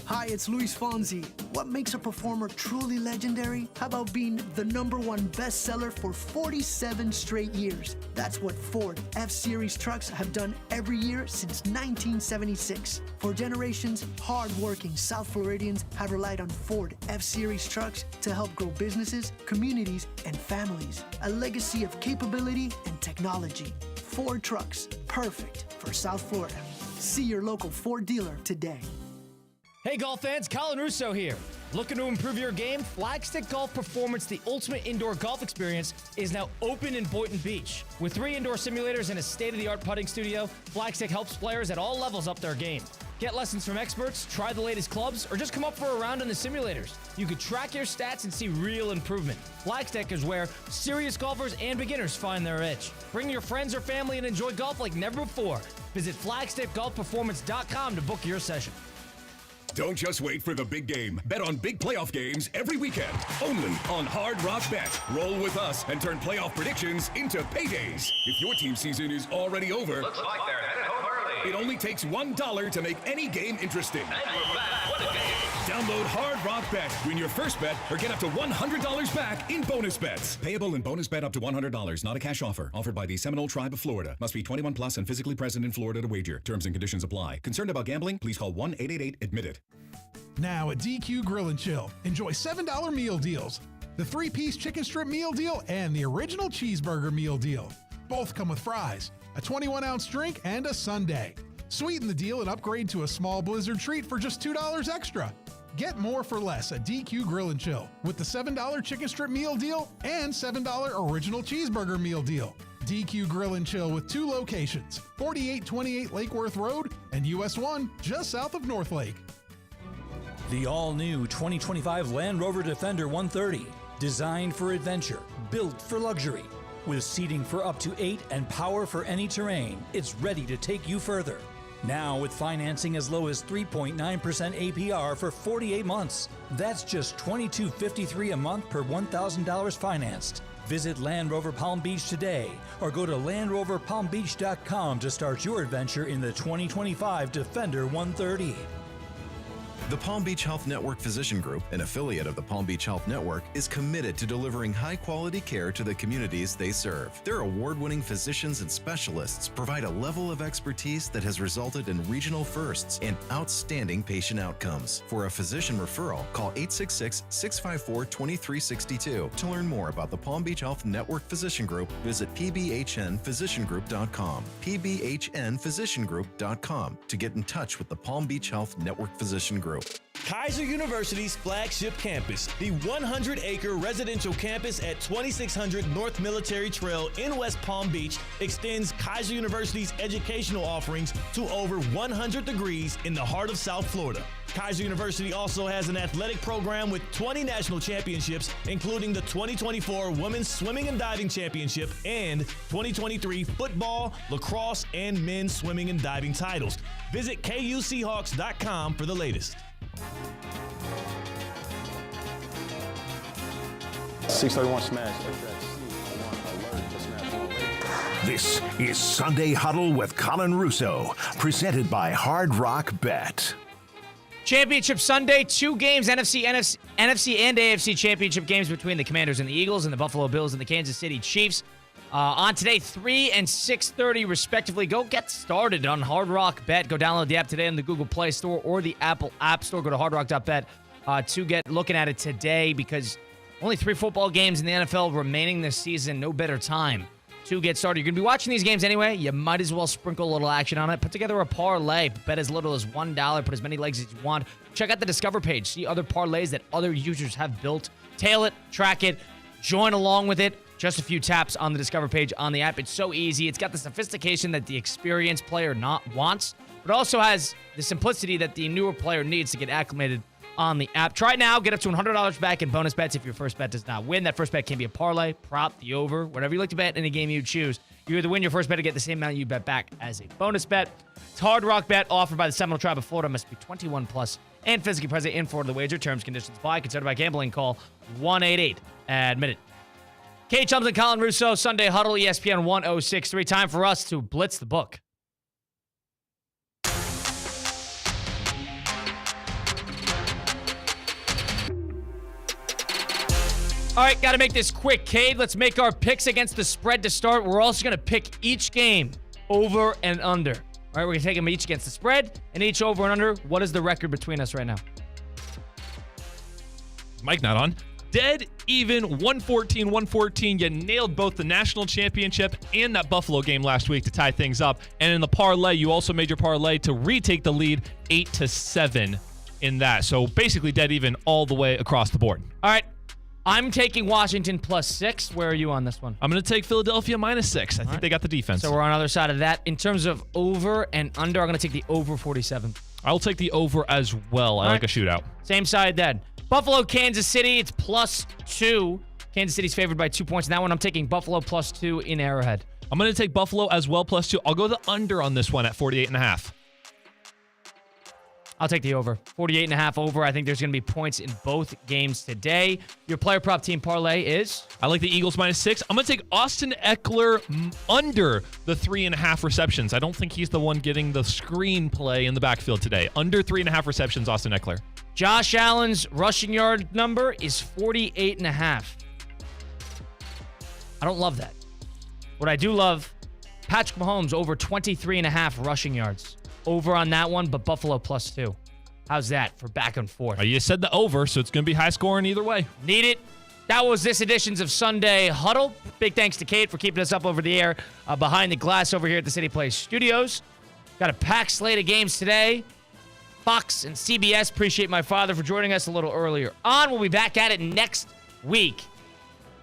Hi, it's Luis Fonsi. What makes a performer truly legendary? How about being the #1 bestseller for 47 straight years? That's what Ford F-Series trucks have done every year since 1976. For generations, hard-working South Floridians have relied on Ford F-Series trucks to help grow businesses, communities, and families. A legacy of capability and technology. Ford trucks, perfect for South Florida. See your local Ford dealer today. Hey golf fans, Colin Russo here. Looking to improve your game? Flagstick Golf Performance, the ultimate indoor golf experience, is now open in Boynton Beach. With 3 indoor simulators and a state-of-the-art putting studio, Flagstick helps players at all levels up their game. Get lessons from experts, try the latest clubs, or just come up for a round in the simulators. You can track your stats and see real improvement. Flagstick is where serious golfers and beginners find their edge. Bring your friends or family and enjoy golf like never before. Visit flagstickgolfperformance.com to book your session. Don't just wait for the big game. Bet on big playoff games every weekend. Only on Hard Rock Bet. Roll with us and turn playoff predictions into paydays. If your team season is already over, Looks like they're headed home early. it only takes $1 to make any game interesting. And we're back. What a game. Download Hard Rock Bet. Win your first bet or get up to $100 back in bonus bets. Payable in bonus bet up to $100. Not a cash offer. Offered by the Seminole Tribe of Florida. Must be 21 plus and physically present in Florida to wager. Terms and conditions apply. Concerned about gambling? Please call 1-888-ADMIT-IT. Now at DQ Grill and Chill, enjoy $7 meal deals. The 3-piece chicken strip meal deal and the original cheeseburger meal deal. Both come with fries, a 21-ounce drink, and a sundae. Sweeten the deal and upgrade to a small Blizzard treat for just $2 extra. Get more for less at DQ Grill and Chill with the $7 chicken strip meal deal and $7 original cheeseburger meal deal. DQ Grill and Chill with 2 locations, 4828 Lake Worth Road and US 1 just south of North Lake. The all-new 2025 Land Rover Defender 130. Designed for adventure, built for luxury. With seating for up to 8 and power for any terrain, it's ready to take you further. Now with financing as low as 3.9% APR for 48 months. That's just $22.53 a month per $1,000 financed. Visit Land Rover Palm Beach today or go to LandRoverPalmBeach.com to start your adventure in the 2025 Defender 130. The Palm Beach Health Network Physician Group, an affiliate of the Palm Beach Health Network, is committed to delivering high-quality care to the communities they serve. Their award-winning physicians and specialists provide a level of expertise that has resulted in regional firsts and outstanding patient outcomes. For a physician referral, call 866-654-2362. To learn more about the Palm Beach Health Network Physician Group, visit pbhnphysiciangroup.com. pbhnphysiciangroup.com to get in touch with the Palm Beach Health Network Physician Group. Kaiser University's flagship campus, the 100-acre residential campus at 2600 North Military Trail in West Palm Beach, extends Kaiser University's educational offerings to over 100 degrees in the heart of South Florida. Kaiser University also has an athletic program with 20 national championships, including the 2024 Women's Swimming and Diving Championship and 2023 football, lacrosse, and men's swimming and diving titles. Visit KUSeahawks.com for the latest. 631 smash. This is Sunday Huddle with Colin Russo, presented by Hard Rock Bet. Championship Sunday, 2 games, NFC and AFC championship games between the Commanders and the Eagles and the Buffalo Bills and the Kansas City Chiefs. On today, 3 and 6:30 respectively. Go get started on Hard Rock Bet. Go download the app today in the Google Play Store or the Apple App Store. Go to hardrock.bet to get looking at it today, because only 3 football games in the NFL remaining this season. No better time to get started. You're going to be watching these games anyway. You might as well sprinkle a little action on it. Put together a parlay. Bet as little as $1. Put as many legs as you want. Check out the Discover page. See other parlays that other users have built. Tail it, track it, join along with it. Just a few taps on the Discover page on the app. It's so easy. It's got the sophistication that the experienced player wants, but also has the simplicity that the newer player needs to get acclimated on the app. Try it now. Get up to $100 back in bonus bets if your first bet does not win. That first bet can be a parlay, prop, the over, whatever you like to bet in a game you choose. You either win your first bet or get the same amount you bet back as a bonus bet. It's Hard Rock Bet offered by the Seminole Tribe of Florida. Must be 21 plus and physically present in Florida. The wager terms, conditions apply. Considered by gambling. Call 1-888-ADMIT-IT. Kate Chums and Colin Russo, Sunday Huddle, ESPN 1063. Time for us to blitz the book. All right, got to make this quick, Cade. Let's make our picks against the spread to start. We're also going to pick each game over and under. All right, we're going to take them each against the spread and each over and under. What is the record between us right now? Mike not on. Dead even, 114. You nailed both the national championship and that Buffalo game last week to tie things up. And in the parlay, you also made your parlay to retake the lead 8-7 in that. So basically dead even all the way across the board. All right. I'm taking Washington +6. Where are you on this one? I'm going to take Philadelphia -6. I think they got the defense. So we're on the other side of that. In terms of over and under, I'm going to take the over 47. I'll take the over as well. I like a shootout. Same side then. Buffalo, Kansas City, it's +2. Kansas City's favored by 2 points. In that one, I'm taking Buffalo +2 in Arrowhead. I'm going to take Buffalo as well +2. I'll go the under on this one at 48.5. I'll take the over. 48.5 over. I think there's going to be points in both games today. Your player prop team parlay is? I like the Eagles -6. I'm going to take Austin Eckler under the 3.5 receptions. I don't think he's the one getting the screen play in the backfield today. Under 3.5 receptions, Austin Eckler. Josh Allen's rushing yard number is 48.5. I don't love that. What I do love, Patrick Mahomes over 23.5 rushing yards. Over on that one, but Buffalo +2. How's that for back and forth? You said the over, so it's going to be high scoring either way. Need it. That was this edition of Sunday Huddle. Big thanks to Kate for keeping us up over the air behind the glass over here at the City Place Studios. Got a packed slate of games today. Fox and CBS. Appreciate my father for joining us a little earlier on. We'll be back at it next week.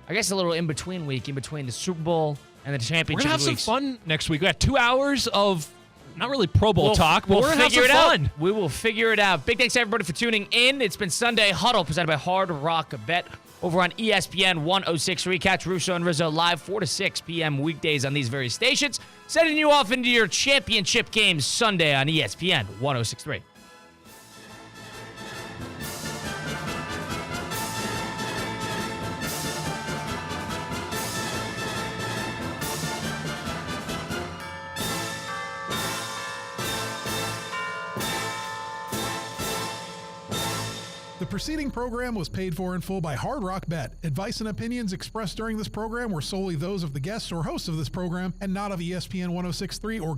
I guess a little in-between week, in between the Super Bowl and the championship. We're going to have some fun next week. We got 2 hours of not really Pro Bowl talk, but we're going to have some fun. We will figure it out. Big thanks to everybody for tuning in. It's been Sunday Huddle presented by Hard Rock Bet over on ESPN 1063. Catch Russo and Rizzo live 4 to 6 p.m. weekdays on these various stations. Sending you off into your championship games Sunday on ESPN 1063. The preceding program was paid for in full by Hard Rock Bet. Advice and opinions expressed during this program were solely those of the guests or hosts of this program and not of ESPN 106.3 or